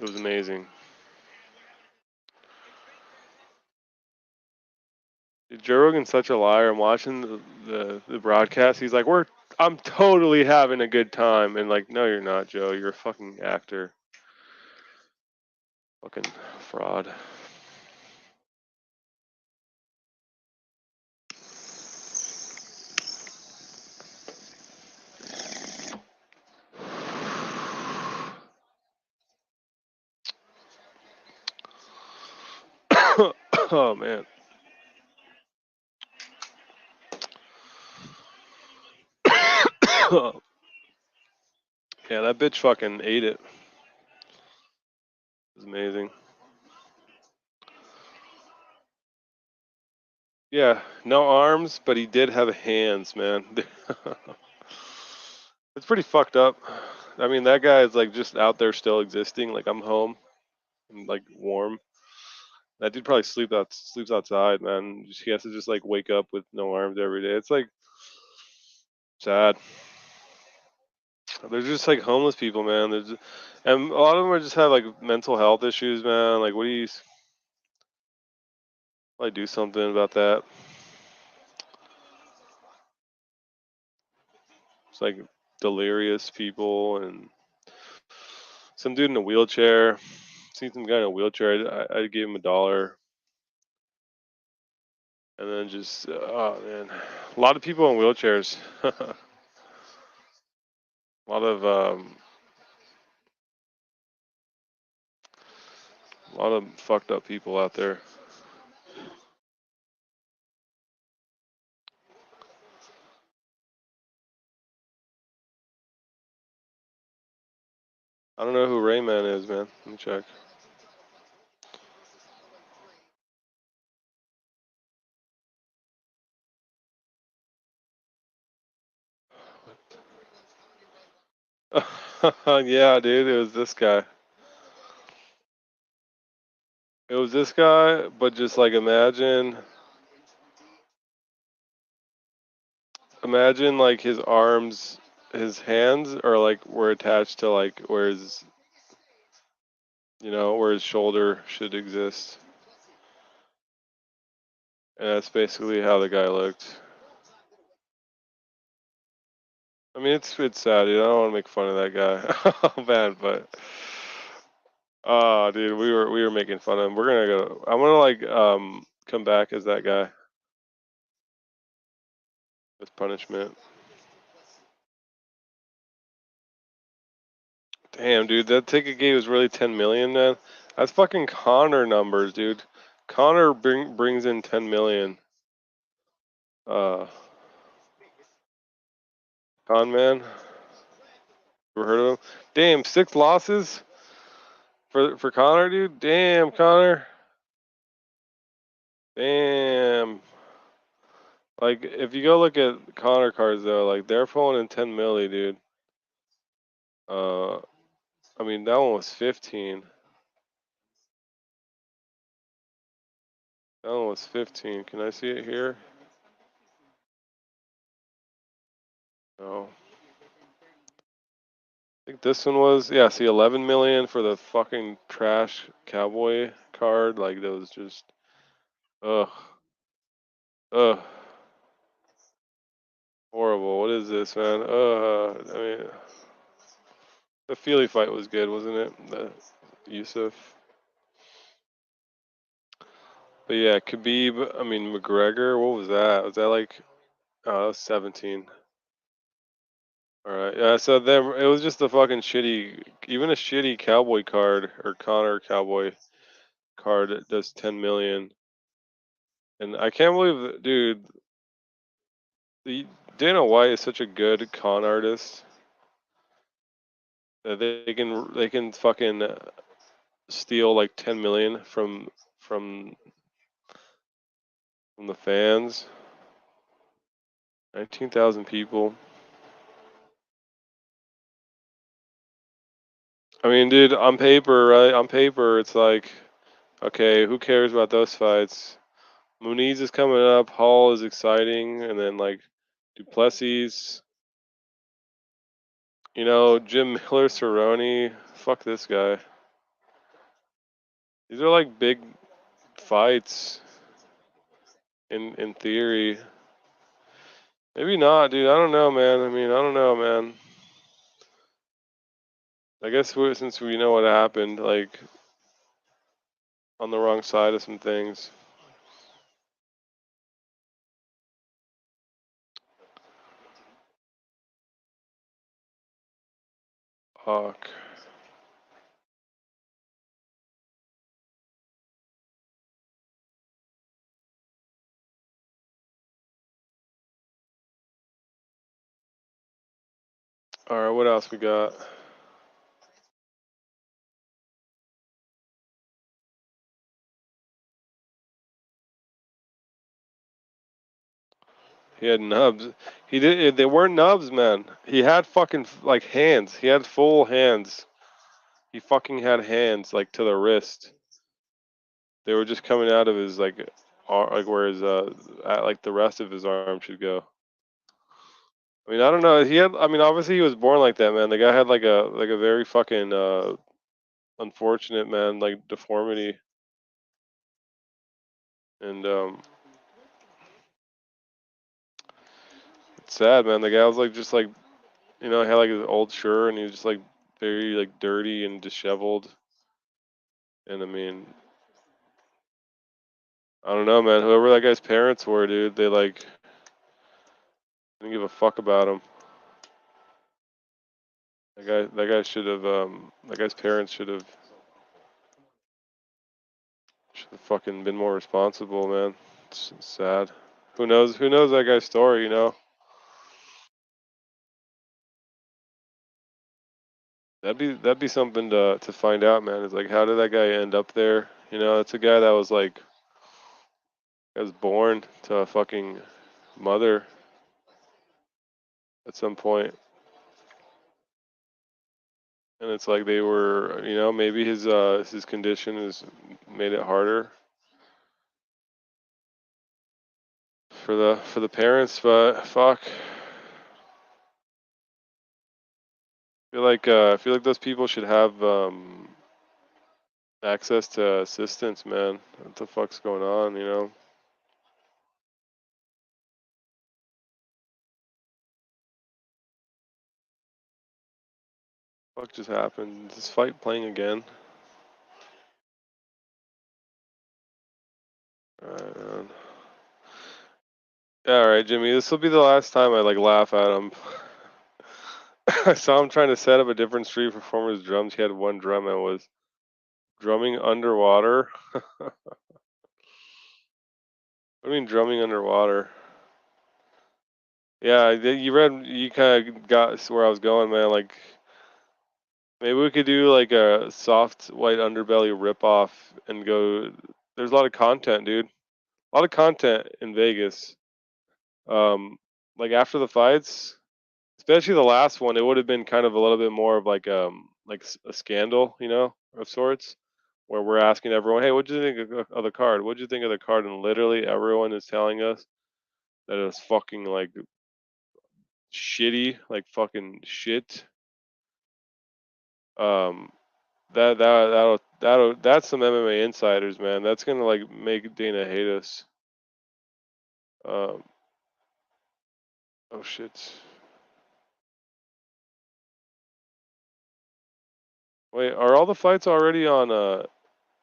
It was amazing. Joe Rogan's such a liar. I'm watching the broadcast. He's like, I'm totally having a good time, and like, no, you're not, Joe. You're a fucking actor. Fucking fraud. Oh man. Yeah, that bitch fucking ate it. It was amazing. Yeah, no arms, but he did have hands, man. It's pretty fucked up. I mean, that guy is like just out there still existing. Like I'm home, and like warm. That dude probably sleeps outside, man. He has to just like wake up with no arms every day. It's like sad. They're just like homeless people, man. And a lot of them are just have like mental health issues, man. Like, what do you like do something about that? It's like delirious people and some dude in a wheelchair. Seen some guy in a wheelchair. I gave him $1. And then just, oh man, a lot of people in wheelchairs. A lot of fucked up people out there. I don't know who Rayman is, man. Let me check. Yeah, dude, it was this guy. It was this guy, but just like imagine like his arms, his hands are like were attached to like where his, where his shoulder should exist. And that's basically how the guy looked. I mean, it's sad, dude. I don't want to make fun of that guy. Oh man, but oh, dude, we were making fun of him. We're gonna go. I'm gonna like come back as that guy as punishment. Damn, dude, that ticket gate was really 10 million, man. That's fucking Connor numbers, dude. Connor brings in 10 million. Uh, Con man, ever heard of him? Damn, 6 losses for Connor, dude. Damn, Connor. Damn. Like, if you go look at Connor cards though, like they're pulling in 10 milli, dude. I mean that one was 15. That one was 15. Can I see it here? No. I think this one was, yeah, see 11 million for the fucking trash cowboy card. Like that was just, ugh, ugh, horrible. What is this, man? I mean, the Feely fight was good, wasn't it? The Yusuf. But yeah, Khabib, I mean, McGregor, what was that? Was that like, oh, that was 17. Alright, yeah, so then it was just a fucking shitty, even a shitty cowboy card, or Connor cowboy card that does 10 million. And I can't believe, dude, the Dana White is such a good con artist that they can fucking steal like 10 million from from the fans. 19,000 people. I mean, dude, on paper, right? On paper, it's like, okay, who cares about those fights? Muniz is coming up. Hall is exciting, and then like Duplessis. Jim Miller, Cerrone. Fuck this guy. These are like big fights in theory. Maybe not, dude. I don't know, man. I mean, I don't know, man. I guess since we know what happened, like on the wrong side of some things. Fuck. All right, what else we got? He had nubs. He did. They weren't nubs, man. He had fucking like hands. He had full hands. He fucking had hands like to the wrist. They were just coming out of his like, like where his like the rest of his arm should go. I mean, I don't know. He had. I mean, obviously he was born like that, man. The guy had like a very fucking unfortunate, man, like deformity, and it's sad, man. The guy was like just like, he had like his old shirt, and he was just like very like dirty and disheveled. And I mean, I don't know, man. Whoever that guy's parents were, dude, they like didn't give a fuck about him. That guy should have, that guy's parents should have fucking been more responsible, man. It's sad. Who knows? Who knows that guy's story? You know, that'd be something to find out, man. It's like, how did that guy end up there? You know, it's a guy that was like, was born to a fucking mother at some point, and it's like they were, you know, maybe his condition has made it harder for the parents, but fuck. I feel like those people should have access to assistance, man. What the fuck's going on, you know? Fuck just happened? Is this fight playing again? Alright, man. Yeah, alright, Jimmy. This will be the last time I like laugh at him. I saw him trying to set up a different street performer's drums. He had one drum and was drumming underwater. What do you mean drumming underwater? Yeah, you kind of got where I was going, man. Like, maybe we could do like a soft white underbelly ripoff and go. There's a lot of content, dude. A lot of content in Vegas. Um, like after the fights, especially the last one, it would have been kind of a little bit more of like a scandal, you know, of sorts, where we're asking everyone, "Hey, what do you think of the card? What do you think of the card?" And literally everyone is telling us that it was fucking like shitty, like fucking shit. Um, that's some MMA insiders, man. That's gonna like make Dana hate us. Um, oh shit. Wait, are all the fights already on?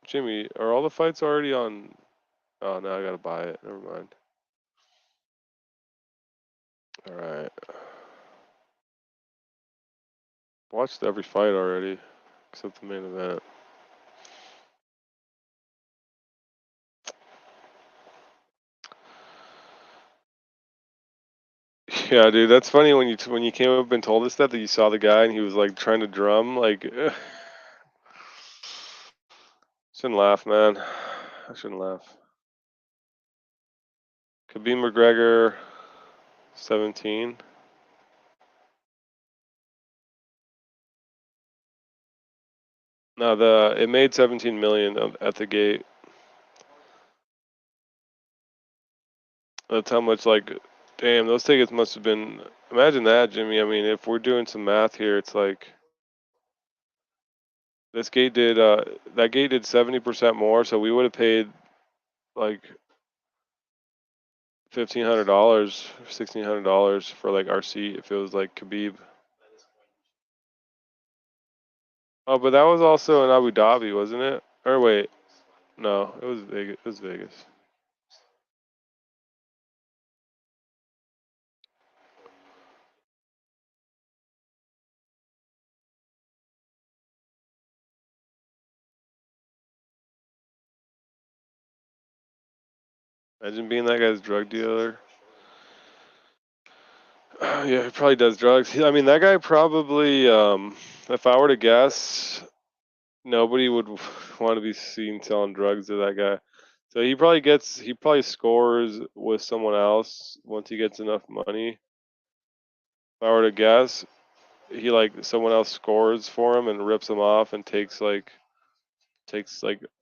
Jimmy, are all the fights already on? Oh no, I gotta buy it. Never mind. All right. Watched every fight already, except the main event. Yeah, dude, that's funny when you came up and told us that you saw the guy and he was like trying to drum. Like, shouldn't laugh, man. I shouldn't laugh. Khabib McGregor, 17. No, it made 17 million at the gate. That's how much like, damn, those tickets must have been. Imagine that, Jimmy. I mean, if we're doing some math here, it's like this gate did that gate did 70% more, so we would have paid like $1,500, $1,600 for like our seat if it was like Khabib. Oh, but that was also in Abu Dhabi, wasn't it? Or wait, no, it was Vegas. It was Vegas. Imagine being that guy's drug dealer. Yeah, he probably does drugs. I mean, that guy probably, if I were to guess, nobody would want to be seen selling drugs to that guy. So he probably scores with someone else once he gets enough money. If I were to guess, he like someone else scores for him and rips him off and takes like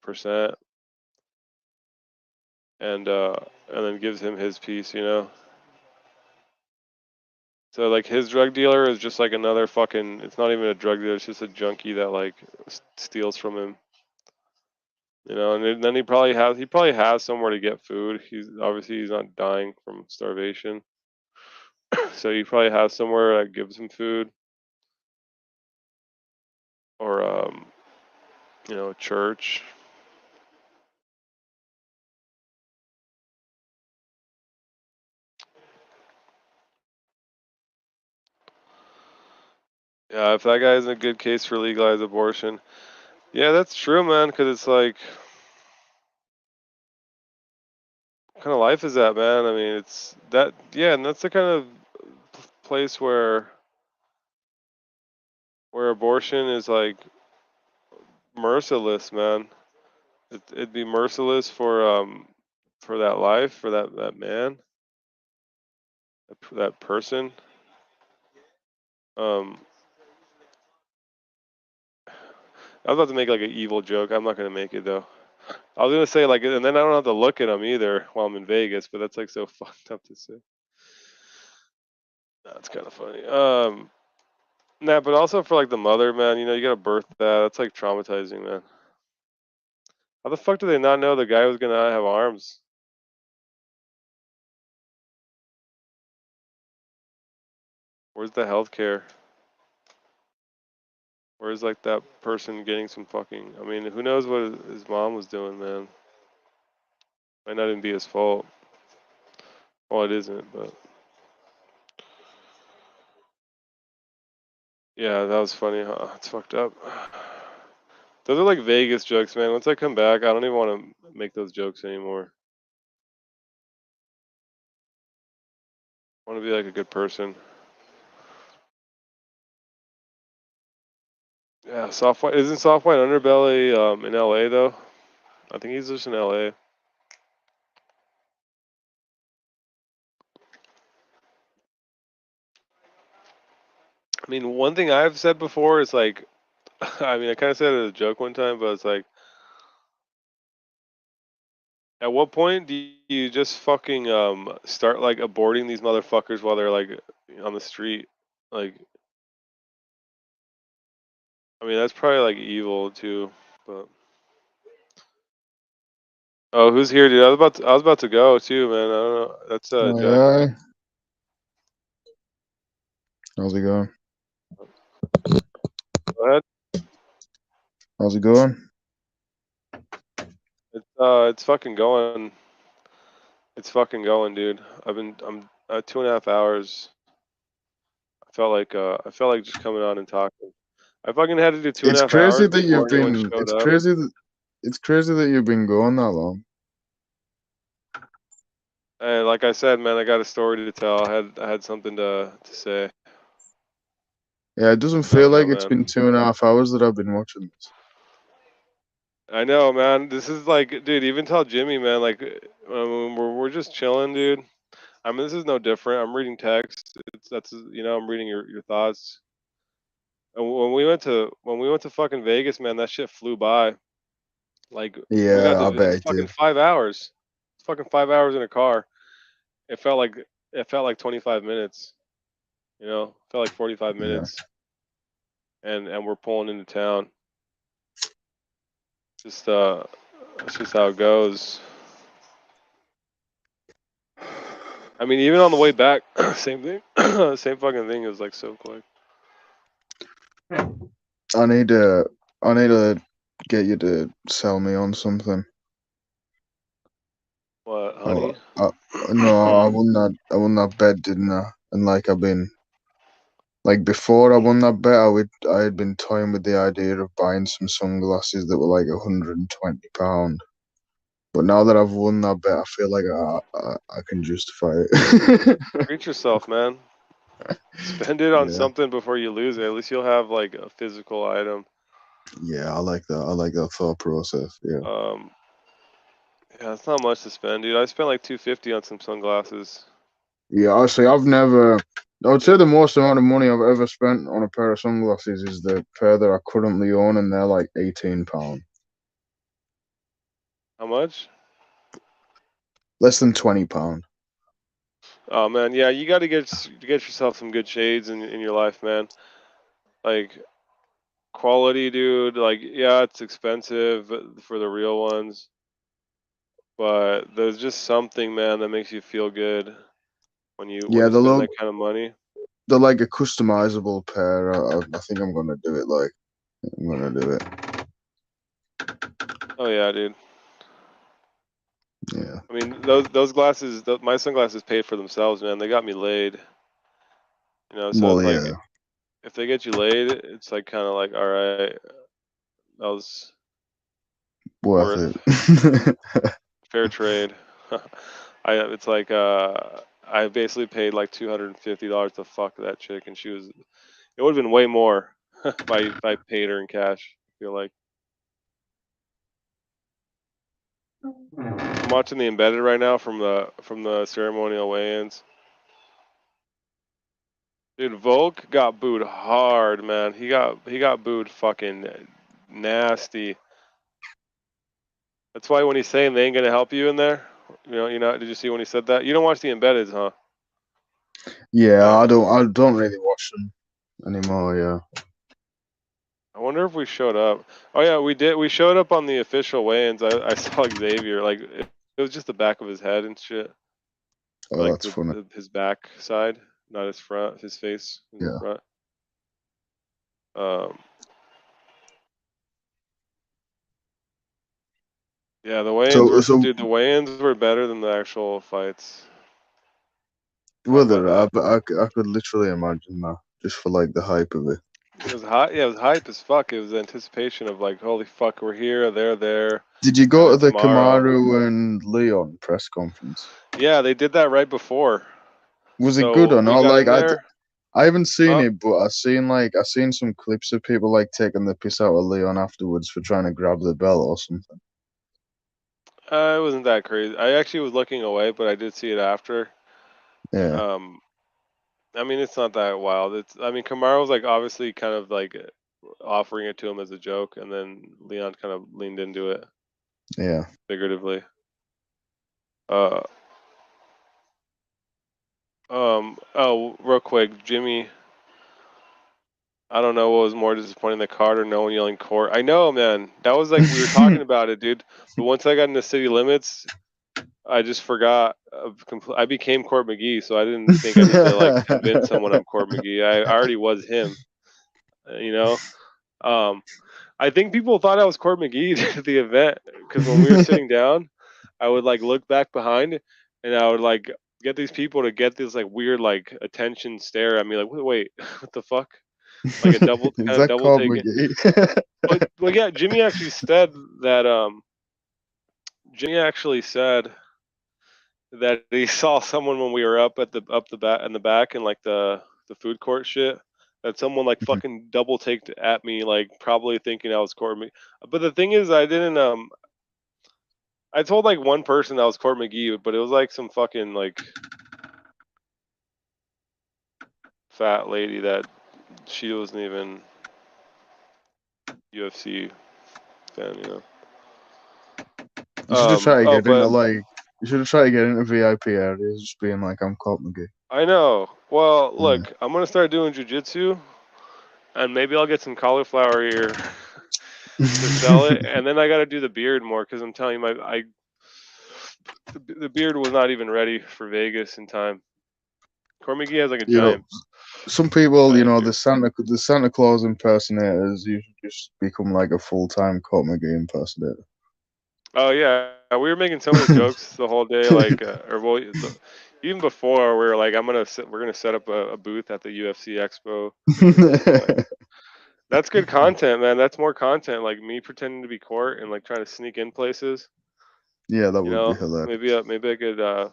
percent and and then gives him his piece, you know. So like his drug dealer is just like another fucking. It's not even a drug dealer. It's just a junkie that like steals from him. You know, and then he probably has somewhere to get food. He's not dying from starvation, so he probably has somewhere that gives him food or you know, a church. Yeah, if that guy isn't a good case for legalized abortion. Yeah, that's true, man, because it's like, what kind of life is that, man? I mean, it's that, yeah, and that's the kind of place where abortion is like merciless, man. It'd be merciless for that life, for that man, that person. Um, I was about to make like an evil joke. I'm not gonna make it though. I was gonna say like, and then I don't have to look at him either while I'm in Vegas, but that's like so fucked up to say. That's kind of funny. Nah, but also for like the mother, man. You know, you gotta birth that. That's like traumatizing, man. How the fuck do they not know the guy was gonna have arms? Where's the healthcare? Where's like that person getting some fucking? I mean, who knows what his mom was doing, man? Might not even be his fault. Well, it isn't, but yeah, that was funny. Huh? It's fucked up. Those are like Vegas jokes, man. Once I come back, I don't even want to make those jokes anymore. I want to be like a good person. Yeah, soft white isn't soft white underbelly in LA though. I think he's just in LA. I mean, one thing I've said before is like, I mean, I kind of said it as a joke one time, but it's like, at what point do you just fucking start like aborting these motherfuckers while they're like on the street? Like, I mean, that's probably like evil too. But oh, who's here, dude? I was about to go too, man. I don't know. That's Oh, Jack. yeah. How's it going? Go ahead. How's it going? It's fucking going. It's fucking going, dude. I'm 2.5 hours. I felt like just coming on and talking. I fucking had to do two and a It's half crazy hours that before you've anyone been. showed up. It's crazy that you've been going that long. And like I said, man, I got a story to tell. I had something to say. Yeah, it doesn't I feel don't like know, it's man. been 2.5 hours that I've been watching this. I know, man. This is like, dude. Even tell Jimmy, man. Like, we're just chilling, dude. I mean, this is no different. I'm reading text. That's I'm reading your thoughts. And when we went to fucking Vegas, man, that shit flew by. Like we got Yeah, I to. bet It's it fucking did. 5 hours. It's fucking 5 hours in a car. It felt like it felt like 25 minutes. You know, it felt like 45 Yeah. minutes, and we're pulling into town. Just that's just how it goes. I mean, even on the way back, same thing. Same fucking thing. It was like so quick. I need to. I need to get you to sell me on something. What, Oh, honey? no, I won that. I won that bet, didn't I? And like I've been like before I won that bet, I had been toying with the idea of buying some sunglasses that were like £120. But now that I've won that bet, I feel like I can justify it. Treat yourself, man. Spend it on Yeah, something before you lose it. At least you'll have like a physical item. yeah, I like that. I like that thought process. Yeah, Um, yeah, it's not much to spend, dude. I spent like 250 on some sunglasses. yeah. Honestly, I've never. I would say the most amount of money I've ever spent on a pair of sunglasses is the pair that I currently own, and they're like £18, How much? less than £20. Oh man, yeah, you got to get yourself some good shades in your life, man. Like quality, dude. Like yeah, it's expensive for the real ones, but there's just something, man, that makes you feel good when Yeah, you spend that kind of money. they're like a customizable pair. I think I'm gonna do it. Like I'm gonna do it. Oh yeah, dude. Yeah. I mean, those glasses, my sunglasses paid for themselves, man. They got me laid. You know, so Well, it's like yeah. if they get you laid, it's like kind of like, all right, that was Worth worth it. fair trade. It's like I basically paid like $250 to fuck that chick, and she was. It would have been way more if I paid her in cash. I feel like I'm watching the embedded right now from the ceremonial weigh-ins. Dude, Volk got booed hard, man. He got booed fucking nasty. That's why when he's saying they ain't gonna help you in there, did you see when he said that? You don't watch the embeddeds, huh? Yeah, I don't really watch them anymore. Yeah. I wonder if we showed up. Oh yeah, we did. We showed up on the official weigh-ins. I saw Xavier. Like it was just the back of his head and shit. Oh, Like that's funny. his back side, not his front. His face in the Yeah. front. Yeah, the weigh-ins were, So dude. The weigh-ins were better than the actual fights. Talk about whether that. I could literally imagine that just for like the hype of it. It was hot. Yeah, it was hype as fuck. It was anticipation of like, holy fuck, we're here, they're there. Did you And go to then the tomorrow. Kamaru and Leon press conference? Yeah, they did that right before. Was it good So or we not? got Like in there. I haven't seen Huh? it, but I seen some clips of people like taking the piss out of Leon afterwards for trying to grab the belt or something. It wasn't that crazy. I actually was looking away, but I did see it after. Yeah. I mean, it's not that wild. I mean, Kamaru was like obviously kind of like offering it to him as a joke, and then Leon kind of leaned into it Yeah. figuratively. Oh, real quick, Jimmy. I don't know what was more disappointing, the card or no one yelling court. I know, man. That was like we were talking about it, dude. But once I got into city limits, I just forgot. I became Court McGee, so I didn't think I need to like convince someone I'm Court McGee. I already was him, you know. I think people thought I was Court McGee at the event because when we were sitting down, I would like look back behind, and I would like get these people to get this like weird like attention stare at me, like wait, what the fuck? Like a double Is kind of that double called take. McGee? But yeah, Jimmy actually said that he saw someone when we were up at the back in the back in like the food court shit. That someone like fucking double taked at me, like probably thinking I was Court McGee. But the thing is, I didn't. I told like one person I was Court McGee, but it was like some fucking like fat lady that she wasn't even UFC fan, you know. You should have tried to get into But like you should have tried to get into VIP areas, just being like I'm Colt McGee. I know. Well, Yeah. look, I'm gonna start doing jujitsu, and maybe I'll get some cauliflower ear to sell it, and then I got to do the beard more because I'm telling you, the beard was not even ready for Vegas in time. Cormigi has like a You know, giant some people, you know, beard. the Santa Claus impersonators, you should just become like a full-time Colt McGee impersonator. Oh yeah, we were making so many jokes the whole day, like, even before we were like, we're gonna set up a booth at the UFC Expo. Like, that's good content, man. That's more content. Like me pretending to be Court and like trying to sneak in places. Yeah, that You would be know, hilarious. maybe I could. I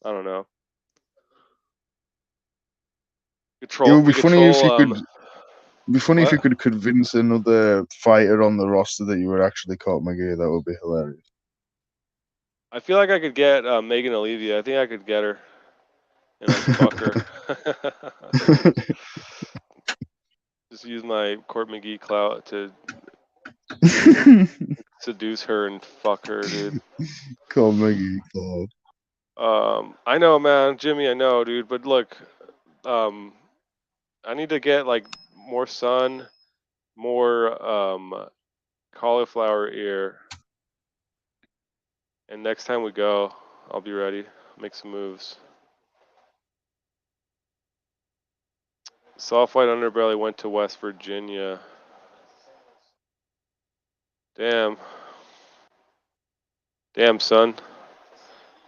don't know. It would be We funny if control. you could. It'd be funny if you What? could convince another fighter on the roster that you were actually Colt McGee. That would be hilarious. I feel like I could get Megan Olivia. I think I could get her and like fuck her. Just use my Court McGee clout to seduce her and fuck her, dude. Colt McGee. I know, man, Jimmy. I know, dude. But look, I need to get like more sun, more cauliflower ear, and next time we go, I'll be ready. Make some moves. Soft White Underbelly went to West Virginia. Damn. Damn, son.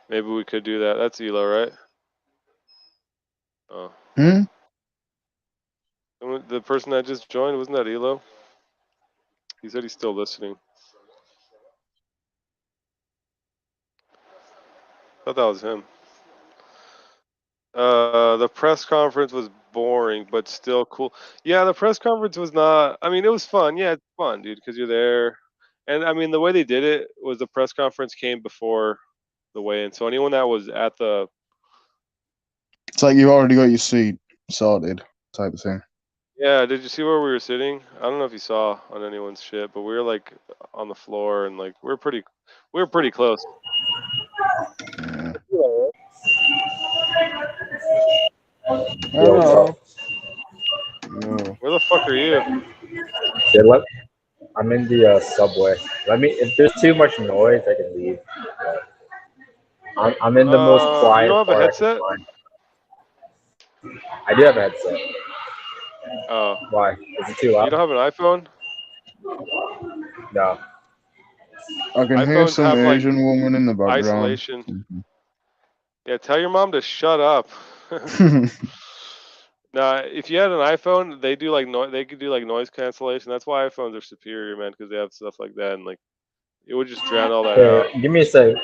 Maybe we could do that. That's Elo, right? Oh. Hmm? person that just joined, wasn't that Elo? He said he's still listening. I thought that was him. The press conference was boring, but still cool. Yeah, the press conference was not. I mean, it was fun. Yeah, it's fun, dude, because you're there. And I mean, the way they did it was the press conference came before the weigh-in, so anyone that was at the It's like you already got your seat sorted, type of thing. yeah, did you see where we were sitting? I don't know if you saw on anyone's shit, but we were like on the floor and like we were pretty close. Yeah. Yo, what's Hello. up? Yo. Where the fuck are you? Yeah, I'm in the subway. If there's too much noise, I can leave. I'm in the most You don't quiet have a part I can headset? find. I do have a headset. Oh, Why? Is it too you loud? don't have an iPhone? No. I can hear iPhones some have like Asian woman in the background. isolation. Yeah, tell your mom to shut up. Now, if you had an iPhone, they do like they could do like noise cancellation. That's why iPhones are superior, man, because they have stuff like that, and like it would just drown all that out. Here, give me a sec.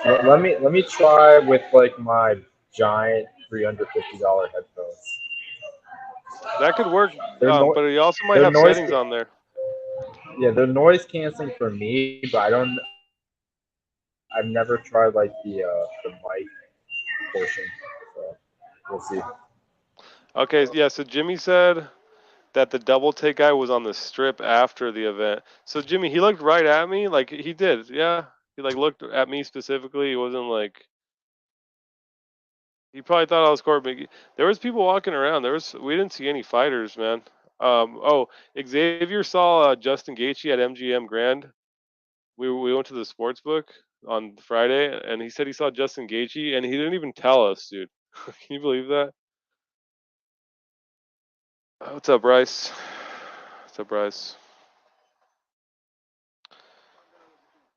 Let me try with like my giant $350 headphones. That could work, but you also might they're have noise. settings on there. Yeah, they're noise canceling for me, but I've never tried like the mic portion. So we'll see. Okay, yeah. So Jimmy said that the double take guy was on the strip after the event. So Jimmy, he looked right at me, like he did. Yeah, he like looked at me specifically. He wasn't like he probably thought I was Corbin. There was people walking around. We didn't see any fighters, man. Oh, Xavier saw Justin Gaethje at MGM Grand. We went to the sports book on Friday, and he said he saw Justin Gaethje, and he didn't even tell us, dude. Can you believe that? What's up, Bryce? What's up, Bryce?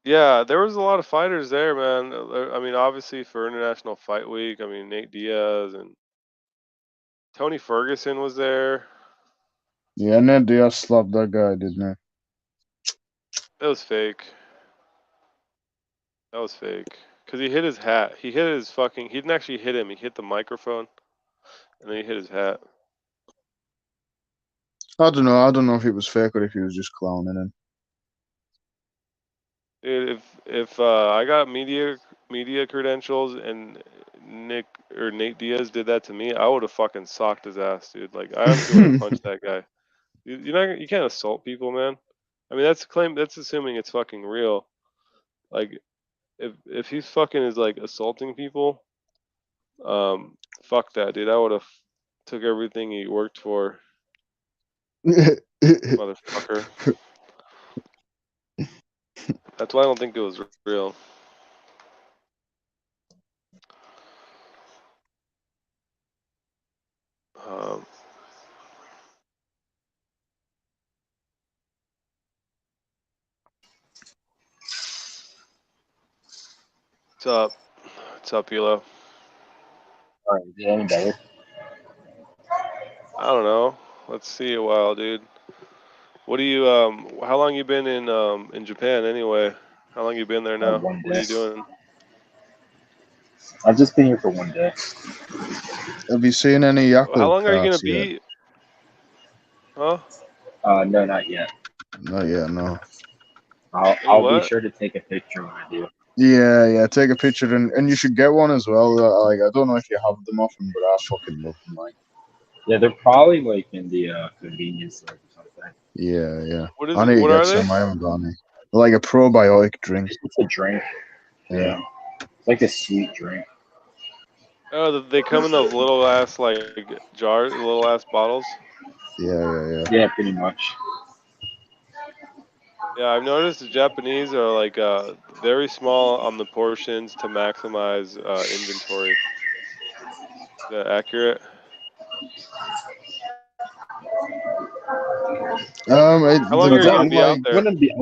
Yeah, there was a lot of fighters there, man. I mean, obviously for International Fight Week, I mean Nate Diaz and Tony Ferguson was there. Yeah, Ned Diaz slapped that guy, didn't It was fake. That was fake. Cause he hit his hat. He hit his fucking. He didn't actually hit him. He hit the microphone, and then he hit his hat. he? I don't know. I don't know if it was fake or if he was just clowning him. Dude, if I got media credentials and Nate Diaz did that to me, I would have fucking socked his ass, dude. Like I honestly would have punched that guy. You can't assault people, man. I mean that's assuming it's fucking real. Like if he's fucking is like assaulting people, fuck that, dude. I would have took everything he worked for, motherfucker. That's why I don't think it was real. Um, what's up? What's up, Elo? All right, is it any better? I don't know. Let's see a while, dude. What do you how long you been in Japan anyway? How long you been there now? 1 What are day. you doing? I've just been here for 1 day. Have you seen any How Yakult long are you gonna carts yet? be? Huh? No, not yet. Not yet, no. I'll be What? sure to take a picture when I do. Yeah, take a picture and you should get one as well. Like I don't know if you have them often, but I fucking love them. Like Yeah, they're probably like in the convenience store or something. yeah. What is I it? need to What get are they? some. I haven't got any. Like a probiotic drink. It's a drink. Yeah. It's like a sweet drink. Oh, they come in those little ass like jars, little ass bottles. Yeah. Yeah, pretty much. Yeah, I've noticed the Japanese are like very small on the portions to maximize inventory. Is that accurate? How long are you gonna I'm be out like I'm there? gonna be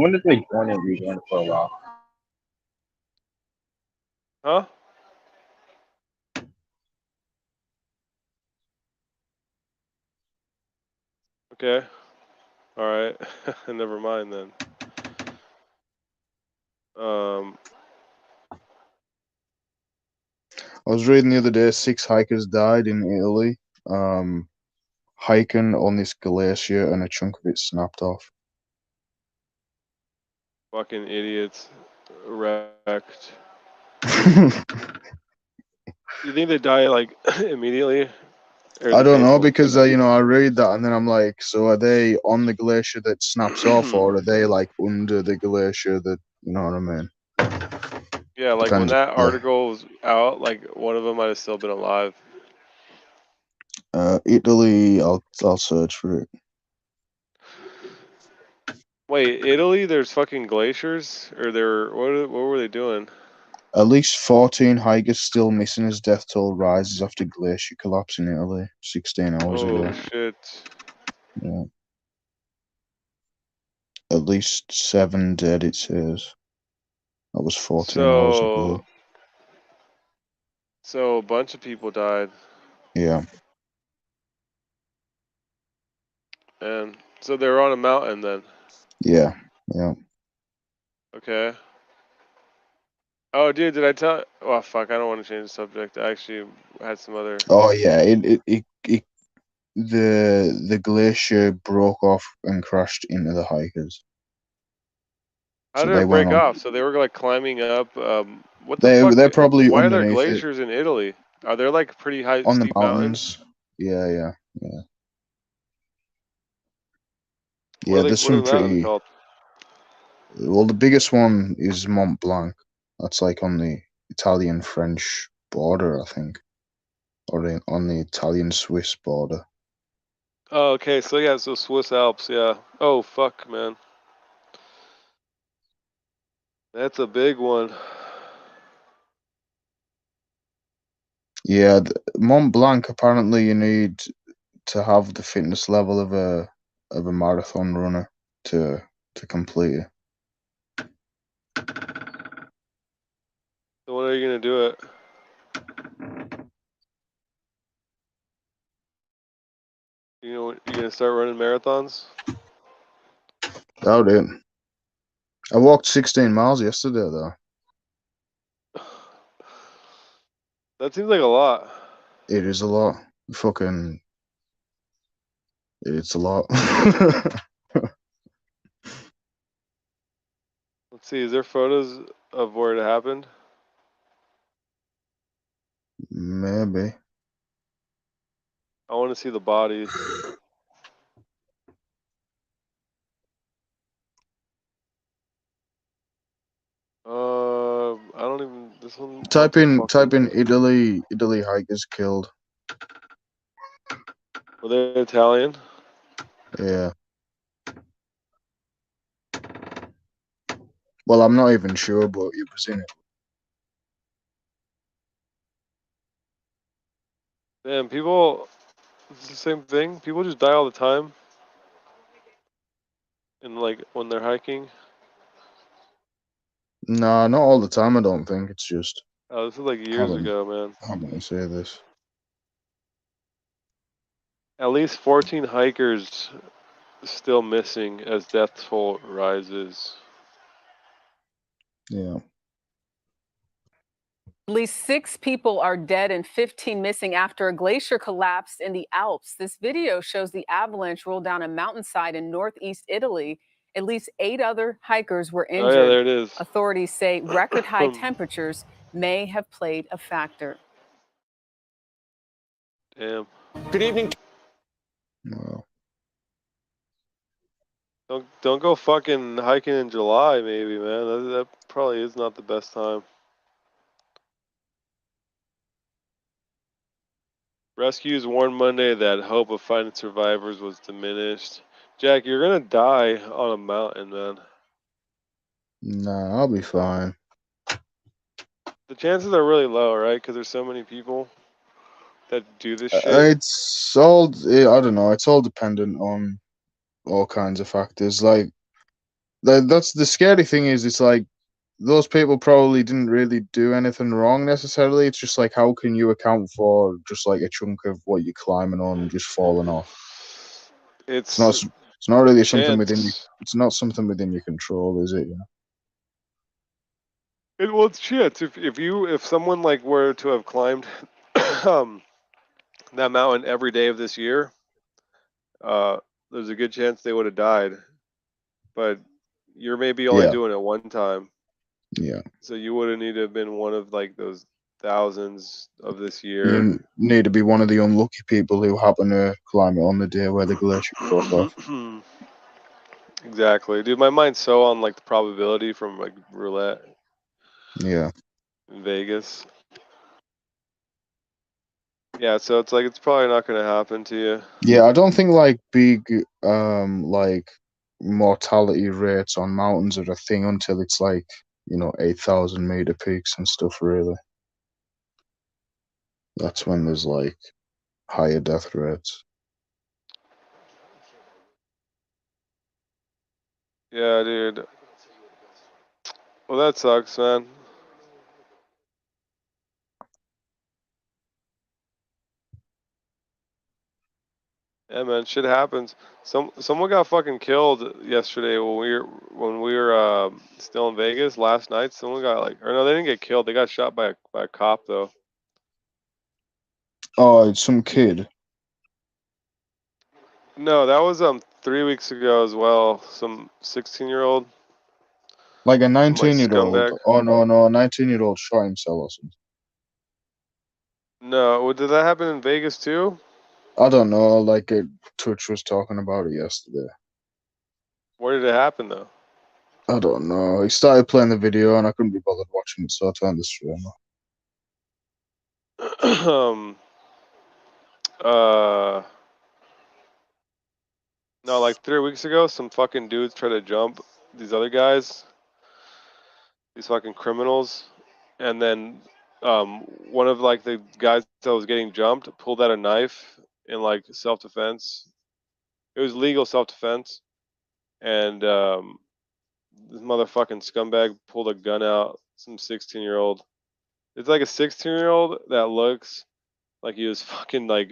going and rejoin for a while. Huh? Okay. All right. Never mind then. I was reading the other day 6 hikers died in Italy, hiking on this glacier and a chunk of it snapped off. Fucking idiots. Wrecked. You think they die like immediately? Or is I it don't know painful? because I read that and then I'm like, so are they on the glacier that snaps off, or are they like under the glacier that, you know what I mean? Yeah, like when Depends. that article was out, like one of them might have still been alive. Italy, I'll search for it. Wait, Italy? There's fucking glaciers, or what were they doing? At least 14 hikers still missing as death toll rises after glacier collapse in Italy 16 hours Oh ago. shit! Yeah. At least 7 dead, it says. That was 14 hours ago. So a bunch of people died. Yeah. And so they were on a mountain then. Yeah. Yeah. Okay. Oh, dude, did I tell? Oh, fuck! I don't want to change the subject. I actually had some other. Oh yeah. The glacier broke off and crashed into the hikers. How So did they it went break on. off? So they were like climbing up. What the fuck? They're probably Why are there underneath it glaciers in Italy? Are there like pretty high, on the steep mountains? mountains. Yeah. Yeah. Yeah. What Yeah. are they? There's What are some the mountains pretty. called? Well, the biggest one is Mont Blanc. That's like on the Italian-French border, I think, or on the Italian-Swiss border. Oh, okay. So yeah, so Swiss Alps. Yeah. Oh fuck, man. That's a big one. Yeah, Mont Blanc. Apparently, you need to have the fitness level of a marathon runner to complete it. So when are you gonna do it? You gonna start running marathons? Doubt it. I walked 16 miles yesterday, though. That seems like a lot. It is a lot. Fucking, it's a lot. Let's see. Is there photos of where it happened? Maybe. I want to see the bodies. I don't even. This one. What Type the in fuck is this? Italy hikers killed. Were they Italian? Yeah. Well, I'm not even sure, but it was in it. Damn, people. It's the same thing. People just die all the time. And like when they're hiking. Nah, not all the time. I don't think it's just. Oh, this is like years ago, man. How do I say this? At least 14 hikers still missing as death toll rises. Yeah. At least 6 people are dead and 15 missing after a glacier collapsed in the Alps. This video shows the avalanche roll down a mountainside in northeast Italy. At least 8 other hikers were injured. Oh yeah, there it is. Authorities say record high temperatures may have played a factor. Damn. Good evening. Well, Don't go fucking hiking in July, maybe, man. That probably is not the best time. Rescues warned Monday that hope of finding survivors was diminished. Jack, you're gonna die on a mountain, man. nah, I'll be fine. The chances are really low, right? Because there's so many people that do this shit. It's all. I don't know. It's all dependent on all kinds of factors. Like, that's the scary thing is, it's like those people probably didn't really do anything wrong necessarily. It's just like, how can you account for just like a chunk of what you're climbing on just falling off? It's It's not. It's not really something within you. chance. It's not something within your control, is it? Yeah. Well, it's chance. If someone like were to have climbed um, that mountain every day of this year, uh, there's a good chance they would have died. But you're maybe only Yeah. doing it one time, Yeah. so you would have needed to have been one of like those thousands of this year. You need to be one of the unlucky people who happen to climb it on the day where the glacier broke off. Exactly, dude. My mind's so on like the probability from like roulette Yeah. in Vegas. Yeah, so it's like it's probably not going to happen to you. Yeah, I don't think like big like mortality rates on mountains are a thing until it's like, 8,000-meter peaks and stuff, really. That's when there's like higher death rates. Yeah, dude. Well, that sucks, man. Yeah, man, shit happens. Someone got fucking killed yesterday when we were still in Vegas last night. Someone got like, or no, they didn't get killed. They got shot by a cop though. Oh, it's some kid. No, that was 3 weeks ago as well. Some 16-year-old, Like a some like 19-year-old. scumbag. Oh no, a 19-year-old shot himself or something. No, did that happen in Vegas too? I don't know, like Twitch was talking about it yesterday. Where did it happen though? I don't know. He started playing the video and I couldn't be bothered watching it, so I turned the stream off. uh, no, like 3 weeks ago, some fucking dudes tried to jump these other guys, these fucking criminals, and then one of like the guys that was getting jumped pulled out a knife in like self-defense. It was legal self-defense, and this motherfucking scumbag pulled a gun out. Some 16-year-old. It's like a 16-year-old that looks like he was fucking like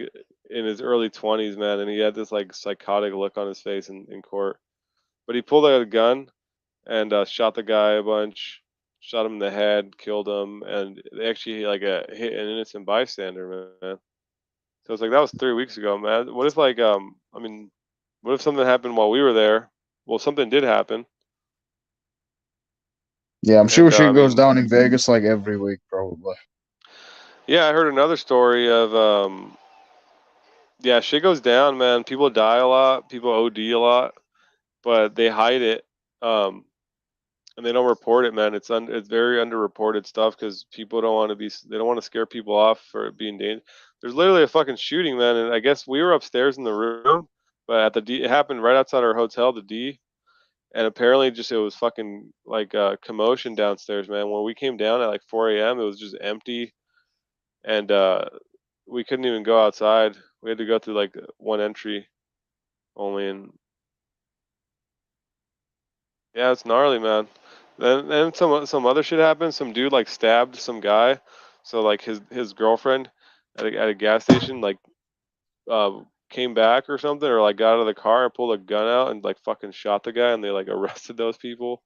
in his early 20s, man, and he had this like psychotic look on his face in court. But he pulled out a gun and shot the guy a bunch, shot him in the head, killed him, and they actually like hit an innocent bystander, man. So it's like that was 3 weeks ago, man. What if like I mean, what if something happened while we were there? Well, something did happen, Yeah, I'm sure and shit I goes mean, down in Vegas like every week, probably. yeah, I heard another story of yeah, shit goes down, man. People die a lot, people OD a lot, but they hide it, and they don't report it, man. It's very underreported stuff because people don't want to they don't want to scare people off for it being dangerous. There's literally a fucking shooting, man, and I guess we were upstairs in the room, but at the D, it happened right outside our hotel, the D, and apparently just it was fucking like commotion downstairs, man. When we came down at like 4 a.m., it was just empty, and we couldn't even go outside. We had to go through like one entry only, and yeah, it's gnarly, man. Then some other shit happened. Some dude like stabbed some guy. So like his girlfriend at a gas station like came back or something, or like got out of the car and pulled a gun out and like fucking shot the guy, and they like arrested those people.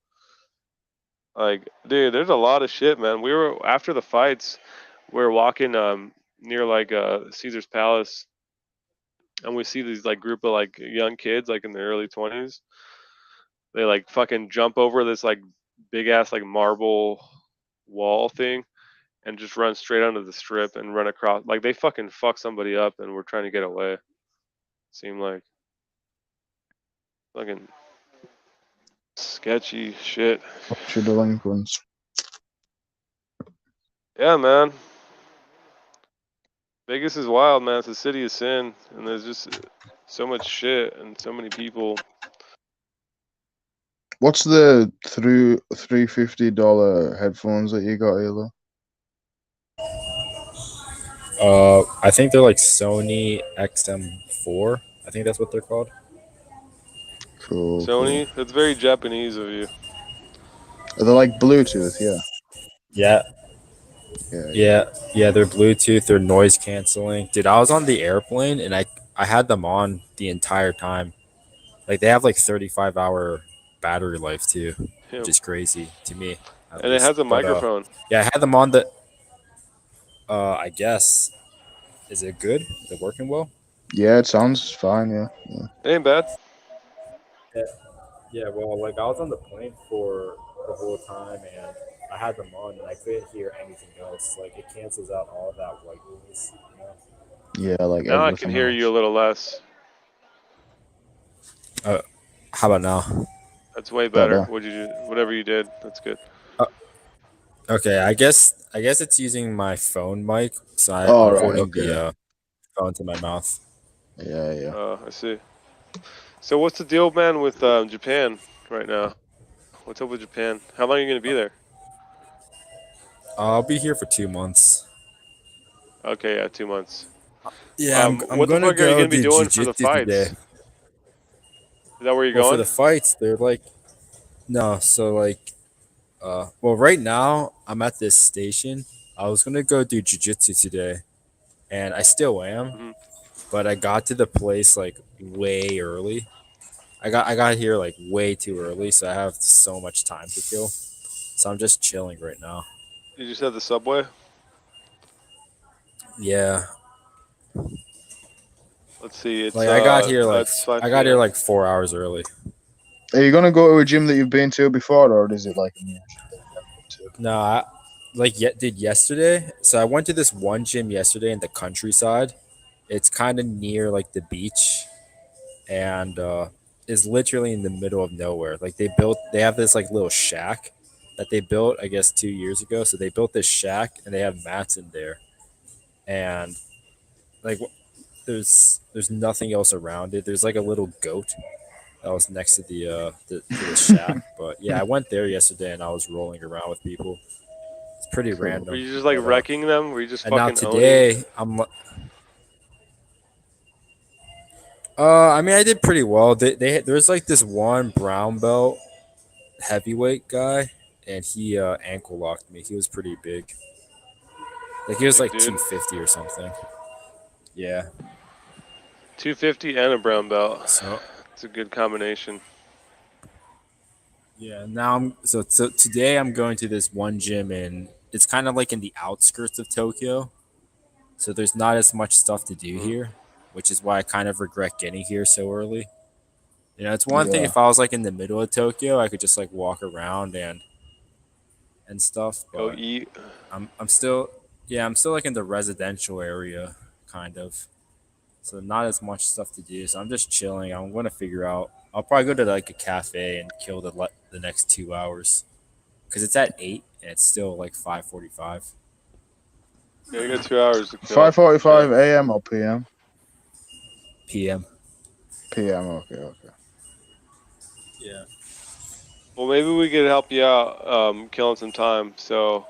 Like, dude, there's a lot of shit, man. We were after the fights, we were walking near like Caesar's Palace, and we see these like group of like young kids like in their early 20s. They like fucking jump over this like big ass like marble wall thing and just run straight onto the strip and run across. Like they fucking fuck somebody up and we're trying to get away. Seem like fucking sketchy shit. Bunch of delinquents. Yeah, man. Vegas is wild, man. It's a city of sin, and there's just so much shit and so many people. What's the $350 headphones that you got, Ela? I think they're like Sony XM4. I think that's what they're called. Cool. Sony, that's very Japanese of you. Are they like Bluetooth? Yeah. Yeah, Yeah. yeah. They're Bluetooth. They're noise canceling. Dude, I was on the airplane and I had them on the entire time. Like they have like 35-hour battery life too, Yeah. which is crazy to me. At And it least. has a But, microphone. yeah, I had them on the. I guess. Is it good? Is it working well? Yeah, it sounds fine. Yeah. It ain't bad. Yeah, well, like I was on the plane for the whole time, and I had them on, and I couldn't hear anything else. Like it cancels out all that white noise. Yeah, like Now I everything can hear else. you a little less. How about now? That's way better. Better. What'd you do? Whatever you did, that's good. Okay, I guess it's using my phone mic, so I'm Oh, right. holding Okay. the phone to my mouth. Yeah. I see. So what's the deal, man, with Japan right now? What's up with Japan? How long are you gonna be there? I'll be here for 2 months. Okay, yeah, 2 months. Yeah, I'm What the gonna fuck are you go gonna be do doing for the jiu-jitsu today. fights? Is that where you're Well, for going? the fights, they're like no, so like well, right now I'm at this station. I was gonna go do jiu-jitsu today, and I still am, Mhm. but I got to the place like way early. I got here like way too early, so I have so much time to kill. So I'm just chilling right now. You just had the subway. Yeah, Let's see. It's like I got here it's 5 I got here p.m. like 4 hours early. Are you gonna go to a gym that you've been to before, or is it like a new gym that you've never been to? No, I did yesterday. So I went to this one gym yesterday in the countryside. It's kind of near like the beach, and is literally in the middle of nowhere. Like they have this like little shack that they built, I guess 2 years ago. So they built this shack and they have mats in there, and like there's nothing else around it. There's like a little goat that was next to the shack. But yeah, I went there yesterday and I was rolling around with people. It's pretty Cool. Were random. you just like But, wrecking them? Were you just and now fucking owning? today I mean I did pretty well. There's like this one brown belt heavyweight guy, and he ankle locked me. He was pretty big. Like he was Big like dude. 250 or something. Yeah. 250 and a brown belt. So It's a good combination. yeah, now so today I'm going to this one gym, and it's kind of like in the outskirts of Tokyo. So there's not as much stuff to do here, which is why I kind of regret getting here so early. You know, it's one thing Yeah. if I was like in the middle of Tokyo, I could just like walk around and stuff. Go But eat. I'm still like in the residential area, kind of. So not as much stuff to do. So I'm just chilling. I'm gonna figure out. I'll probably go to like a cafe and kill the next 2 hours, because it's at 8 and it's still like 5:45 Yeah, you got 2 hours to kill. 5:45 a.m. or p.m. p.m. p.m. Okay. Yeah. Well, maybe we could help you out killing some time. So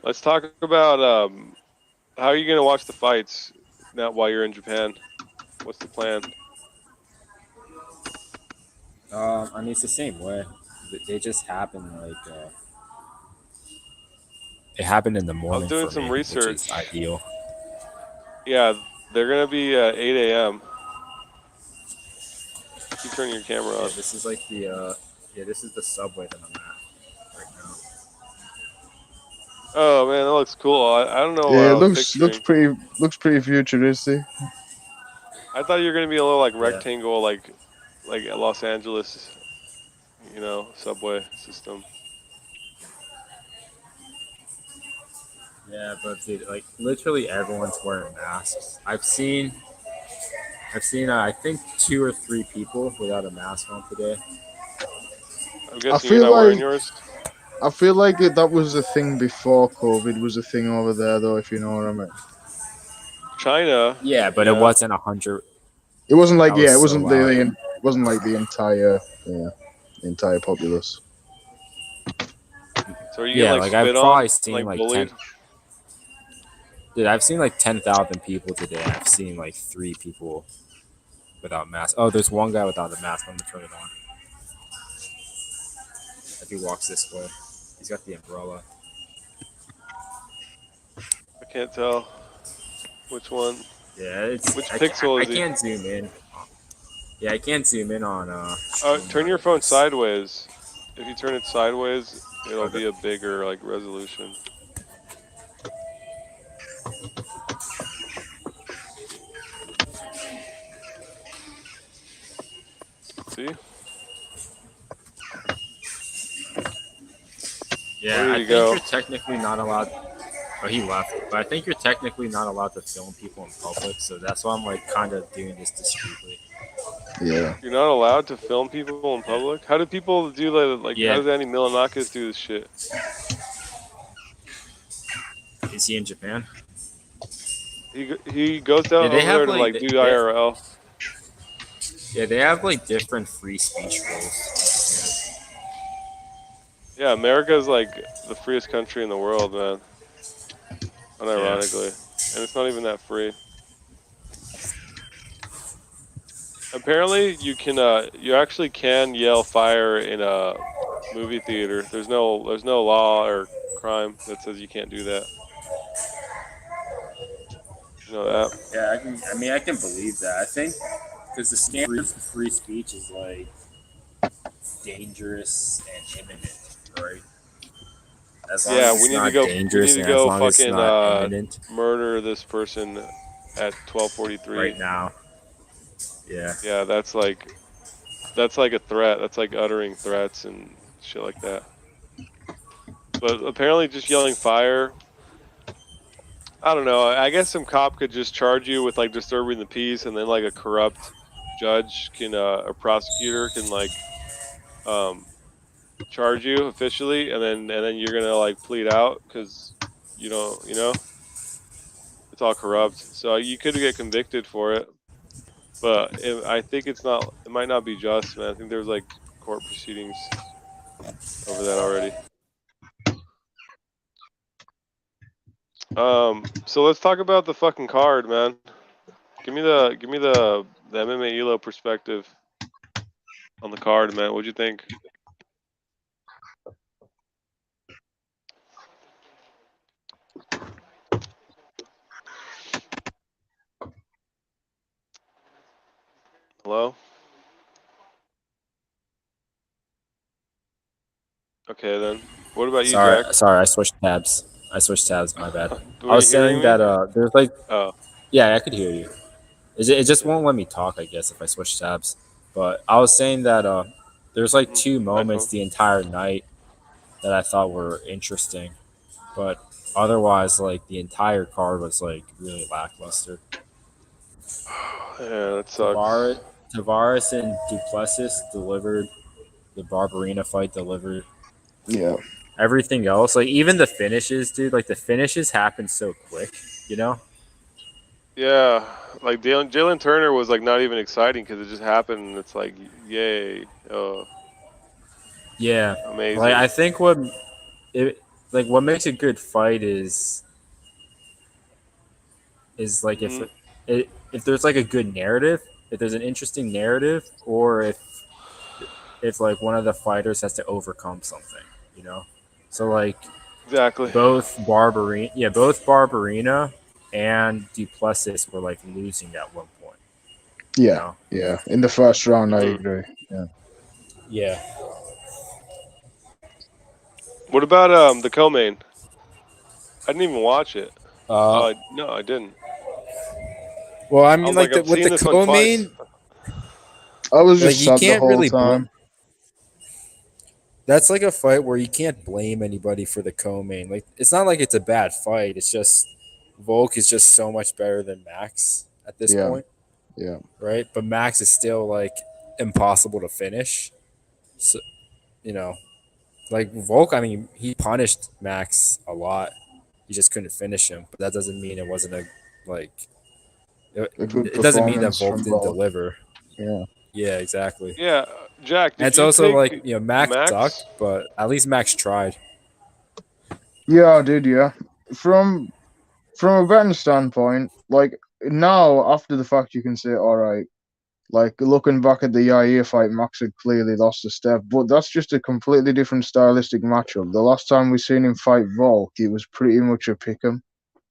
let's talk about how are you going to watch the fights now while you're in Japan? What's the plan? I mean, it's the same way. They just happen like it happened in the morning. doing for some me, research. which is ideal. Yeah, they're going to be 8 a.m. Keep turning your camera on. Yeah, this is like this is the subway that I'm at right now. Oh man, that looks cool. I don't know. Yeah, What I it was looks picturing. pretty futuristic. I thought you were gonna be a little like Yeah. rectangle, like Los Angeles, subway system. Yeah, but dude, like literally everyone's wearing masks. I've seen I think 2 or 3 people without a mask on today. I'm guessing feel you're not wearing like- yours. I feel like that was a thing before COVID was a thing over there, though. If you know what I mean. China. Yeah, but Yeah. it wasn't 100. It wasn't like That was it so wasn't loud. it wasn't like the entire populace. So are you Yeah, getting like spit I've on, probably seen like like bullied? 10. Dude, I've seen like 10,000 people today. I've seen like 3 people without masks. Oh, there's one guy without a mask. Let me turn it on. If he walks this way, he's got the umbrella. I can't tell which one. Yeah, it's Which I pixel can't, is I he? can't zoom in. Yeah, I can't zoom in on Turn your phone sideways. If you turn it sideways, it'll Okay. be a bigger like resolution. See? Yeah, Where did I he think go? you're technically not allowed. Oh, he left. But I think you're technically not allowed to film people in public, so that's why I'm like kind of doing this discreetly. Yeah. You're not allowed to film people in public? How do people do like how Yeah. does Andy Milonakis do this shit? Is he in Japan? He goes down Yeah, they over there have to like like do IRL. yeah, they have like different free speech rules. Yeah, America's like the freest country in the world, man. Unironically. And it's not even that free. Apparently you you actually can yell fire in a movie theater. There's no law or crime that says you can't do that. You know that? Yeah, I can believe that. I think because the standard for free speech is like dangerous and imminent, right? As long Yeah, as it's not we dangerous need to and as go long as it's fucking not imminent murder this person at 12:43. right now. Yeah. Yeah, that's like a threat. That's like uttering threats and shit like that. But apparently just yelling fire, I don't know. I guess some cop could just charge you with like disturbing the peace, and then like a corrupt judge can, a prosecutor can like, charge you officially, and then you're gonna like plead out because you don't, it's all corrupt. So you could get convicted for it, but I think it might not be just, man. I think there's like court proceedings over that already. So let's talk about the fucking card, man. Give me the MMA Elo perspective on the card, man. What'd you think? Hello? Okay then. What about you, Jack? Sorry, I switched tabs. My bad. Were I was you hearing saying me? that there's like Oh, yeah, I could hear you. It just won't let me talk, I guess, if I switch tabs. But I was saying that there's like two moments iPhone. the entire night that I thought were interesting, but otherwise, like the entire card was like really lackluster. Yeah, that sucks. Tavares and Duplessis delivered. The Barberina fight delivered. Yeah. Everything else, like even the finishes, dude. Like the finishes happen so quick, you know. Yeah, like Jalen Turner was like not even exciting because it just happened. And it's like, yay, oh, Yeah, amazing. like I think what makes a good fight is like if there's like a good narrative, if there's an interesting narrative, or if like one of the fighters has to overcome something, you know. So like Exactly. both Barberina and Duplessis were like losing at one point. Yeah. You know? Yeah. In the first round, I Mhm. agree. Yeah. Yeah. What about the co-main? I didn't even watch it. No, No, I didn't. well, I I mean, was like like, I'm with seeing the this one twice. co-main, I was like just you sad the can't whole really. time. That's like a fight where you can't blame anybody for the co-main. Like it's not like it's a bad fight. It's just Volk is just so much better than Max at this Yeah. point, Yeah. right? But Max is still like impossible to finish. So you know, like Volk, I mean, he punished Max a lot. He just couldn't finish him. But that doesn't mean it wasn't a like. A good It doesn't mean that performance Volk from didn't both. deliver. Yeah. Yeah, exactly. Yeah, Jack, And did it's you also pick like Max sucked, but at least Max tried. Yeah, I did. Yeah. From a betting standpoint, like now after the fact, you can say, all right, like looking back at the Yair fight, Max had clearly lost a step, but that's just a completely different stylistic matchup. The last time we seen him fight Volk, it was pretty much a pick'em.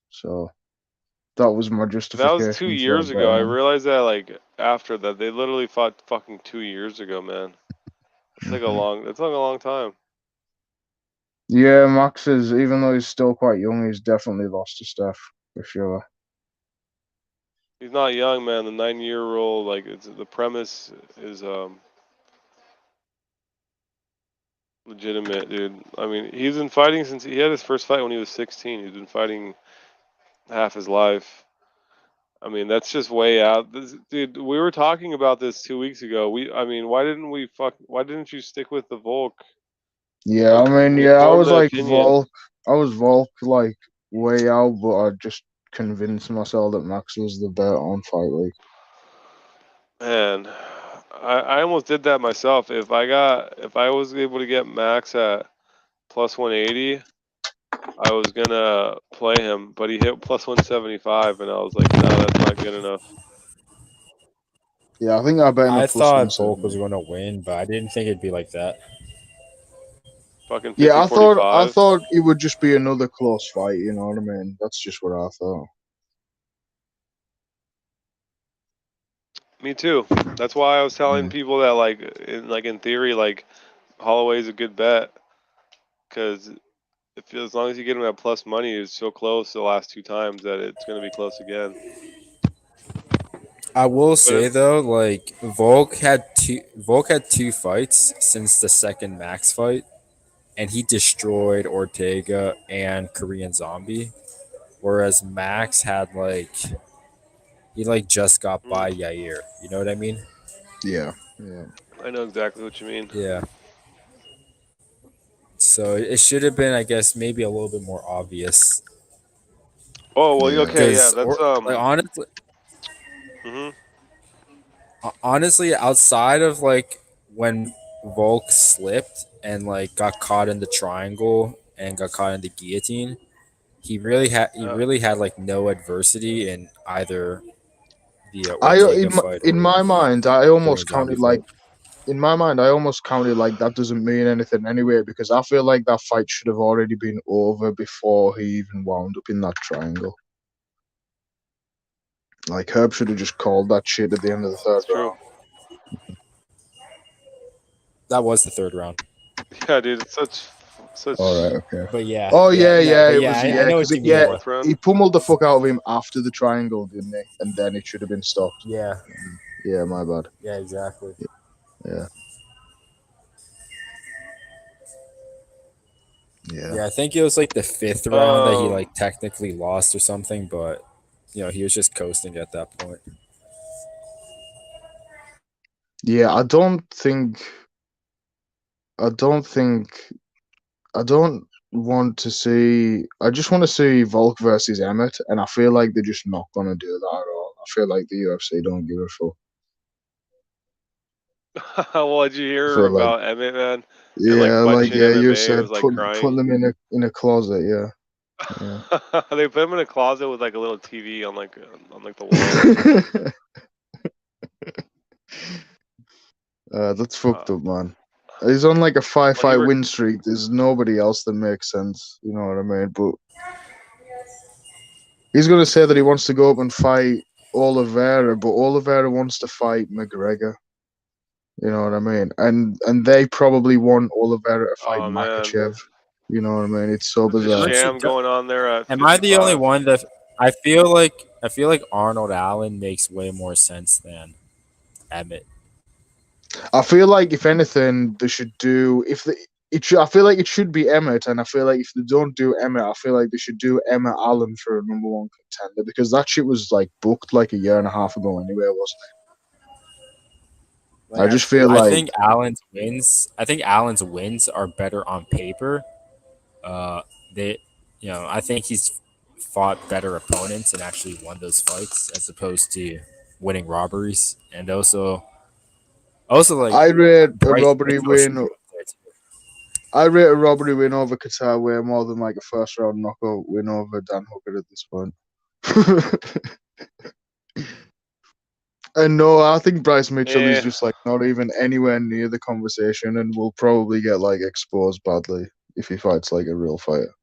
So That was my That justification. was 2 for years ago. I betting him. realized that like after that, they literally fought fucking 2 years ago, man. It's like a long time. Yeah, Max is, even though he's still quite young, he's definitely lost to Steph for sure. He's not young, man. The 9-year rule, like the premise is legitimate, dude. I mean, he's been fighting since he had his first fight when he was 16. He's been fighting half his life. I mean, that's just way out. Dude, we were talking about this 2 weeks ago. I mean, why didn't you stick with the Volk? Yeah, Like, I mean, we yeah, I formed was an like opinion. Volk like way out, but I just convinced myself that Max was the bet on Fight Week. Man, I almost did that myself. If I was able to get Max at plus 180, I was gonna play him, but he hit plus 175, and I was like, no, that's not good enough. Yeah, I think I bet him I at plus thought Volk 170. was going to win, but I didn't think it'd be like that. Fucking Yeah, 50 I 45. thought it would just be another close fight. You know what I mean? That's just what I thought. Me too. That's why I was telling Yeah. people that in theory, like Holloway's a good bet, because as long as you get him at plus money, it's so close the last 2 times that it's gonna be close again. I will say it- though, like Volk had two fights since the second Max fight, and he destroyed Ortega and Korean Zombie. Whereas Max had he just got by Yair. You know what I mean? Yeah. Yeah. I know exactly what you mean. Yeah. So it should have been, I guess, maybe a little bit more obvious. Oh well, Yeah. okay, yeah, Because that's honestly, hmm honestly, outside of when Volk slipped and got caught in the triangle and got caught in the guillotine, he really had no adversity in either the Ortega fight In or my mind, I Korean almost Zombie counted fight. like that doesn't mean anything anyway, because I feel like that fight should have already been over before he even wound up in that triangle. Like Herb should have just called that shit at the end of the third it's true. round. That was the third round. Yeah, dude, it's such. All right, okay. But yeah. Oh yeah, but it was I know because what you mean. Fourth round. he pummeled the fuck out of him after the triangle, didn't he? And then it should have been stopped. Yeah. Yeah, my bad. Yeah, exactly. Yeah. Yeah, I think it was the fifth round that he technically lost or something, but he was just coasting at that point. Yeah, I don't want to see. I just want to see Volk versus Emmett, and I feel like they're just not gonna do that at all. I feel like the UFC don't give a fuck. What did you I hear feel like, about Emmett, man? And yeah, Butt like Chin yeah, you MMA said was put crying. them in a closet. Yeah. Yeah. They put him in a closet with a little TV on the wall. That's fucked up, man. He's on a 5-fight Well, win streak. There's nobody else that makes sense. You know what I mean? But he's gonna say that he wants to go up and fight Oliveira, but Oliveira wants to fight McGregor. You know what I mean? And they probably want Oliveira to fight oh man, Makachev. You know what I mean? It's so there's a bizarre. sham going on there at Am 55. I the only one that I feel like Arnold Allen makes way more sense than Emmett? I feel like if anything, they should do I feel like it should be Emmett, and I feel like if they don't do Emmett, I feel like they should do Emmett Allen for a number 1 contender, because that shit was booked a year and a half ago anyway, wasn't it? I just feel I like think Allen's wins are better on paper. I think he's fought better opponents and actually won those fights as opposed to winning robberies, and also I rate a Bryce robbery Mitchell should win. be up there, too. I rate a robbery win over Qatar way more than a first round knockout win over Dan Hooker at this point. And no, I think Bryce Mitchell is just not even anywhere near the conversation, and will probably get exposed badly if he fights a real fighter.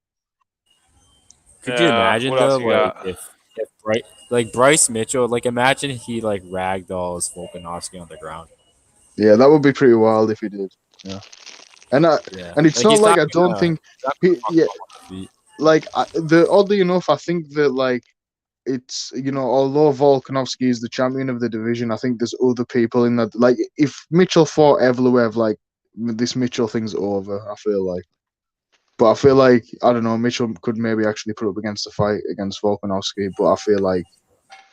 Could you imagine what else though, you got? if Bryce Mitchell. Like imagine he like ragdolls Volkanovski on the ground. Yeah, that would be pretty wild if he did. Yeah, and Yeah, and it's like not he's like not I don't gonna, think he's not he. gonna Yeah, fuck off on the feet. like oddly enough, I think that like it's although Volkanovski is the champion of the division, I think there's other people in that. Like if Mitchell fought Evloev, like this Mitchell thing's over. I feel like. But I feel like I don't know. Mitchell could maybe actually put up against a fight against Volkanovski, but I feel like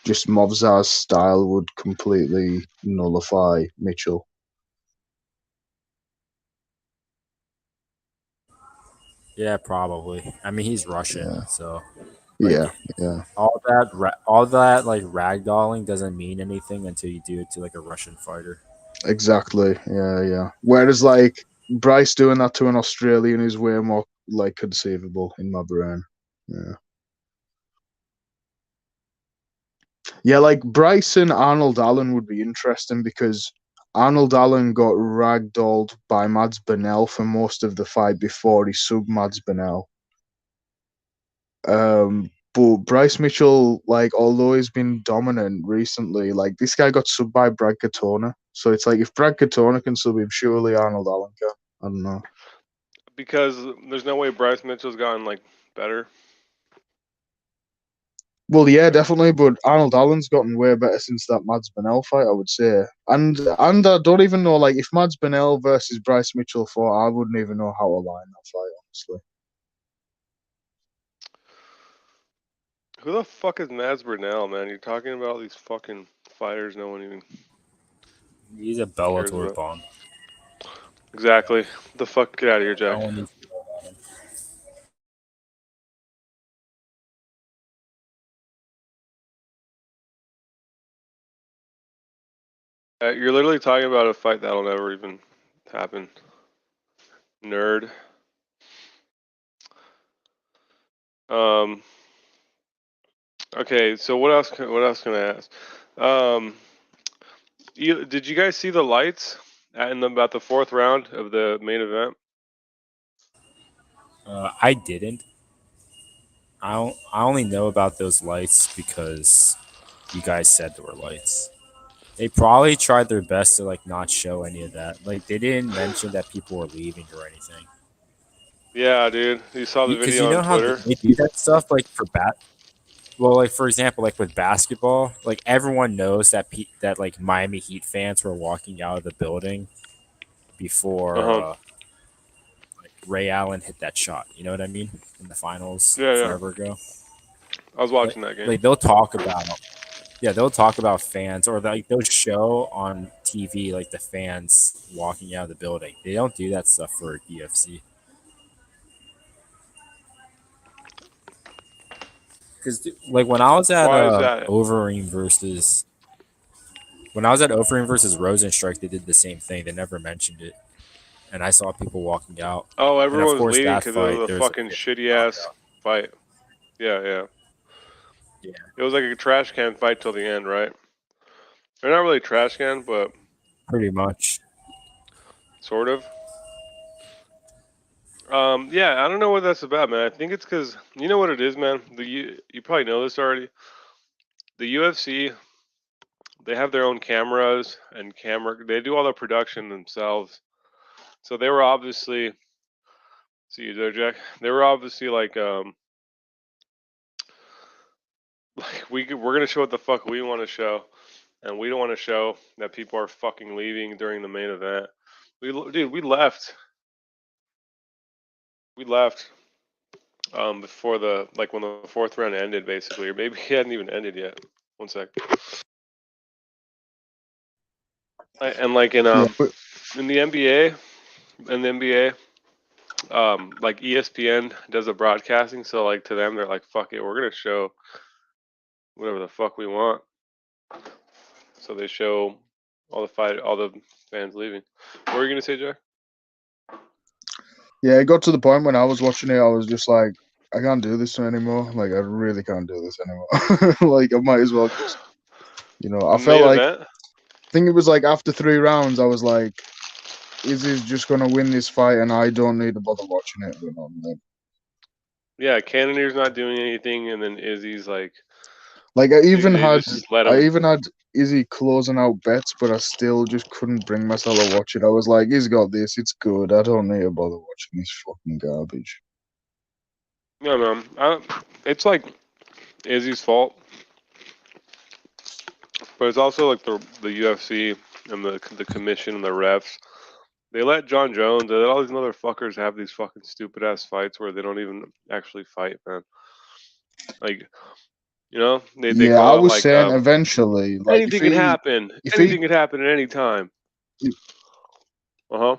just Movzar's style would completely nullify Mitchell. Yeah, probably. I mean, he's Russian, Yeah, so like yeah, all that like ragdolling doesn't mean anything until you do it to like a Russian fighter. exactly. Yeah. Whereas like Bryce doing that to an Australian is way more like conceivable in my brain. Yeah. Yeah, like Bryce and Arnold Allen would be interesting because Arnold Allen got ragdolled by Mads Bennell for most of the fight before he subbed Mads Bennell. But Bryce Mitchell, like, although he's been dominant recently, like this guy got subbed by Brad Katona. So it's like if Brad Katona can sub him, surely Arnold Allen can. I don't know. Because there's no way Bryce Mitchell's gotten like better. Well, yeah, definitely, but Arnold Allen's gotten way better since that Mads Bennell fight, I would say. And I don't even know, like, if Mads Bennell versus Bryce Mitchell fought, I wouldn't even know how to line that fight, honestly. Who the fuck is Mads Burnell, man? You're talking about these fucking fighters no one even He's a cares Bellator about. bomb. Exactly. The fuck, get out of here, Jack. No one needs to know about him. You're literally talking about a fight that'll never even happen. Nerd. Okay, so what else? What else can I ask? Did you guys see the lights in about the fourth round of the main event? I didn't. I only know about those lights because you guys said there were lights. They probably tried their best to like not show any of that. Like they didn't mention that people were leaving or anything. Yeah, dude. You saw the Because video you know on how Twitter? they do that stuff like for Well, like for example, like with basketball, like everyone knows that that like Miami Heat fans were walking out of the building before Uh-huh. like Ray Allen hit that shot. You know what I mean? In the finals Yeah. forever ago. I was watching that game. Like they'll talk about fans or like they'll show on TV like the fans walking out of the building. They don't do that stuff for UFC. Because like when I was at Why is that? Overeem versus Rosenstrike, they did the same thing. They never mentioned it, and I saw people walking out. Oh, And of everyone was course, leaving that because it fight, was a there's fucking shitty ass fight. Yeah. Yeah. It was like a trash can fight till the end, right? They're not really trash can, but pretty much. sort of. Yeah, I don't know what that's about, man. I think it's because you know what it is, man. You probably know this already. The UFC, they have their own cameras and they do all the production themselves. So they were obviously, see you there, Jack. They were obviously like we're gonna show what the fuck we want to show, and we don't want to show that people are fucking leaving during the main event. We left. We left before the when the fourth round ended, basically, or maybe it hadn't even ended yet. One sec. And like in Yeah, in the NBA, like ESPN does the broadcasting, so like to them they're like, fuck it, we're gonna show whatever the fuck we want. So they show all the fans leaving. What were you gonna say, Jack? yeah, it got to the point when I was watching it, I was just like, I can't do this anymore. Like, I really can't do this anymore. Like, I might as well just, I felt Main like, event? I think it was like after 3 rounds, I was like, Izzy's just going to win this fight and I don't need to bother watching it. Yeah, Cannonier's not doing anything, and then Izzy's like Like You just let I him. even had Izzy closing out bets, but I still just couldn't bring myself to watch it. I was like, he's got this, it's good. I don't need to bother watching this fucking garbage. No, man. It's like Izzy's fault, but it's also like the UFC and the commission and the refs. They let John Jones and all these motherfuckers have these fucking stupid ass fights where they don't even actually fight, man. Like, you know, they Yeah, go I out was like saying eventually, like anything can happen. if he Anything can happen at any time. Uh huh.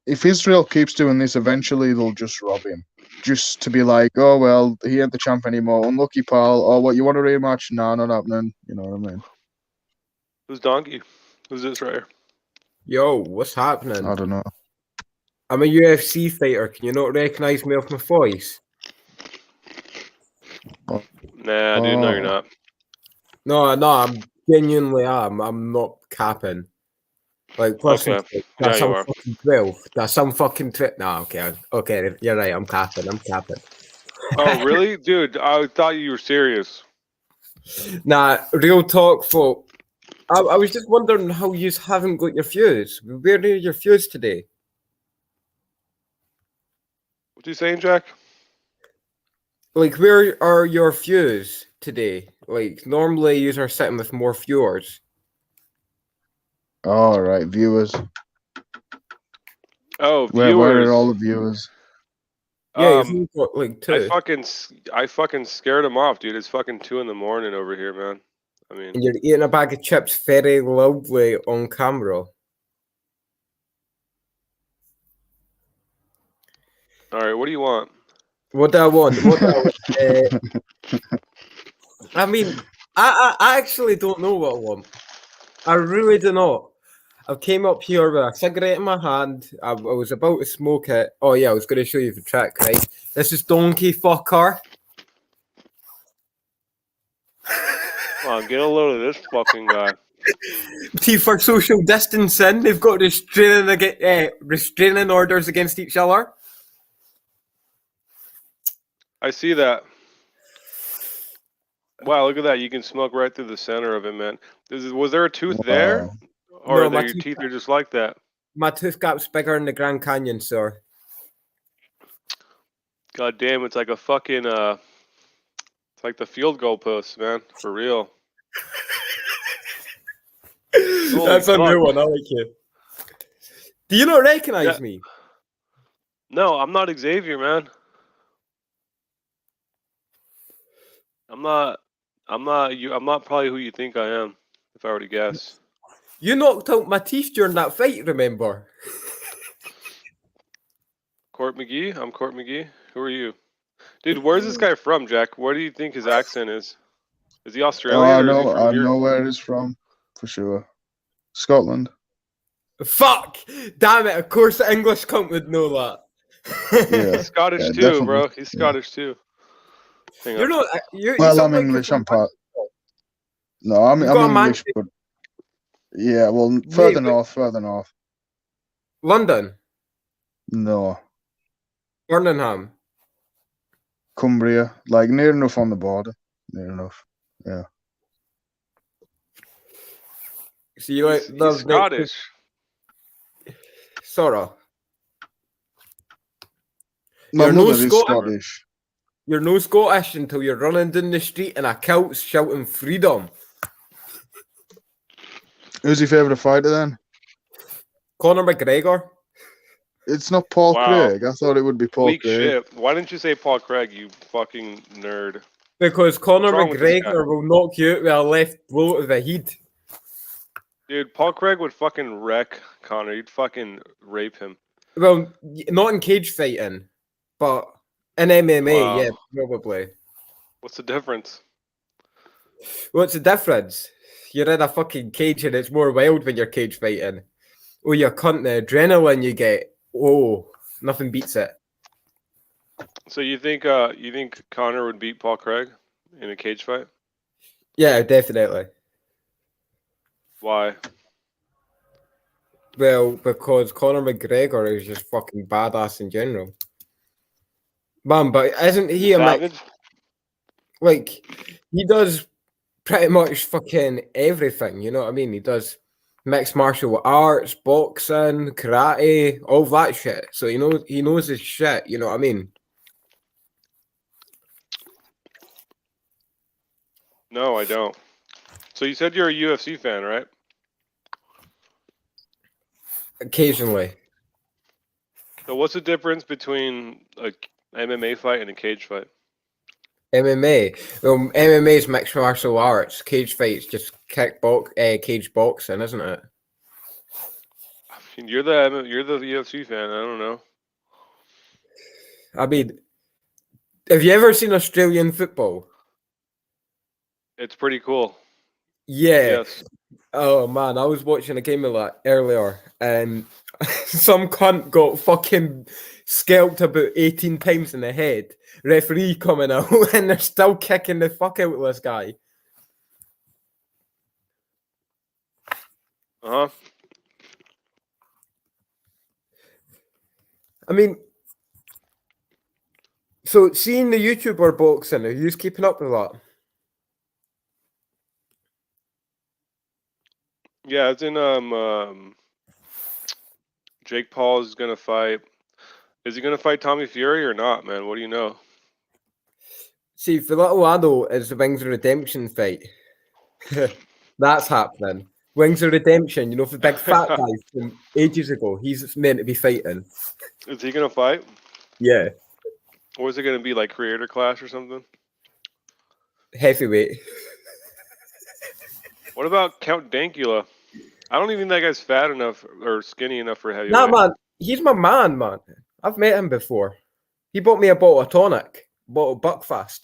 if Israel keeps doing this, eventually they'll just rob him. Just to be like, oh well, he ain't the champ anymore. Unlucky pal. Oh, what, you want a rematch? Nah, not happening. You know what I mean? Who's Donkey? Who's this right here? Yo, what's happening? I don't know. I'm a UFC fighter. Can you not recognize me off my voice? Nah, dude, no, you're not. No, I'm genuinely am. I'm not capping. Like, person, Okay. that's Yeah, you some are. fucking 12. That's some fucking Nah, okay, you're right. I'm capping. Oh, really, dude? I thought you were serious. Nah, real talk, folk. I was just wondering how you haven't got your fuse. Where are your fuse today? What you saying, Jack? Like, where are your fuse today? Like, normally you are sitting with more viewers. All right, viewers. Oh, Where viewers. are all the viewers? Yeah, you've got like two. I fucking scared him off, dude. It's fucking 2 a.m. over here, man. I mean, And you're eating a bag of chips very loudly on camera. all right. What do you want? What do I want? I mean, I actually don't know what I want. I really do not. I came up here with a cigarette in my hand. I was about to smoke it. Oh yeah, I was going to show you the trick, right? This is Donkey Fucker. Come on, get a load of this fucking guy. T for social distancing. They've got restraining orders against each other. I see that. Wow, look at that. You can smoke right through the center of it, man. Was there a tooth there? Wow. Or No, your teeth are just like that? My tooth gap's bigger than the Grand Canyon, sir. God damn, it's like a fucking, it's like the field goal post, man. For real. That's a new one. I like it. Do you not recognize me? No, I'm not Xavier, man. I'm not probably who you think I am, if I were to guess. You knocked out my teeth during that fight, remember? Court McGee? I'm Court McGee. Who are you? Dude, where's this guy from, Jack? Where do you think his accent is? Is he Australian or is he from I here? know where it is from, for sure. Scotland. Fuck! Damn it, of course the English cunt would know that. Yeah. He's Scottish too, definitely. bro. He's Scottish too. You're not. You Well, sound I'm like English. you're I'm part. No, I'm You've got a English, but yeah. Well, further north. London, No, Birmingham. Cumbria, like near enough on the border. Near enough. Yeah. So you like He's Scottish. Sort My You're mother no is Scottish. You're no Scottish until you're running down the street in a kilt shouting freedom. Who's your favourite fighter then? Conor McGregor. It's not Paul Wow. Craig. I thought it would be Paul Weak Craig. shit. Why didn't you say Paul Craig, you fucking nerd? Because Conor What's wrong with this guy? McGregor will knock you out with a left blow to the head. Dude, Paul Craig would fucking wreck Connor. He'd fucking rape him. Well, not in cage fighting, but in MMA, Wow. yeah, probably. What's the difference? What's the difference? You're in a fucking cage and it's more wild when you're cage fighting. Oh, you cunt, the adrenaline you get. Oh, nothing beats it. So you think Connor would beat Paul Craig in a cage fight? Yeah, definitely. Why? Well, because Conor McGregor is just fucking badass in general. Man, but isn't he a mix? Savage? like he does pretty much fucking everything. You know what I mean? He does mixed martial arts, boxing, karate, all that shit. So he knows his shit. You know what I mean? No, I don't. So you said you're a UFC fan, right? Occasionally. So what's the difference between a MMA fight and a cage fight? MMA. Well, MMA is mixed martial arts. Cage fights just cage boxing, isn't it? I mean, you're the UFC fan. I don't know. I mean, have you ever seen Australian football? It's pretty cool. Yeah. Yes. Oh man, I was watching a game of that earlier, and some cunt got fucking scalped about 18 times in the head. Referee coming out, and they're still kicking the fuck out of this guy. Uh huh. I mean, so seeing the YouTuber boxing, are you just keeping up with that? Yeah, it's in Jake Paul is gonna fight. Is he gonna fight Tommy Fury or not, man? What do you know? See, for little Ado is the Wings of Redemption fight. That's happening. Wings of Redemption, the big fat guy from ages ago. He's meant to be fighting. Is he gonna fight? Yeah, Or is it gonna be like Creator Clash or something? heavyweight. What about Count Dankula? I don't even think that guy's fat enough or skinny enough for heavyweight. Nah, man, he's my man. I've met him before. He bought me a bottle of tonic, bottle of Buckfast.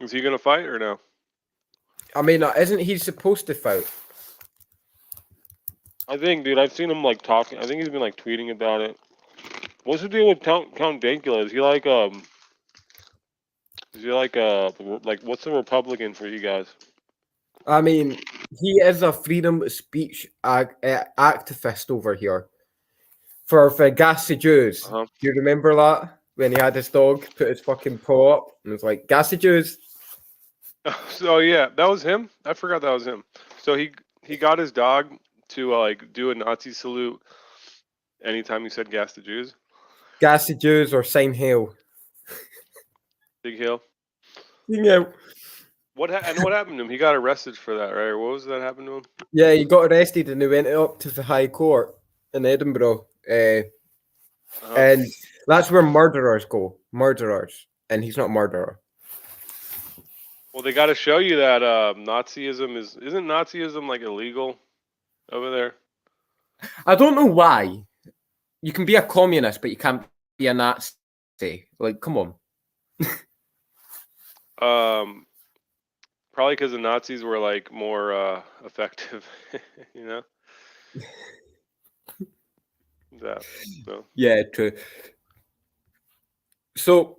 Is he gonna fight or no? I mean, isn't he supposed to fight? I think, dude, I've seen him like talking. I think he's been like tweeting about it. What's the deal with Count Dankula? Is he like what's the Republican for you guys? I mean, he is a freedom of speech activist over here. For Gas the Jews. Uh-huh. Do you remember that? When he had his dog put his fucking paw up and was like, Gas the Jews. So yeah, that was him. I forgot that was him. So he got his dog to like do a Nazi salute anytime he said "gas the Jews." Gas the Jews or sign hell. Big Hill. Yeah. What happened to him? He got arrested for that, right? Or what was that happened to him? Yeah, he got arrested and he went up to the High Court in Edinburgh. And that's where murderers go. Murderers. And he's not a murderer. Well, they got to show you that Nazism isn't Nazism like illegal over there? I don't know why. You can be a communist, but you can't be a Nazi. Like, come on. Probably because the Nazis were like more effective, you know. So. Yeah, true. So,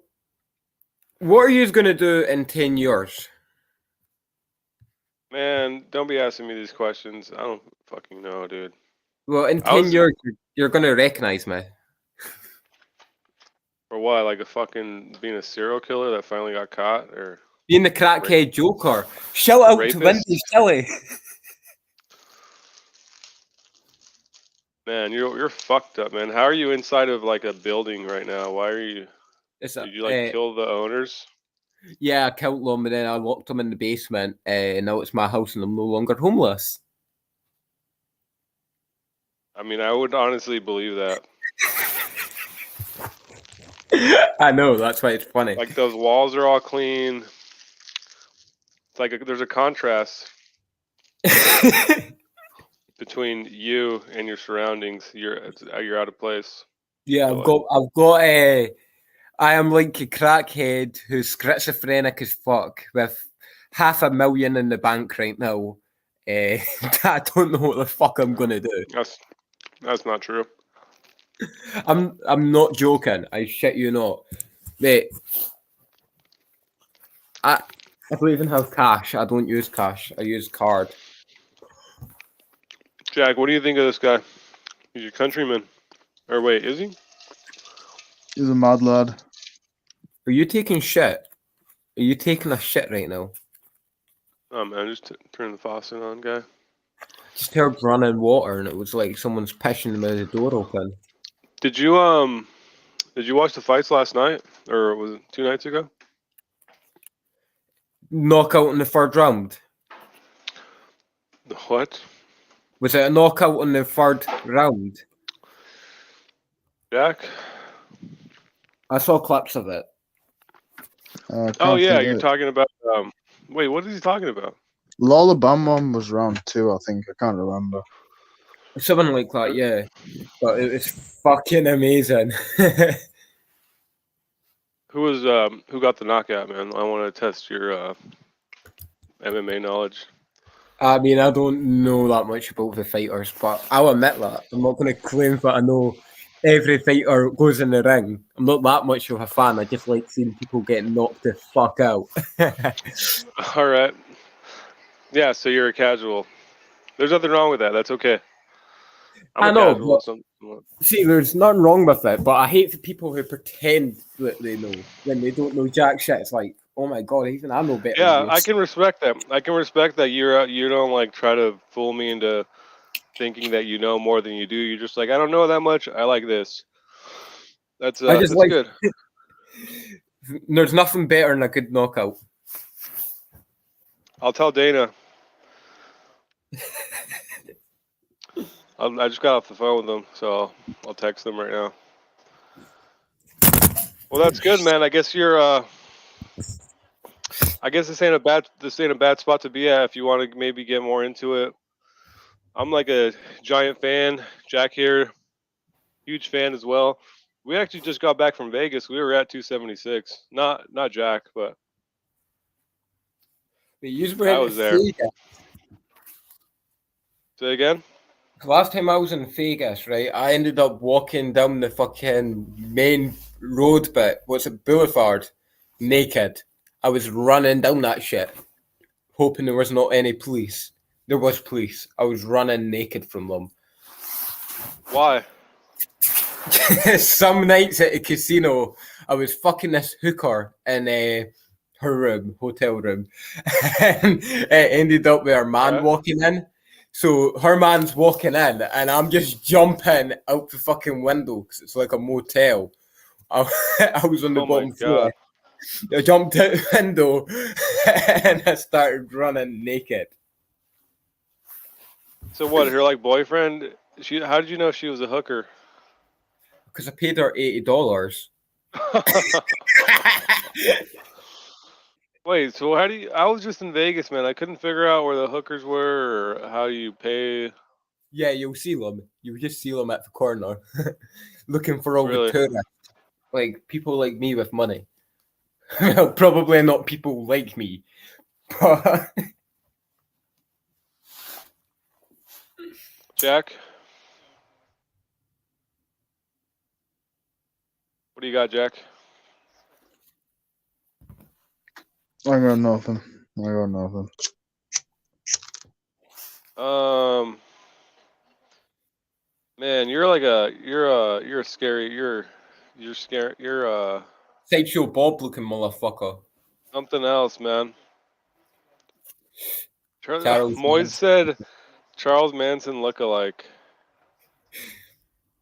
what are you going to do in 10 years? Man, don't be asking me these questions. I don't fucking know, dude. Well, in 10 years, you're going to recognize me. For what? Like being a serial killer that finally got caught? Or being the crackhead Joker. Shout out to Wendy Shelley. Man, you're fucked up, man. How are you inside of like a building right now? Why are you? Did you like kill the owners? Yeah, I killed them and then I locked them in the basement. And now it's my house and I'm no longer homeless. I mean, I would honestly believe that. I know, that's why it's funny. Like those walls are all clean. It's like there's a contrast between you and your surroundings. You're out of place. Yeah, I am like a crackhead who's schizophrenic as fuck with $500,000 in the bank right now. I don't know what the fuck I'm gonna do. That's not true. I'm not joking. I shit you not, mate. I don't even have cash. I don't use cash. I use card. Jack, what do you think of this guy? He's your countryman. Or wait, is he? He's a mad lad. Are you taking shit? Are you taking a shit right now? Oh man, just turn the faucet on, guy. Just heard running water, and it was like someone's pissing with the door open. Did you watch the fights last night, or was it 2 nights ago? Knockout in the third round. What? Was it a knockout in the third round? Jack? I saw clips of it. I Oh can't yeah, think you're of it. talking about. Wait, what is he talking about? Lola Bam one was round 2, I think. I can't remember. Something like that, yeah. But it was fucking amazing. Who got the knockout, man? I want to test your MMA knowledge. I mean, I don't know that much about the fighters, but I'll admit that. I'm not going to claim that I know every fighter goes in the ring. I'm not that much of a fan. I just like seeing people get knocked the fuck out. All right. Yeah, so you're a casual. There's nothing wrong with that. That's okay. I I'm a know, casual. but see, there's nothing wrong with it, but I hate the people who pretend that they know when they don't know jack shit. It's like, oh my god, even I know better. Yeah, than I this. can respect that. I can respect that you don't like try to fool me into thinking that you know more than you do. You're just like, I don't know that much. I like this. That's I just that's like good. There's nothing better than a good knockout. I'll tell Dana. I just got off the phone with him, so I'll text them right now. Well, that's good, man. I guess you're. I guess this ain't a bad spot to be at if you want to maybe get more into it. I'm like a giant fan. Jack here, huge fan as well. We actually just got back from Vegas. We were at 276. Not Jack, but I was there. Say again. Last time I was in Vegas, right, I ended up walking down the fucking main road bit. What's it, Boulevard? Naked. I was running down that shit, hoping there was not any police. There was police. I was running naked from them. Why? Some nights at a casino, I was fucking this hooker in her room, hotel room, and it ended up with her man walking in. So her man's walking in, and I'm just jumping out the fucking window because it's like a motel. I was on the bottom floor. I jumped out the window, and I started running naked. So what? Her like boyfriend? How did you know she was a hooker? Because I paid her $80. Wait, so how do you? I was just in Vegas, man. I couldn't figure out where the hookers were or how you pay. Yeah, you'll see them. You just see them at the corner, looking for all Really? the tourists, like people like me with money. Well, probably not people like me, but Jack, what do you got, Jack? I got nothing. Man, you're scary. You're scary. You're sideshow Bob looking motherfucker. something else, man. Charles Moyes said Charles Manson lookalike.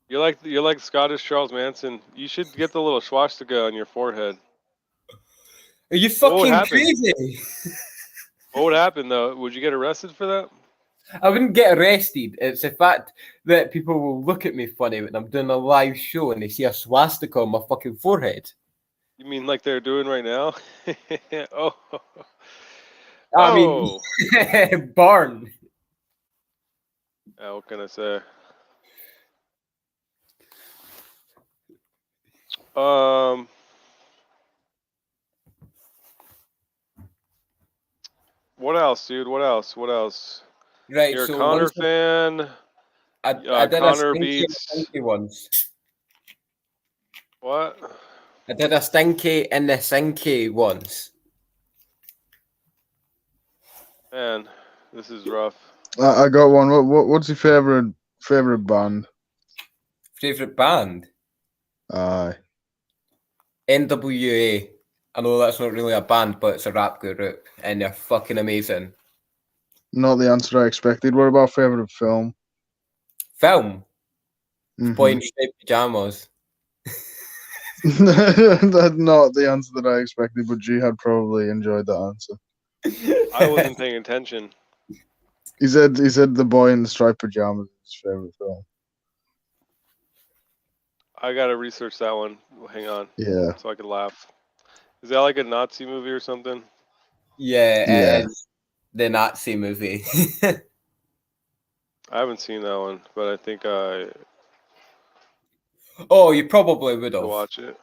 You're like Scottish Charles Manson. You should get the little swastika on your forehead. Are you fucking crazy? What would happen though? Would you get arrested for that? I wouldn't get arrested. It's the fact that people will look at me funny when I'm doing a live show and they see a swastika on my fucking forehead. You mean like they're doing right now? Oh. I mean, burn. Yeah, what can I say? What else, dude? What else? Right, You're so a Connor fan. I did Connor a stinky once. What? I did a stinky and a sinky once. Man, this is rough. I got one. What's your favorite band? Favorite band? Aye. NWA. I know that's not really a band, but it's a rap group, and they're fucking amazing. Not the answer I expected. What about favorite film? Film. Mhm. Boy in striped pajamas. That's not the answer that I expected, but Jihad probably enjoyed that answer. I wasn't paying attention. He said the boy in the striped pajamas is his favorite film. I gotta research that one. Hang on, Yeah. so I could laugh. Is that like a Nazi movie or something? Yeah, Yeah. it is the Nazi movie. I haven't seen that one, but I think I Oh, you probably would could have. watch it.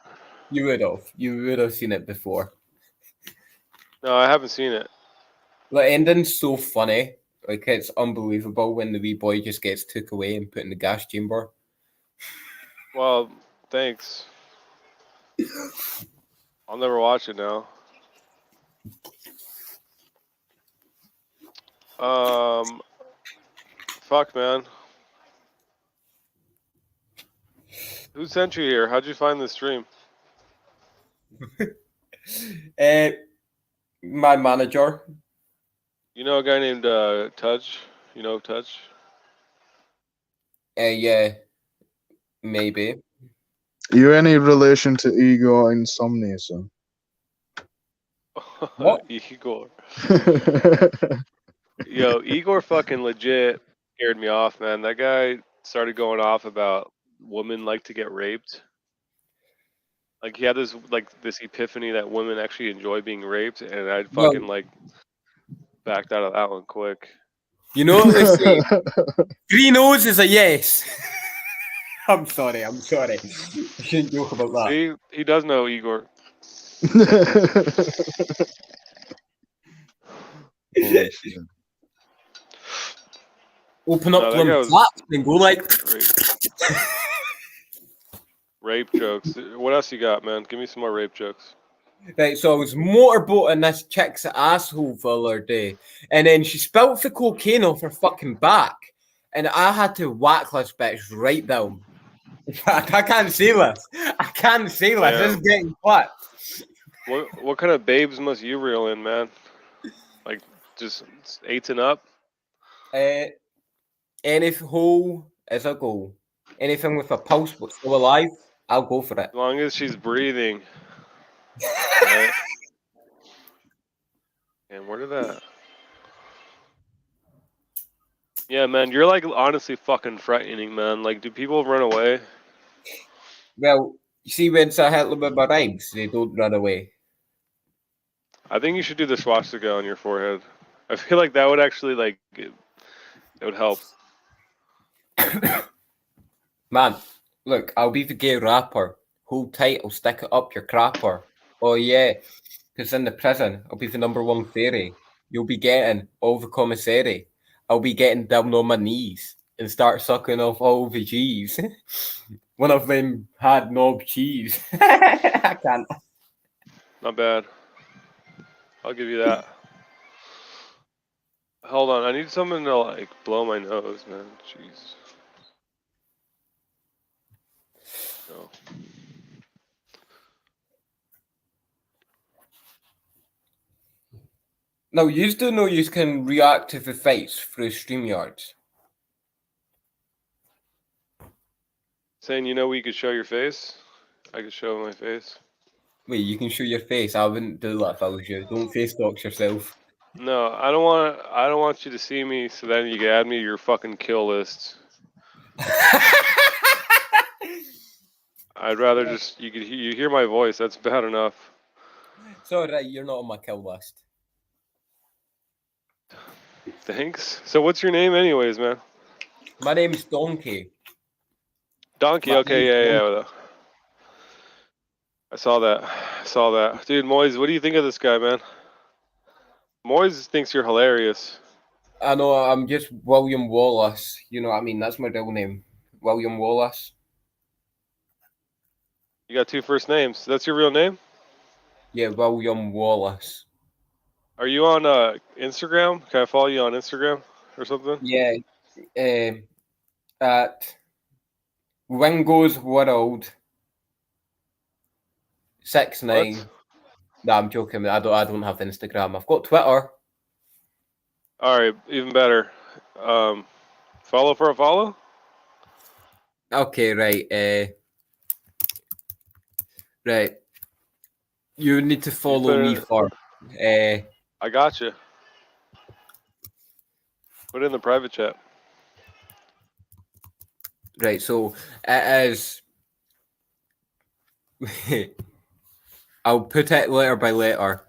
You would have. You would have seen it before. No, I haven't seen it. The ending's so funny. Like, it's unbelievable when the wee boy just gets took away and put in the gas chamber. Well, thanks. I'll never watch it now. Fuck, man. Who sent you here? How'd you find this stream? My manager. You know a guy named Tudge? You know Tudge? Yeah, maybe. You any relation to Igor Insomnia, son? What? Igor. Yo, Igor fucking legit scared me off, man. That guy started going off about women like to get raped. Like he had this epiphany that women actually enjoy being raped, and I'd Well- fucking like backed out of that one quick. You know what they say? 3 no's is a yes. I'm sorry. I shouldn't joke about that. See, he does know Igor. Holy shit. Open up No, that them guy was- flaps and go like. Rape jokes. What else you got, man? Give me some more rape jokes. Right, so I was motorboating this chick's asshole the other day, and then she spilt the cocaine off her fucking back, and I had to whack this bitch right down. I can't say this. I can't say this. Yeah. This is getting clapped. What kind of babes must you reel in, man? Like just 8s and up? Any hole is a goal. Anything with a pulse but still alive, I'll go for it. As long as she's breathing. Right? And where did that? Yeah, man, you're like honestly fucking frightening, man. Like, do people run away? Well, you see, when I hit them with my rhymes, they don't run away. I think you should do the swastika on your forehead. I feel like that would actually like it would help. Man, look, I'll be the gay rapper. Hold tight, I'll stick it up your crapper. Oh yeah, because in the prison, I'll be the #1 fairy. You'll be getting all the commissary. I'll be getting down on my knees and start sucking off all the G's. One of them had knob cheese. I can't. Not bad. I'll give you that. Hold on, I need someone to like blow my nose, man. Jeez. No. Now, you do know you can react to the fights through Streamyard. Saying, you know, we could show your face. I could show my face. Wait, you can show your face. I wouldn't do that if I was you. Don't face dox yourself. No, I don't want. I don't want you to see me, so then you can add me to your fucking kill list. I'd rather just you hear my voice. That's bad enough. It's alright, you're not on my kill list. Thanks. So what's your name, anyways, man? My name's Donkey. Donkey. My Okay, name's yeah. I saw that. Dude, Moise, what do you think of this guy, man? Moise thinks you're hilarious. I know, I'm just William Wallace. You know what I mean? That's my real name. William Wallace. You got 2 first names. That's your real name? Yeah, William Wallace. Are you on Instagram? Can I follow you on Instagram or something? Yeah. At Wingo's World 69. No, I'm joking. I don't have Instagram. I've got Twitter. All right, even better. Follow for a follow? Okay, right. Right. You need to follow me first. I got you. Put it in the private chat. Right, so it is. I'll put it letter by letter.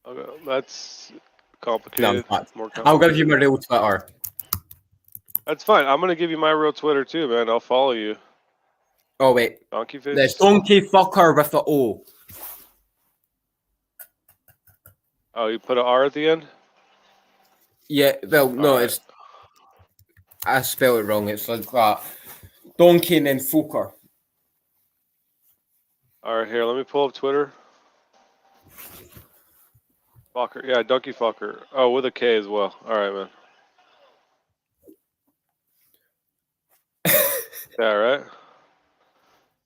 Okay, that's No, complicated. it's not. More I'll give you complicated. my real Twitter. That's fine. I'm gonna give you my real Twitter too, man. I'll follow you. Oh wait, Donkey there's face. donkey fucker with the O. Oh, you put an R at the end? Yeah, well, no, Alright. it's. I spell it wrong. It's like that. Donkey and then fucker. Alright, here, let me pull up Twitter. Fucker. Yeah, Donkey Fucker. Oh, with a K as well. Alright, man. Yeah, right?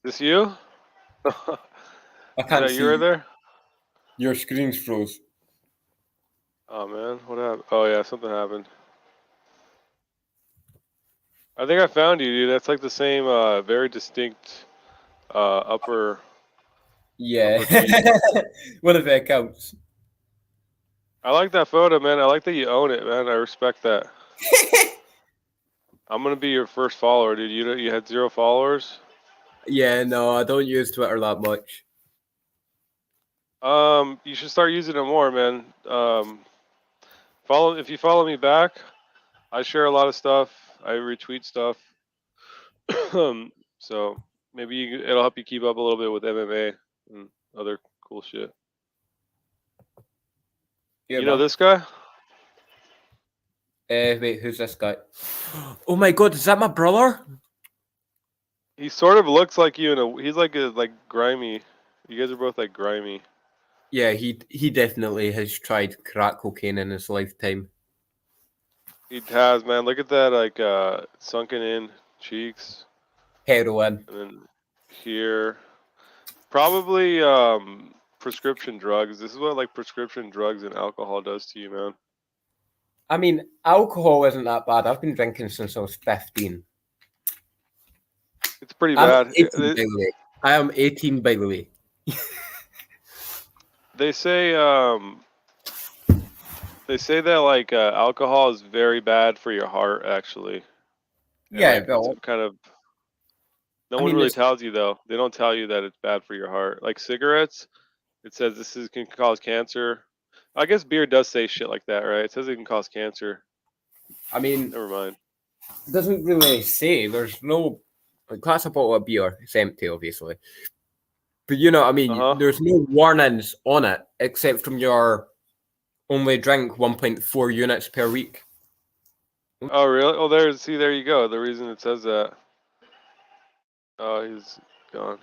This you? I can't Yeah, see. you right there? Your screen's froze. Oh, man. What happened? Oh, yeah, something happened. I think I found you, dude. That's like the same, very distinct, upper. Yeah. Upper One of the accounts. I like that photo, man. I like that you own it, man. I respect that. I'm gonna be your first follower, dude. You had 0 followers. Yeah, no, I don't use Twitter that much. You should start using it more, man. If you follow me back, I share a lot of stuff. I retweet stuff. So maybe it'll help you keep up a little bit with MMA and other cool shit. Yeah, You know man. this guy? Wait, who's this guy? Oh my god, is that my brother? He sort of looks like you he's like grimy. You guys are both like grimy. Yeah, he definitely has tried crack cocaine in his lifetime. He has, man. Look at that, like sunken in cheeks, Heroin. and then here, probably prescription drugs. This is what like prescription drugs and alcohol does to you, man. I mean, alcohol isn't that bad. I've been drinking since I was 15. It's pretty I'm bad. 18, by the way. I am 18, by the way. They say that like alcohol is very bad for your heart, actually. And, Yeah, like, well, it's kind of. No I one mean, really it's- tells you though. They don't tell you that it's bad for your heart. Like cigarettes, it says can cause cancer. I guess beer does say shit like that, right? It says it can cause cancer. I mean, Never mind. it doesn't really say. There's no. Like, that's a bottle of beer. It's empty, obviously. But you know what I mean? Uh-huh. There's no warnings on it, except from your only drink 1.4 units per week. Oh really? Oh, there you go. The reason it says that. Oh, he's gone.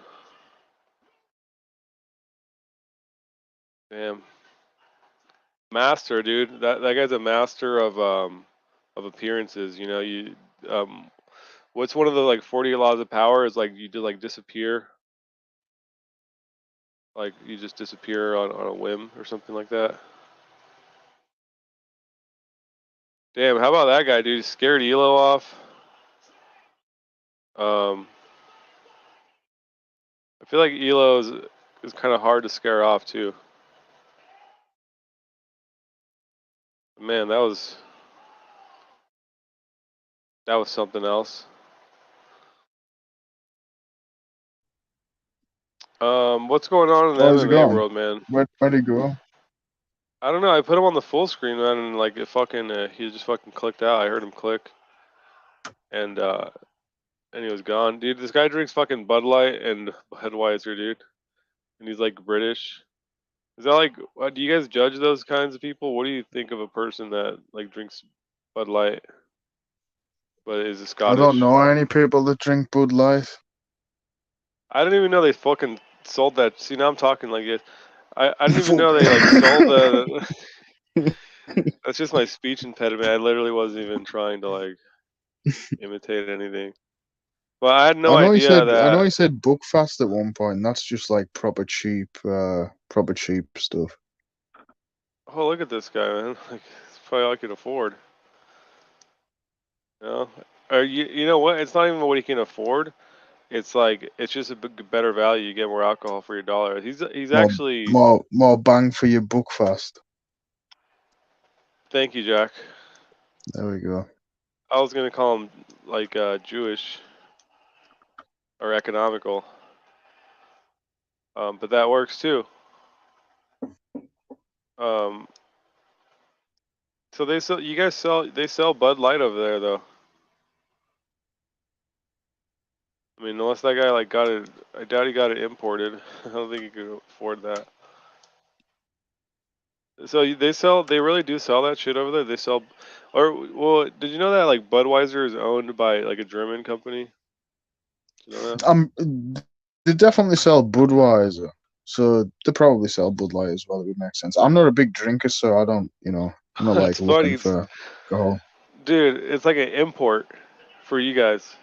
Damn. Master, dude. That guy's a master of appearances. You know, what's one of the like 40 laws of power is like you do like disappear. Like you just disappear on a whim or something like that. Damn, how about that guy, dude? Scared Elo off. I feel like Elo is kind of hard to scare off too. Man, that was something else. What's going on in the How's it MMA going? world, man? Where'd he go? I don't know. I put him on the full screen, man, and like it fucking he just fucking clicked out. I heard him click, and he was gone, dude. This guy drinks fucking Bud Light and Budweiser, dude, and he's like British. Is that like? Do you guys judge those kinds of people? What do you think of a person that like drinks Bud Light, but is a I Scottish? don't know any people that drink Bud Light. I didn't even know they fucking sold that. See, now I'm talking like this. I didn't even know they like sold the. That's just my speech impediment. I literally wasn't even trying to like imitate anything. Well, I had no I know he idea said. that. I know he said book fast at one point. And that's just like proper cheap stuff. Oh, look at this guy, man. Like, it's probably all I could afford. You know? Or you know what? It's not even what he can afford. It's like it's just a better value. You get more alcohol for your dollar. He's More, actually. more bang for your book fast. Thank you, Jack. There we go. I was gonna call him like Jewish or economical, but that works too. So they sell. You guys sell. They sell Bud Light over there, though. I mean, unless that guy like got it, I doubt he got it imported. I don't think he could afford that. So they sell. They really do sell that shit over there. They sell, or well, did you know that like Budweiser is owned by like a German company? Did you know that? They definitely sell Budweiser, so they probably sell Bud Light as well. It would make sense. I'm not a big drinker, so I don't. I'm not like It's funny, looking for alcohol. dude. It's like an import for you guys.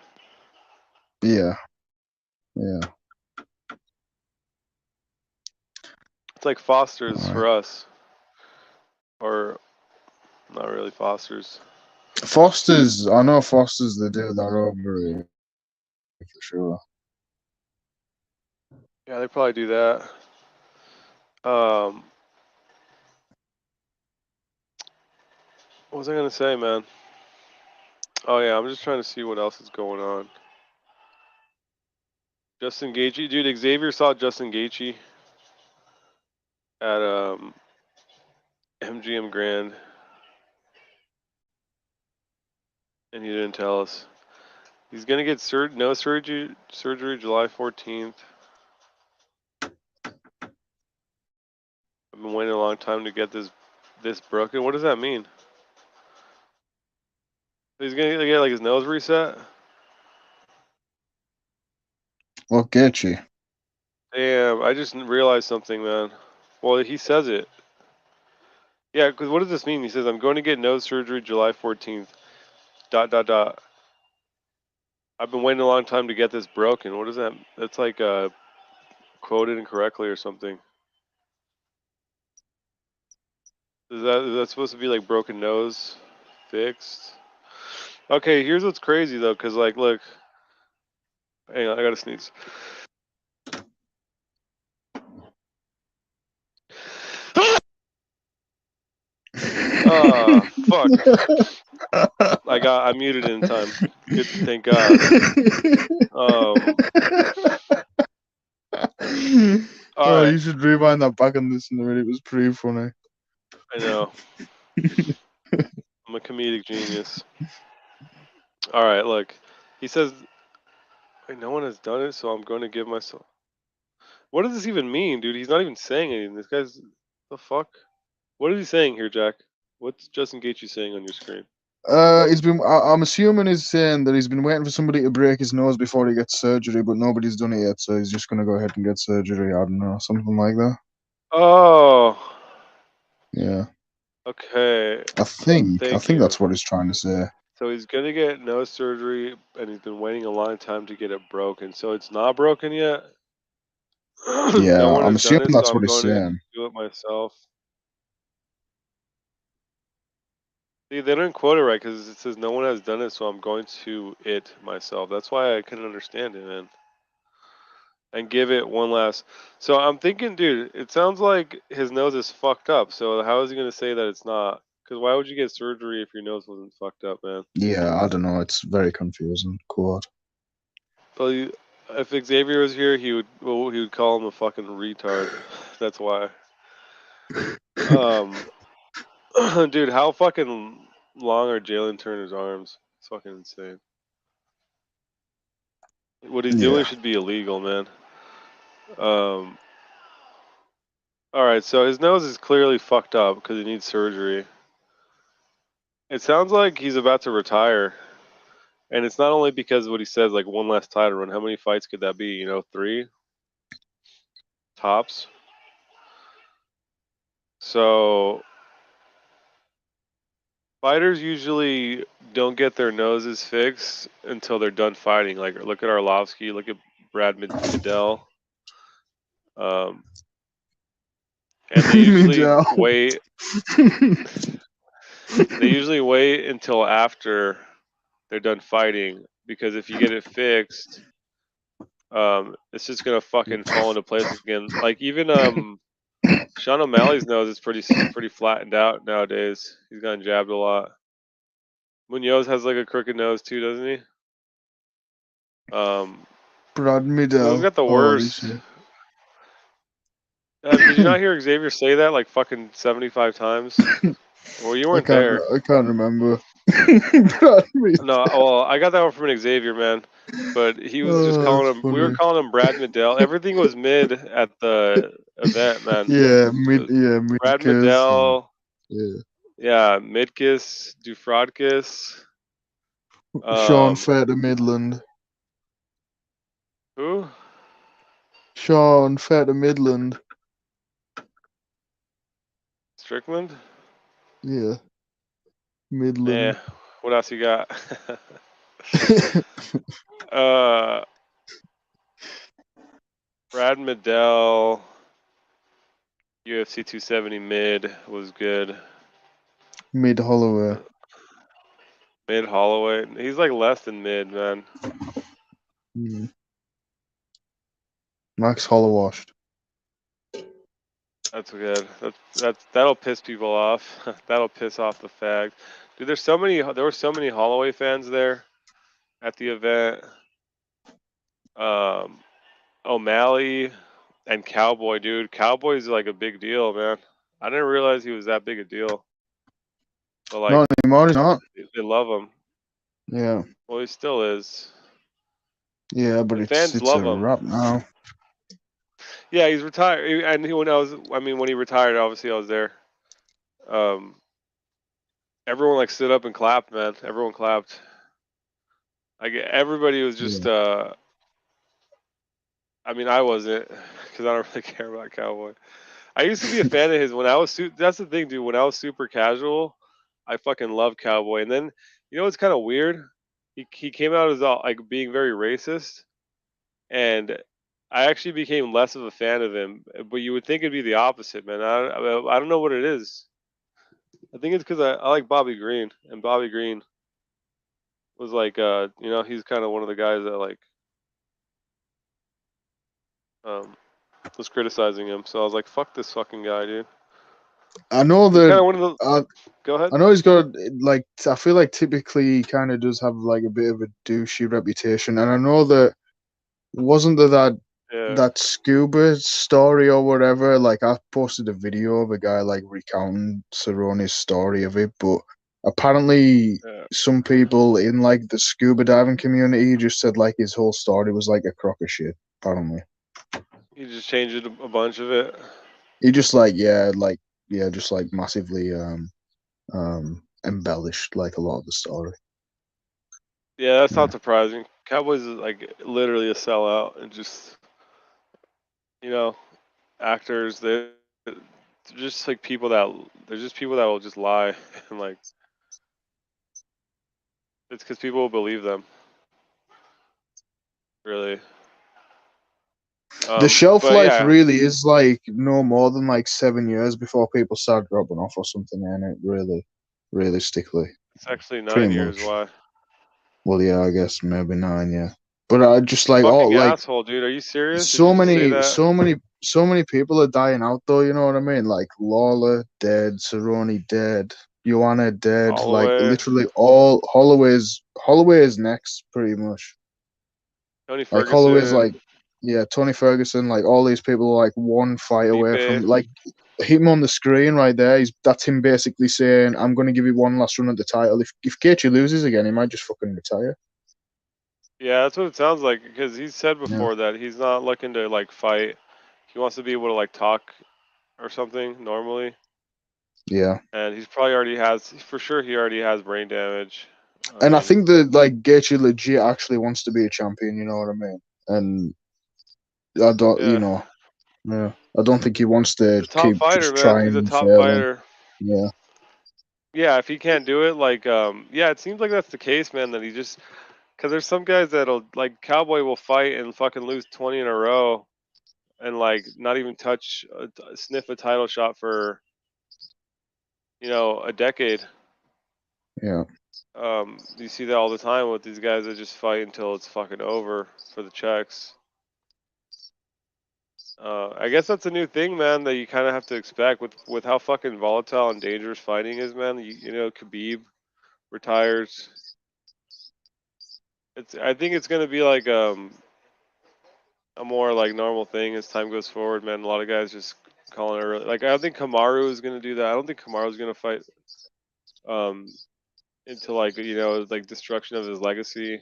Yeah, yeah. It's like Foster's All right. for us, or not really Foster's. Foster's. I know Foster's. They do that over here for sure. Yeah, they probably do that. What was I gonna say, man? Oh yeah, I'm just trying to see what else is going on. Justin Gaethje, dude. Xavier saw Justin Gaethje at MGM Grand, and he didn't tell us. He's gonna get no surgery July 14th. I've been waiting a long time to get this broken. What does that mean? He's gonna get like his nose reset. What get you? Damn, I just realized something, man. Well, he says it. Yeah, because what does this mean? He says, I'm going to get nose surgery July 14th. ... I've been waiting a long time to get this broken. What is that? That's like quoted incorrectly or something. Is that supposed to be like broken nose fixed? Okay, here's what's crazy though, because like, look. Hang on, I gotta sneeze. Ah, fuck. I muted it in time. Good, thank God. All right. You should rewind that back and listen to it. It was pretty funny. I know. I'm a comedic genius. All right, look. He says, wait, no one has done it, so I'm going to give myself. What does this even mean, dude? He's not even saying anything. This guy's the fuck. What is he saying here, Jack? What's Justin Gaethje saying on your screen? He's been. I'm assuming he's saying that he's been waiting for somebody to break his nose before he gets surgery, but nobody's done it yet, so he's just gonna go ahead and get surgery. I don't know, something like that. Oh. Yeah. Okay. I think you. that's what he's trying to say. So he's gonna get nose surgery, and he's been waiting a long time to get it broken. So it's not broken yet. Yeah, No one I'm has done assuming it, so that's I'm what he's going to saying. do it myself. See, they didn't quote it right because it says no one has done it, so I'm going to it myself. That's why I couldn't understand it, man. And give it one last. So I'm thinking, dude, it sounds like his nose is fucked up. So how is he gonna say that it's not? Because why would you get surgery if your nose wasn't fucked up, man? Yeah, I don't know. It's very confusing. Quote. Well, if Xavier was here, he would call him a fucking retard. That's why. Dude, how fucking long are Jalen Turner's arms? It's fucking insane. What he's doing should be illegal, man. All right, so his nose is clearly fucked up because he needs surgery. It sounds like he's about to retire, and it's not only because of what he says, like one last title run. How many fights could that be? 3 tops. So Fighters usually don't get their noses fixed until they're done fighting. Like, look at Arlovsky, look at Brad Midell. And they usually Midell. wait. They usually wait until after they're done fighting, because if you get it fixed, it's just gonna fucking fall into place again. Like even Sean O'Malley's nose is pretty flattened out nowadays. He's gotten jabbed a lot. Munoz has like a crooked nose too, doesn't he? Brad Midell. Who's got the Oh, worst? Did you not hear Xavier say that like fucking 75 times? Well, you weren't there. I can't remember. Brad Midell. No, well, I got that one from an Xavier, man. But he was just calling him. We were funny. calling him Brad Midell. Everything was mid at the event, man. Yeah, mid. Brad Midkiss, Midell. Yeah. Midkiss, Dufrodkis. Sean Fetter Midland. Who? Sean Fetter Midland. Strickland? Yeah. Midland. Yeah. What else you got? Brad Midell, UFC 270 mid was good. Mid Holloway. Mid Holloway. He's like less than mid, man. Max Hollowashed. That's good. That'll piss people off. That'll piss off the fag. Dude, there were so many Holloway fans there at the event. O'Malley and Cowboy, dude. Cowboy's like a big deal, man. I didn't realize he was that big a deal. But like, Not anymore, he's not. they love him. Yeah. Well, he still is. Yeah, but The it's fans a love him. wrap now. Yeah, he's retired, and when he retired, obviously I was there. Everyone like stood up and clapped, man. Everyone clapped. Like everybody was just. I mean, I wasn't, because I don't really care about Cowboy. I used to be a fan of his when I was. That's the thing, dude. When I was super casual, I fucking loved Cowboy. And then, you know what's kind of weird? He came out as like being very racist, and I actually became less of a fan of him. But you would think it'd be the opposite, man. I don't know what it is. I think it's because I like Bobby Green, and Bobby Green was like, he's kind of one of the guys that like was criticizing him. So I was like, fuck this fucking guy, dude. I know that. Kind of one of the. Go ahead. I know he's got like. I feel like typically he kind of does have like a bit of a douchey reputation, and I know that wasn't there that scuba story or whatever. Like I posted a video of a guy like recounting Cerrone's story of it, but apparently some people in like the scuba diving community just said like his whole story was like a crock of shit. Apparently, he just changed a bunch of it. He just just like massively embellished like a lot of the story. Yeah, that's not surprising. Cowboys is like literally a sellout, and just actors. They're just like people that will just lie, and like it's because people will believe them. Really. The shelf life really is like no more than like 7 years before people start dropping off or something, and it really, realistically. It's actually 9 years. Why? Well, yeah, I guess maybe 9. Yeah, but I just like fucking asshole, dude. Are you serious? So many people are dying out though. You know what I mean? Like Lawler dead, Cerrone dead, Joanna dead. Holloway. Like literally all Holloway is next, pretty much. Tony Ferguson. Like Holloway's like. Yeah, Tony Ferguson, like all these people are like one fight away from like him on the screen right there. That's him basically saying, "I'm going to give you one last run at the title. If Gaethje loses again, he might just fucking retire." Yeah, that's what it sounds like, because he said before that he's not looking to like fight. He wants to be able to like talk or something normally. Yeah, and he's probably already has brain damage. And I think that like Gaethje legit actually wants to be a champion. You know what I mean? And I don't, I don't think he wants to keep fighter, just man. trying. He's a top failing. fighter. Yeah. Yeah, if he can't do it, like, yeah, it seems like that's the case, man. That he just, because there's some guys that'll, like, Cowboy will fight and fucking lose 20 in a row, and like not even touch, sniff a title shot for, a decade. Yeah. You see that all the time with these guys that just fight until it's fucking over for the checks. I guess that's a new thing, man, that you kind of have to expect with how fucking volatile and dangerous fighting is, man. Khabib retires. I think it's gonna be like a more like normal thing as time goes forward, man. A lot of guys just calling it early. Like I don't think Kamaru is gonna do that. I don't think Kamaru's gonna fight um into like like destruction of his legacy.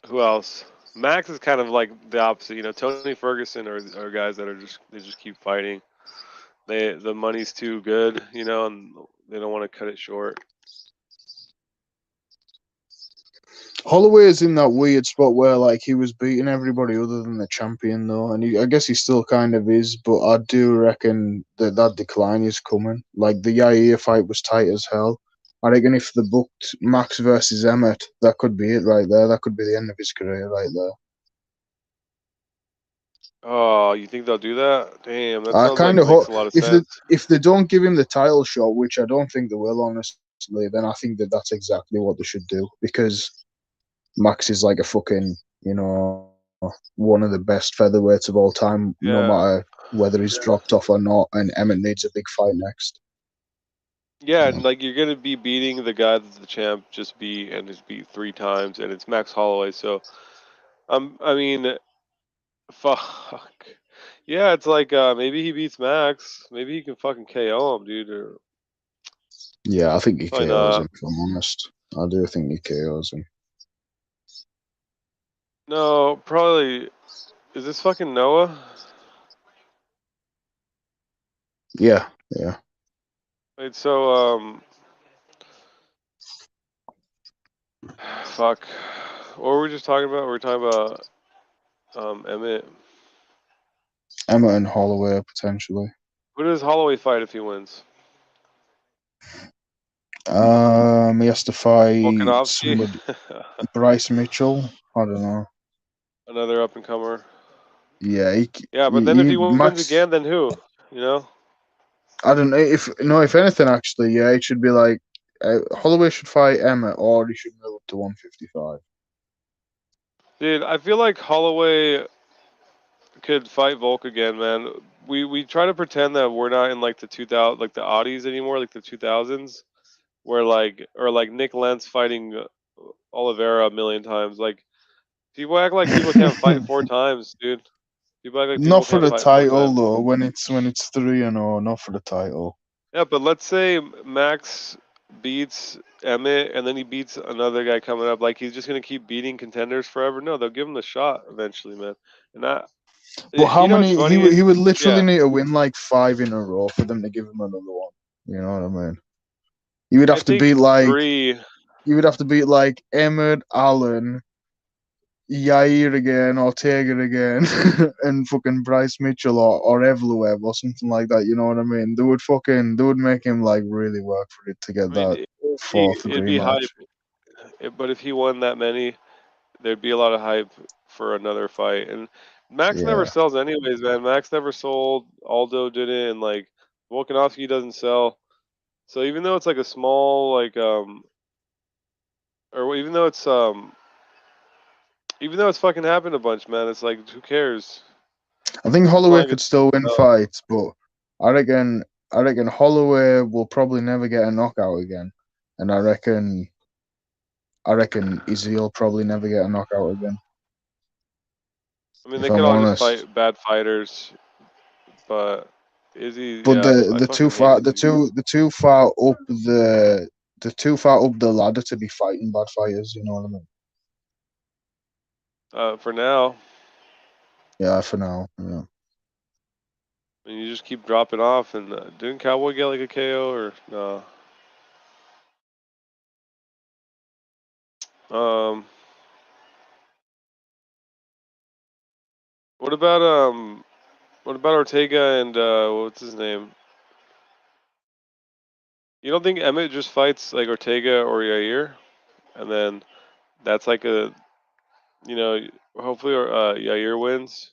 Who else? Max is kind of like the opposite. Tony Ferguson are guys that they just keep fighting. The money's too good, and they don't want to cut it short. Holloway is in that weird spot where like he was beating everybody other than the champion though, and I guess he still kind of is. But I do reckon that decline is coming. Like the Yair fight was tight as hell. I reckon if they booked Max versus Emmett, that could be it right there. That could be the end of his career right there. Oh, you think they'll do that? Damn, that I sounds like kind it of makes hope a lot of if sense. they don't give him the title shot, which I don't think they will, honestly, then I think that's exactly what they should do because Max is like a fucking one of the best featherweights of all time, no Yeah. matter whether he's dropped off or not. And Emmett needs a big fight next. Yeah, and like you're gonna be beating the guy that the champ just beat and has beat 3 times, and it's Max Holloway. So, I mean, fuck. Yeah, it's like maybe he beats Max. Maybe he can fucking KO him, dude. Or Yeah, I think he probably KOs not. him. If I'm honest, I do think he KOs him. No, probably. Is this fucking Noah? Yeah. Wait, so fuck. What were we just talking about? We were talking about Emmett. Emmett and Holloway potentially. Who does Holloway fight if he wins? He has to fight Volkanovski. somebody. Bryce Mitchell. I don't know. Another up and comer. Yeah, Yeah, but then if he wins Max. again, then who? I don't know if anything actually, yeah, it should be like Holloway should fight Emmett or he should move up to 155. Dude, I feel like Holloway could fight Volk again, man. We try to pretend that we're not in like the 2000, like the Audis anymore, like the 2000s, where like Nick Lentz fighting Oliveira a million times. Like people act like people can't fight 4 times, dude. People act like people Not for can't the fight 4 times. title though. When it's 3-0, not for the title. Yeah, but let's say Max beats Emmett and then he beats another guy coming up. Like he's just gonna keep beating contenders forever. No, they'll give him the shot eventually, man. And that, But how what's many? funny? He would literally Yeah, need to win like 5 in a row for them to give him another one. You know what I mean? You would I have to think beat like 3. Emmett, Allen, Yair again, Ortega again, and fucking Bryce Mitchell or Evloev or something like that. You know what I mean? They would make him like really work for it to get I that mean, fourth it'd be rematch. hype. But if he won that many, there'd be a lot of hype for another fight. And Max never Yeah. sells anyways, man. Max never sold. Aldo didn't, and like Volkanovski doesn't sell. So even though it's like a small like or even though it's fucking happened a bunch, man, it's like who cares? I think As Holloway long as could still win fights, but I reckon Holloway will probably never get a knockout again, and I reckon Izzy will probably never get a knockout again. I mean, If they could I'm all just honest, fight bad fighters, but Izzy, but yeah, I fucking hate Izzy. the too far up the ladder to be fighting bad fighters. You know what I mean? For now, Yeah, for now. Yeah. I mean, you just keep dropping off, and didn't Cowboy get like a KO or no? Um, what about Ortega and what's his name? You don't think Emmett just fights like Ortega or Yair, and then that's like a, hopefully Yair wins.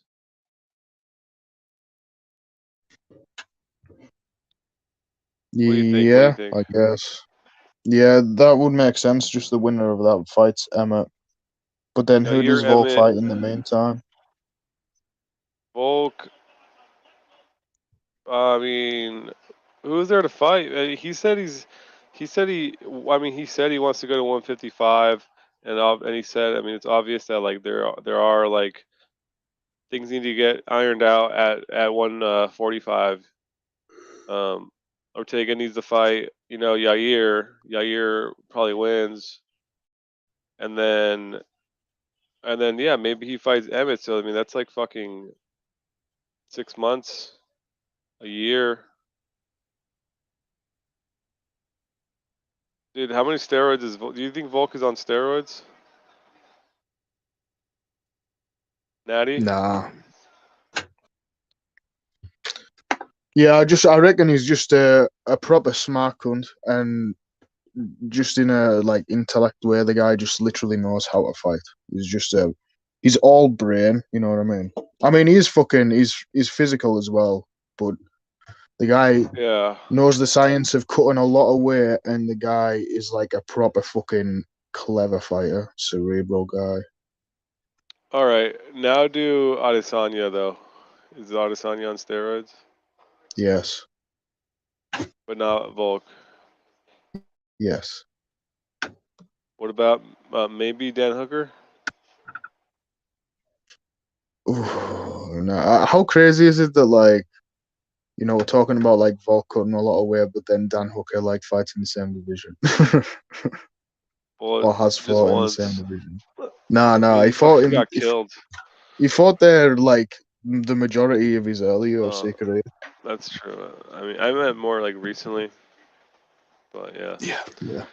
What do you think? What do you Yeah, think? I guess. Yeah, that would make sense. Just the winner of that fights Emmett. But then who does Yair, Volk Emmett, fight in the meantime? Volk. I mean, who's there to fight? He said he said he. I mean, he said he wants to go to 155, and he said, I mean, it's obvious that like there are like things need to get ironed out at 145. Ortega needs to fight, Yair. Yair probably wins, and then yeah, maybe he fights Emmett. So I mean, that's like fucking 6 months, a year. Dude, how many steroids is Volk? Do you think Volk is on steroids? Natty? Nah. Yeah, I reckon he's just a proper smart cunt, and just in a like intellect way, the guy just literally knows how to fight. He's all brain, you know what I mean? I mean, he's physical as well, but the guy Yeah. knows the science of cutting a lot of weight, and the guy is like a proper fucking clever fighter, cerebral guy. All right. Now do Adesanya though. Is Adesanya on steroids? Yes, But not Volk. yes. What about maybe Dan Hooker? Ooh, nah. How crazy is it that like we're talking about like Volk cutting a lot of weight, but then Dan Hooker like fights in the same division, Well, or has just fought in the same once. division. Nah. He fucking got killed. He fought there like the majority of his early UFC career. That's true. I mean, I meant more like recently. But yeah. Yeah.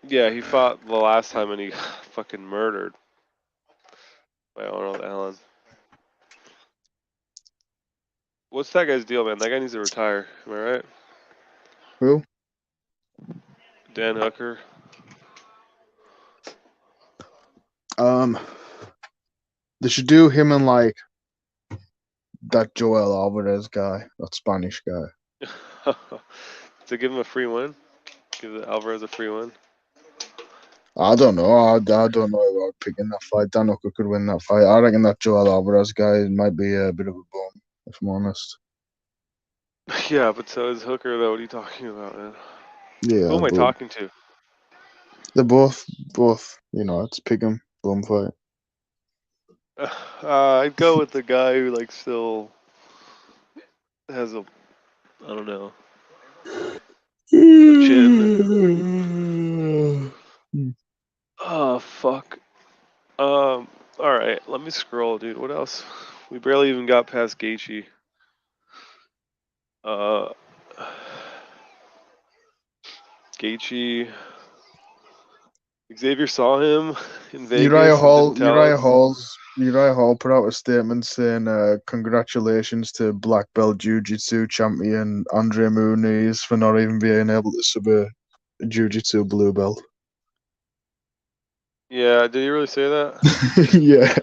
Yeah, he fought the last time and he got fucking murdered by Arnold Allen. What's that guy's deal, man? That guy needs to retire. Am I right? Who? Dan Hooker. They should do him and like that Joel Alvarez guy, that Spanish guy. To give him a free win? Give Alvarez a free win? I don't know. I don't know about picking that fight. Dan Hooker could win that fight. I reckon that Joel Alvarez guy might be a bit of a bum, if I'm honest. Yeah, but so is Hooker, though. What are you talking about, man? Yeah. Who am I but talking to? They're both, it's pick 'em, bum fight. I'd go with the guy who, like, still has a, I don't know, a chin. Oh, fuck. All right, let me scroll, dude. What else? We barely even got past Gaethje. Gaethje. Xavier saw him in Vegas and didn't tell us. Uriah Hall put out a statement saying, "Congratulations to black belt jiu-jitsu champion Andre Muniz for not even being able to sub a jiu-jitsu blue belt." Yeah, did he really say that? Yeah.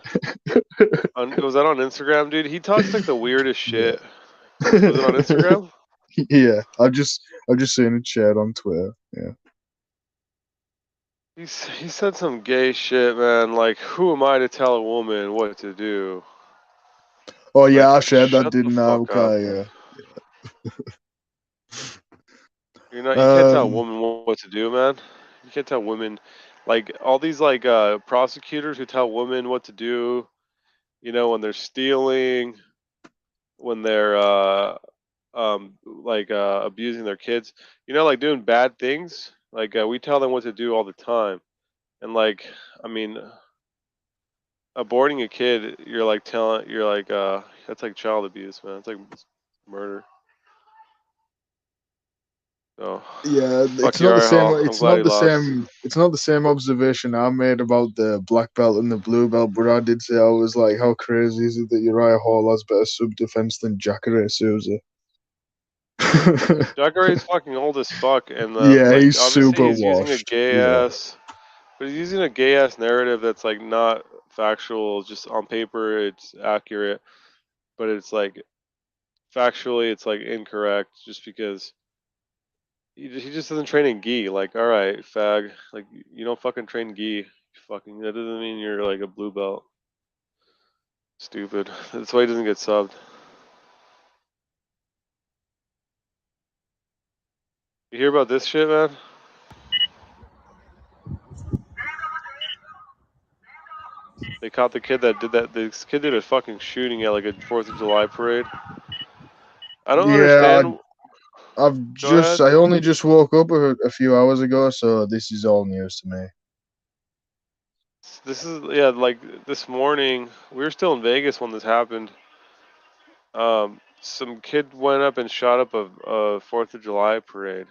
Was that on Instagram, dude? He talks like the weirdest shit. Was it on Instagram? Yeah, I've just seen it shared on Twitter. Yeah. He said some gay shit, man. Like, who am I to tell a woman what to do? Oh yeah, Like, I shared that, shut the didn't I? fuck up. Okay, yeah. You can't tell a woman what to do, man. You can't tell women, like all these like prosecutors who tell women what to do. When they're stealing, when they're abusing their kids. Like doing bad things. Like we tell them what to do all the time, and like I mean, aborting a kid, you're like that's like child abuse, man. It's like murder. So yeah, fuck it's you, not the Uriah same. Hall. I'm It's glad not he the lost. same. It's not the same observation I made about the black belt and the blue belt. But I did say I was like, how crazy is it that Uriah Hall has better sub defense than Jacare Souza? Jacare's fucking old as fuck, and Yeah, like he's obviously super he's using a washed. gay Yeah. ass, but he's using a gay ass narrative that's like not factual. Just on paper, it's accurate, but it's like factually, it's like incorrect. Just because he just doesn't train in gi. Like, all right, fag, like you don't fucking train gi. Fucking that doesn't mean you're like a blue belt. Stupid. That's why he doesn't get subbed. You hear about this shit, man? They caught the kid that did that. This kid did a fucking shooting at like a 4th of July parade. I don't Yeah, understand. Go ahead. I only just woke up a few hours ago, so this is all news to me. This is, yeah, like this morning. We were still in Vegas when this happened. Some kid went up and shot up a 4th of July parade.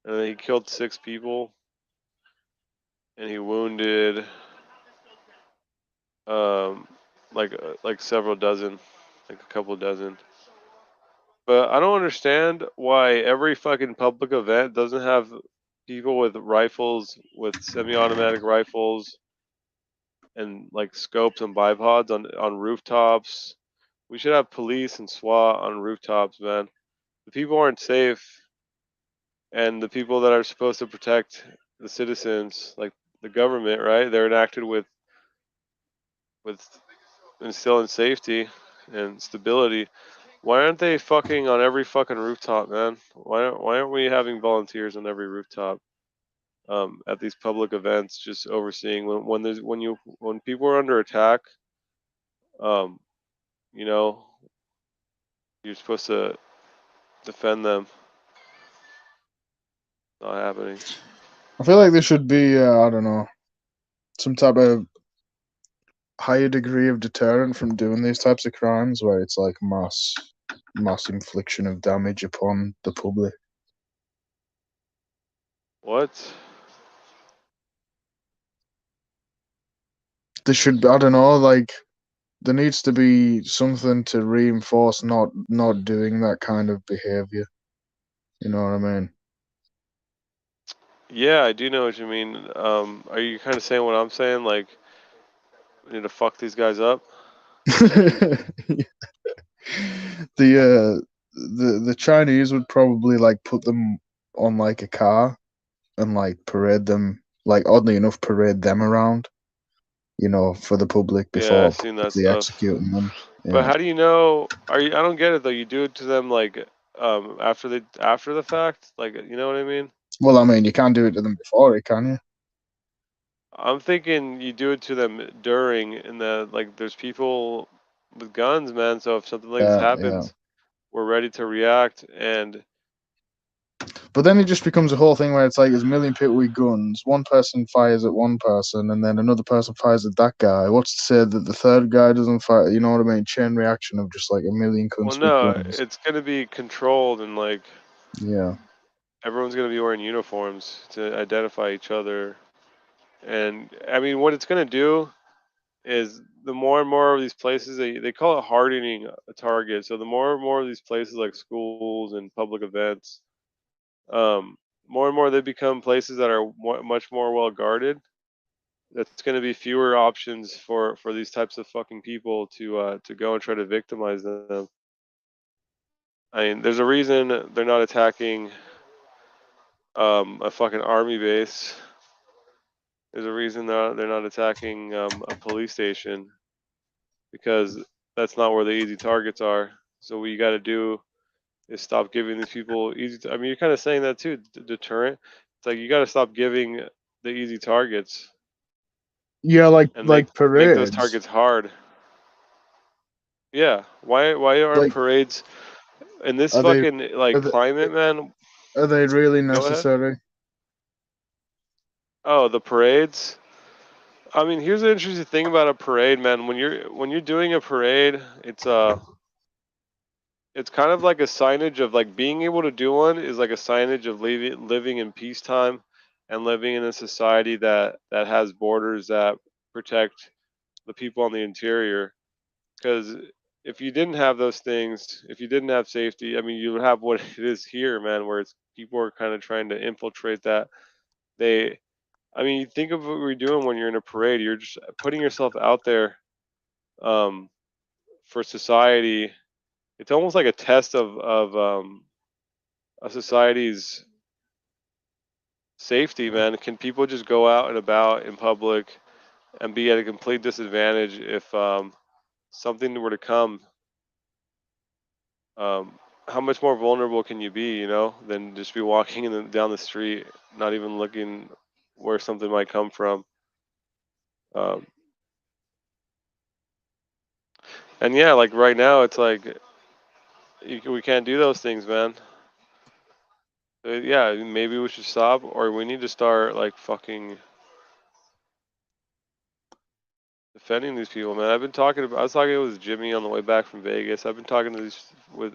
And then he killed 6 people. And he wounded like several dozen, like a couple dozen. But I don't understand why every fucking public event doesn't have people with rifles, with semi-automatic rifles, and like scopes and bipods on rooftops. We should have police and SWAT on rooftops, man. The people aren't safe, and the people that are supposed to protect the citizens, like the government, right? They're enacted with instilling safety and stability. Why aren't they fucking on every fucking rooftop, man? Why aren't we having volunteers on every rooftop? At these public events, just overseeing when people are under attack. Um, you know, you're supposed to defend them. Not happening. I feel like there should be, I don't know, some type of higher degree of deterrent from doing these types of crimes, where it's like mass infliction of damage upon the public. What? There should be, I don't know, like there needs to be something to reinforce not doing that kind of behavior. You know what I mean? Yeah, I do know what you mean. Are you kind of saying what I'm saying? Like, we need to fuck these guys up? The Chinese would probably like put them on like a car and like parade them, like oddly enough parade them around, you know, for the public Yeah, before I've seen that publicly stuff. executing them. But Yeah. how do you know? I don't get it though. You do it to them like after the fact, like you know what I mean? Well, I mean, you can't do it to them before it, can you? I'm thinking you do it to them during, and that like there's people with guns, man. So if something like this Yeah. happens, we're ready to react. And But then it just becomes a whole thing where it's like there's a million people with guns. One person fires at one person, and then another person fires at that guy. What's to say that the third guy doesn't fire? You know what I mean? Chain reaction of just like a million well, cunts with no, guns. it's gonna be controlled, and like Yeah. everyone's gonna be wearing uniforms to identify each other. And I mean, what it's gonna do is the more and more of these places, they call it hardening a target. So the more and more of these places like schools and public events, more and more they become places that are much more well guarded. That's going to be fewer options for these types of fucking people to go and try to victimize them. I mean, there's a reason they're not attacking a fucking army base. There's a reason they're not attacking a police station, because that's not where the easy targets are. So what you got to do is stop giving these people easy. I mean, you're kind of saying that too, deterrent. It's like you got to stop giving the easy targets Yeah, and make like those parades. targets hard. Yeah. Why aren't Like, parades in this are they fucking like are they, climate, man? are they really Go ahead. necessary? Oh, the parades. I mean, here's the interesting thing about a parade, man. When you're doing a parade, it's kind of like a signage of like being able to do one is like a signage of living in peacetime and living in a society that has borders that protect the people on the interior. Because if you didn't have those things, if you didn't have safety, I mean, you would have what it is here, man, where it's people are kind of trying to infiltrate that. I mean, you think of what we're doing when you're in a parade. You're just putting yourself out there for society. It's almost like a test of a society's safety, man. Can people just go out and about in public and be at a complete disadvantage if something were to come? How much more vulnerable can you be, than just be walking down the street, not even looking where something might come from? And yeah, like right now, it's like we can't do those things, man. Yeah, maybe we should stop, or we need to start like fucking defending these people, man. I was talking with Jimmy on the way back from Vegas. I've been talking to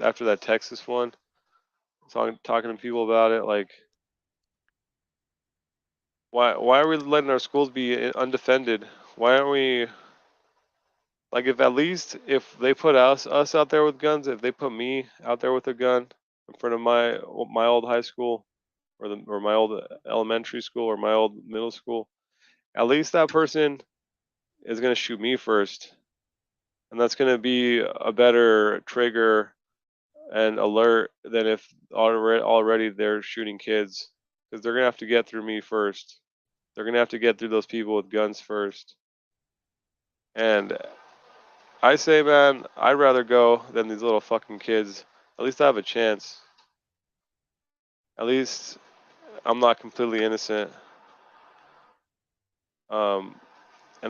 after that Texas one, talking to people about it. Like, why are we letting our schools be undefended? Why aren't we, like, if they put us out there with guns, if they put me out there with a gun in front of my old high school, or my old elementary school, or my old middle school, at least that person is going to shoot me first. And that's going to be a better trigger and alert than if already they're shooting kids, because they're going to have to get through me first. They're going to have to get through those people with guns first. And I say, man, I'd rather go than these little fucking kids. At least I have a chance. At least I'm not completely innocent. And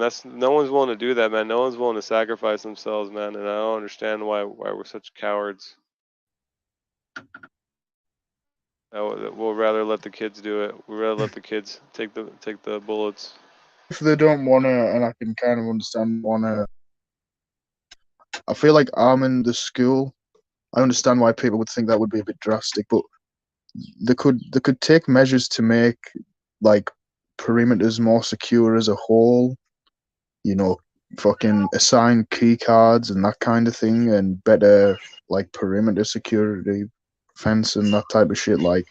that's, no one's willing to do that, man. No one's willing to sacrifice themselves, man. And I don't understand why we're such cowards. We'll rather let the kids do it. We'd rather let the kids take the bullets. If they don't want to, and I can kind of understand I feel like arming the school, I understand why people would think that would be a bit drastic, but they could take measures to make like perimeters more secure as a whole. Fucking assign key cards and that kind of thing, and better like perimeter security, fence and that type of shit. Like,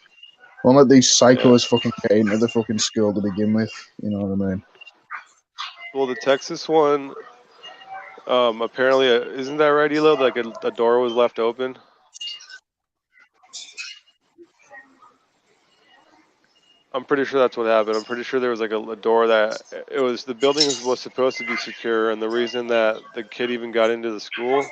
don't let these psychos fucking get into the fucking school to begin with. You know what I mean? Well, the Texas one, apparently, isn't that right, Elo? Like a door was left open. I'm pretty sure that's what happened. I'm pretty sure there was like a door that the building was supposed to be secure, and the reason that the kid even got into the school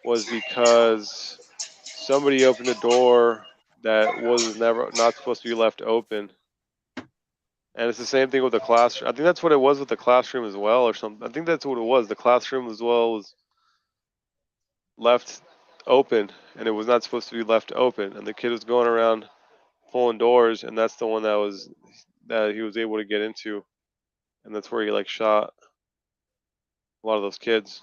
was because somebody opened a door that was not supposed to be left open. And it's the same thing with the classroom. I think that's what it was with the classroom as well, or something. I think that's what it was. The classroom as well was left open, and it was not supposed to be left open. And the kid was going around pulling doors, and that's the one that he was able to get into, and that's where he like shot a lot of those kids.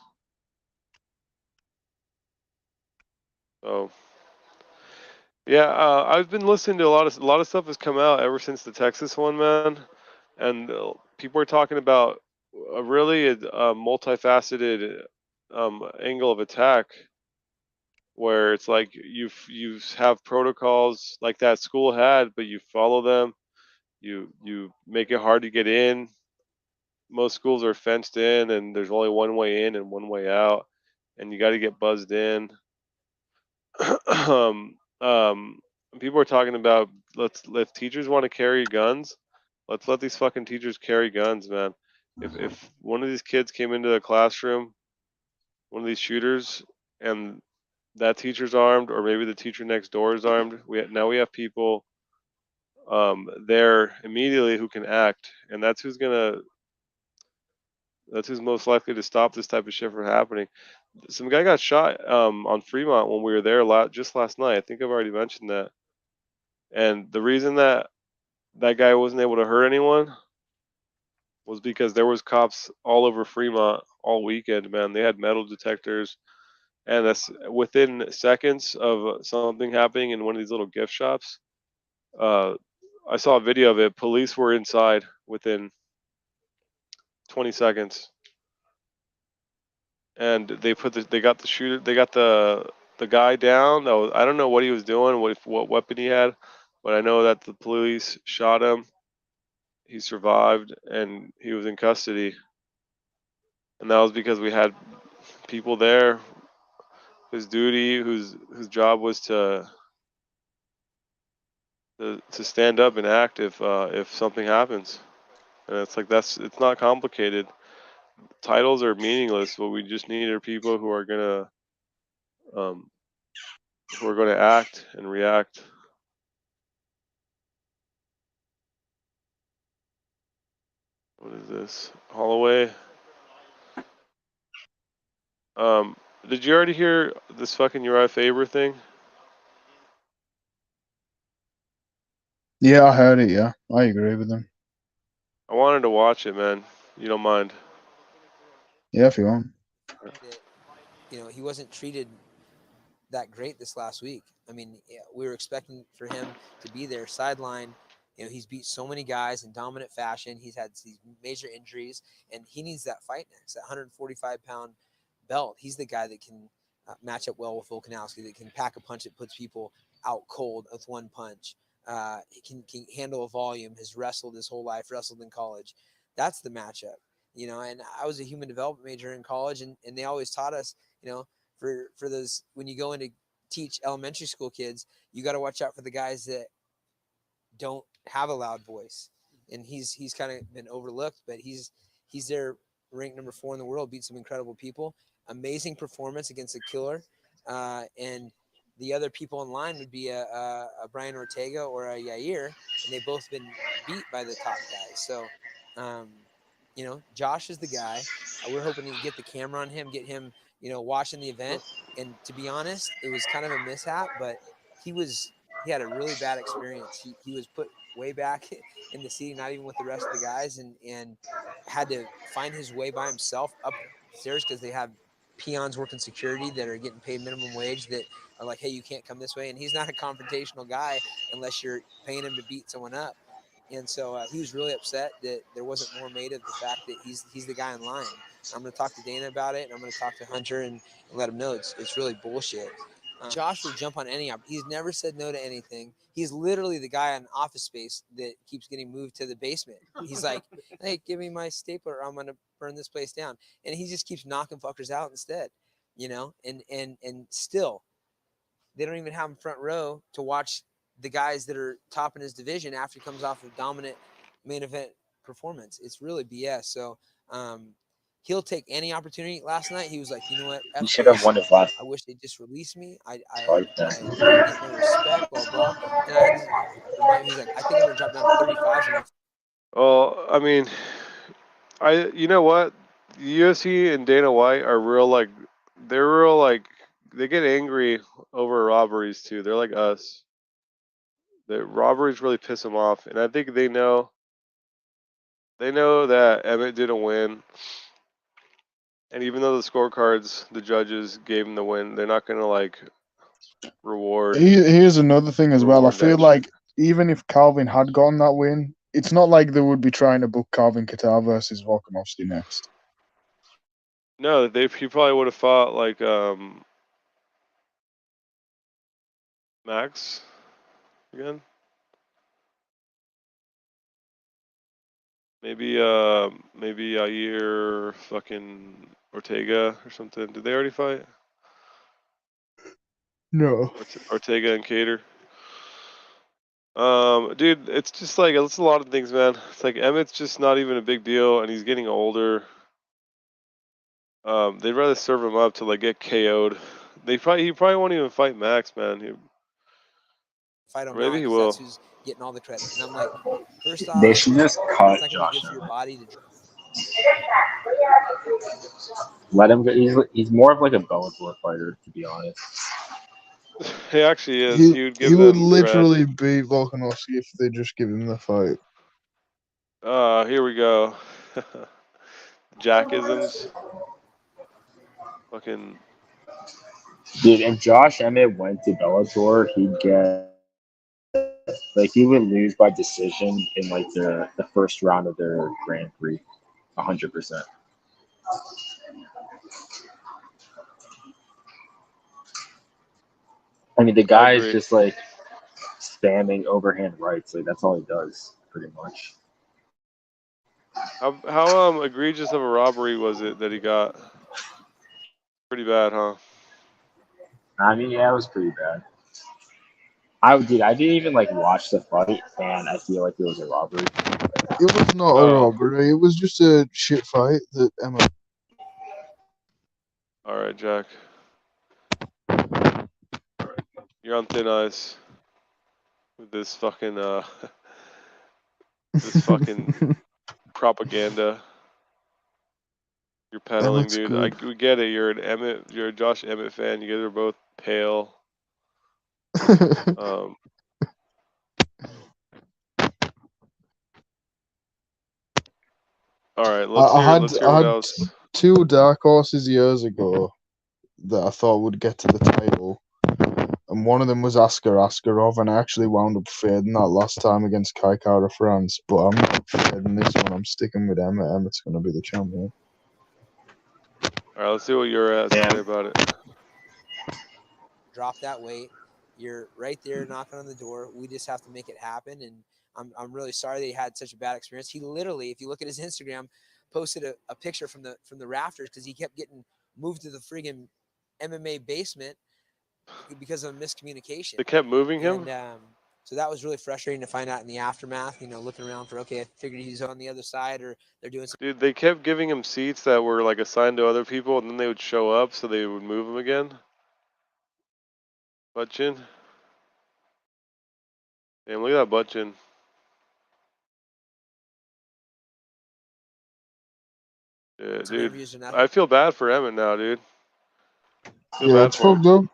So yeah, I've been listening to a lot of stuff has come out ever since the Texas one, man, and people are talking about a really multifaceted angle of attack, where it's like you have protocols like that school had, but you follow them. You make it hard to get in. Most schools are fenced in, and there's only one way in and one way out, and you got to get buzzed in. um, People are talking about, if teachers want to carry guns, let's let these fucking teachers carry guns, man. If one of these kids came into the classroom, one of these shooters, and that teacher's armed, or maybe the teacher next door is armed, now we have people there immediately who can act, and that's who's most likely to stop this type of shit from happening. Some guy got shot on Fremont when we were there just last night. I think I've already mentioned that. And the reason that guy wasn't able to hurt anyone was because there was cops all over Fremont all weekend, man. They had metal detectors, and that's within seconds of something happening in one of these little gift shops. I saw a video of it. Police were inside within 20 seconds. and they got the shooter, they got the guy down. I don't know what he was doing, what weapon he had, but I know that the police shot him. He survived, and he was in custody. And that was because we had people there whose job was to stand up and act if something happens. And it's like it's not complicated. Titles are meaningless. What we just need are people who are gonna act and react. What is this? Holloway. Did you already hear this fucking Uriah Faber thing? Yeah, I heard it. Yeah, I agree with him. I wanted to watch it, man. You don't mind? Yeah, if you want. He wasn't treated that great this last week. I mean, we were expecting for him to be there sideline. He's beat so many guys in dominant fashion. He's had these major injuries, and he needs that fight next, that 145-pound belt. He's the guy that can match up well with Volkanovski, that can pack a punch that puts people out cold with one punch. He can handle a volume, has wrestled his whole life, wrestled in college. That's the matchup, and I was a human development major in college, and they always taught us, for those, when you go in to teach elementary school kids, you got to watch out for the guys that don't have a loud voice. And he's kind of been overlooked, but he's there, ranked number 4 in the world, beat some incredible people. Amazing performance against a killer. And the other people in line would be a Brian Ortega or a Yair, and they've both been beat by the top guys. So, Josh is the guy. We're hoping to get the camera on him, get him, watching the event. And to be honest, it was kind of a mishap, but he had a really bad experience. He was put way back in the seating, not even with the rest of the guys, and had to find his way by himself upstairs because they have peons working security that are getting paid minimum wage that are like, hey, you can't come this way. And he's not a confrontational guy unless you're paying him to beat someone up. And so he was really upset that there wasn't more made of the fact that he's the guy in line. I'm going to talk to Dana about it, and I'm going to talk to Hunter and let him know it's really bullshit. Josh will jump on any – he's never said no to anything. He's literally the guy on Office Space that keeps getting moved to the basement. He's like, hey, give me my stapler or I'm going to burn this place down. And he just keeps knocking fuckers out instead, and still they don't even have him front row to watch the guys that are top in his division after he comes off a dominant main event performance. It's really BS. So he'll take any opportunity. Last night he was like, you know what? He should have won his last. I wish they just released me. I get no respect, blah, blah. And I had to remind him, he's like, I think I'm going to drop down to 35. Well, I mean, you know what? The UFC and Dana White are they get angry over robberies too. They're like us. The robberies really piss them off, and I think they know that Emmett didn't win. And even though the scorecards, the judges gave him the win, they're not gonna reward. Here's another thing as well. I Reward feel that like even if Calvin had gotten that win, it's not like they would be trying to book Calvin Qatar versus Volkanovski next. No, he probably would have fought Max again. Maybe Yair fucking Ortega or something. Did they already fight? No. Ortega and Cater. Dude, it's just it's a lot of things, man. It's like Emmett's just not even a big deal, and he's getting older. They'd rather serve him up to get KO'd. He probably won't even fight Max, man. Fight on Maybe Max, he will. that's who's getting all the credit. And I'm like, first off, They should just cut it's not Josh. good for your body to. Let him go. He's more of a Bellator fighter, to be honest. He actually is. He would literally beat Volkanovski if they just give him the fight. Here we go. Jackisms. Fucking. Dude, if Josh Emmett went to Bellator, he'd get he would lose by decision in the first round of their Grand Prix, 100%. I mean, the guy is agree. just like spamming overhand rights. Like that's all he does, pretty much. How egregious of a robbery was it that he got? Pretty bad, huh? I mean, yeah, it was pretty bad. I didn't even like watch the fight, and I feel like it was a robbery. It was not a Oh. robbery. It was just a shit fight that Emma. All right, Jack. You're on thin ice with this fucking this fucking propaganda. You're peddling, Emmett's dude. We get it. You're a Josh Emmett fan. You guys are both pale. good. All right, I let's hear I what had else. two dark horses years ago that I thought would get to the title, and one of them was Askar Askarov, and I actually wound up fading that last time against Kai Kara France. But I'm not fading this one. I'm sticking with Emmett. Emmett's going to be the champion. All right, let's see what your ass say about it. Drop that weight. You're right there knocking on the door. We just have to make it happen. And I'm really sorry that he had such a bad experience. He literally, if you look at his Instagram, posted a picture from the rafters because he kept getting moved to the friggin' MMA basement because of miscommunication. They kept moving him? And so that was really frustrating to find out in the aftermath, looking around for, okay, I figured he's on the other side or they're doing something. Dude, they kept giving him seats that were like assigned to other people, and then they would show up, so they would move him again. Butt chin. Damn, look at that butt chin. Yeah, dude. I feel bad for Emmett now, dude. Feel Yeah, bad it's for him. fucked up.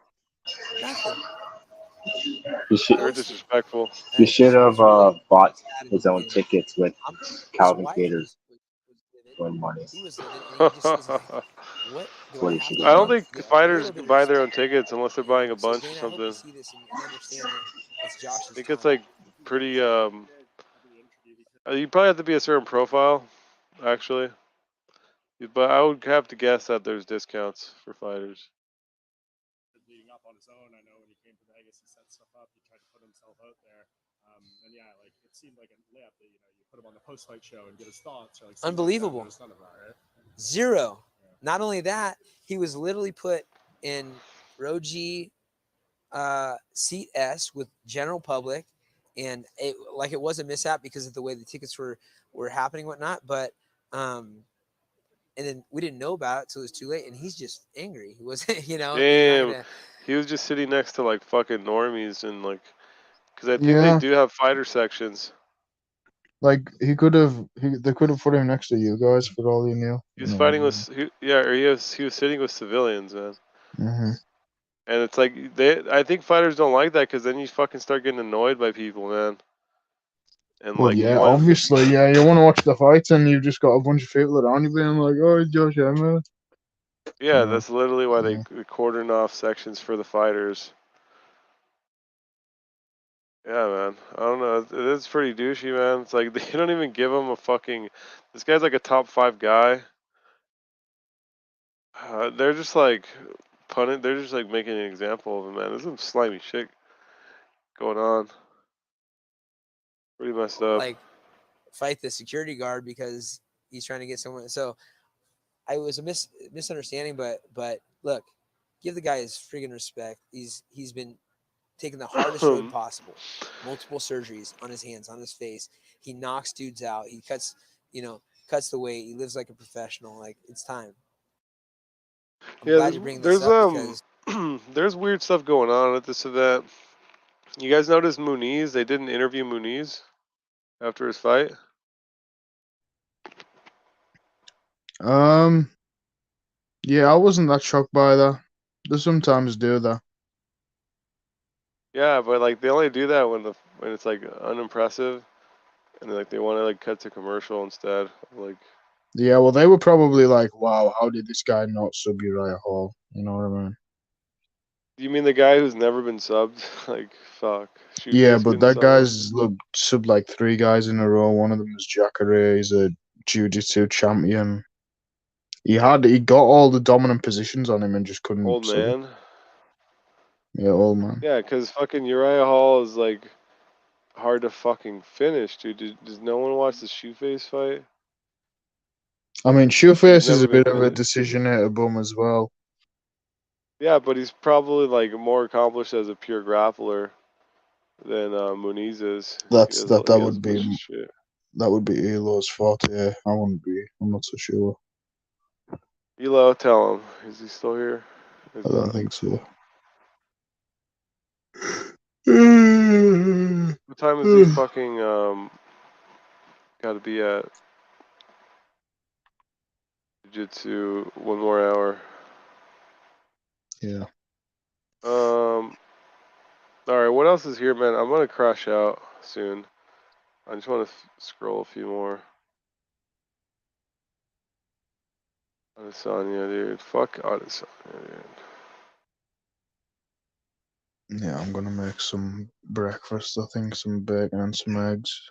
Very disrespectful. He should have bought his own tickets with Calvin Cater's win money. I don't think fighters can buy their own tickets unless they're buying a bunch or something. I think it's like pretty. You probably have to be a certain profile, actually. But I would have to guess that there's discounts for fighters. Leading up on his own, I know when he came to Vegas, he set stuff up. He tried to put himself out there, and yeah, like it seemed like a layup that you put him on the post-fight show and get his thoughts. Or, like, unbelievable. None of that, right? Zero. Yeah. Not only that, he was literally put in row G, seat S with general public, and it was a mishap because of the way the tickets were happening, and whatnot. But and then we didn't know about it till it was too late, and he's just angry. He wasn't, Damn, he was just sitting next to like fucking normies and like, because I think they do have fighter sections. Like they could have put him next to you guys for all you knew. He was fighting with, he was sitting with civilians, man. Mm-hmm. And it's like I think fighters don't like that because then you fucking start getting annoyed by people, man. And well, like, obviously, you want to watch the fights, and you've just got a bunch of people around you being like, "Oh, Josh Emmett." Yeah, that's literally why they cordon off sections for the fighters. Yeah, man. I don't know. It is pretty douchey, man. It's like they don't even give him a fucking. This guy's like a top 5 guy. They're just like they're just like making an example of him, man. There's some slimy shit going on. Pretty messed up. Like, fight the security guard because he's trying to get someone. So I was a misunderstanding, but look, give the guy his friggin' respect. He's been taking the hardest road possible, multiple surgeries on his hands, on his face. He knocks dudes out. He cuts the weight. He lives like a professional. Like, it's time. I'm glad you bring this up because there's weird stuff going on at this event. You guys notice Muniz? They didn't interview Muniz after his fight. Yeah, I wasn't that shocked by that. They sometimes do that. Yeah, but like they only do that when it's like unimpressive, and like they want to like cut to commercial instead. Like, yeah, well, they were probably like, "Wow, how did this guy not sub Uriah Hall?" You know what I mean? You mean the guy who's never been subbed? Like, fuck. Yeah, but that guy's subbed like 3 guys in a row. One of them was Jacare. He's a jiu-jitsu champion. He got all the dominant positions on him and just couldn't. Old man. Yeah, old man. Yeah, because fucking Uriah Hall is like hard to fucking finish, dude. Does no one watch the Shoeface fight? I mean, He's Shoeface is never a bit been of a finished. decisionator bum as well. Yeah, but he's probably like more accomplished as a pure grappler than Muniz is. He has That he has would a bunch be of shit. Elo's forte. I wouldn't be. I'm not so sure. Elo, tell him. Is he still here? He's I don't not. think so. What time is he fucking got to be at Jiu-Jitsu? One more hour. Yeah. All right. What else is here, man? I'm gonna crash out soon. I just want to scroll a few more. Adesanya, dude. Fuck Adesanya, dude. Yeah, I'm gonna make some breakfast. I think some bacon and some eggs.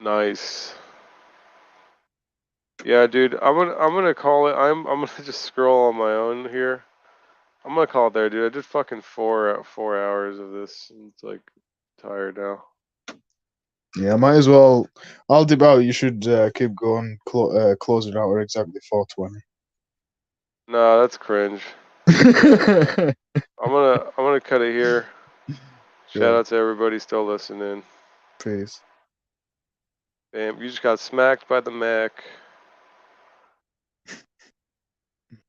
Nice. Yeah, dude. I'm gonna call it. I'm gonna just scroll on my own here. I'm gonna call it there, dude. I did fucking 4 hours of this. And it's like tired now. Yeah, might as well. I'll dip out. You should keep going. Close it out at exactly 4:20. Nah, that's cringe. I'm gonna cut it here. Shout Yeah. out to everybody still listening. Peace. Damn, you just got smacked by the Mac.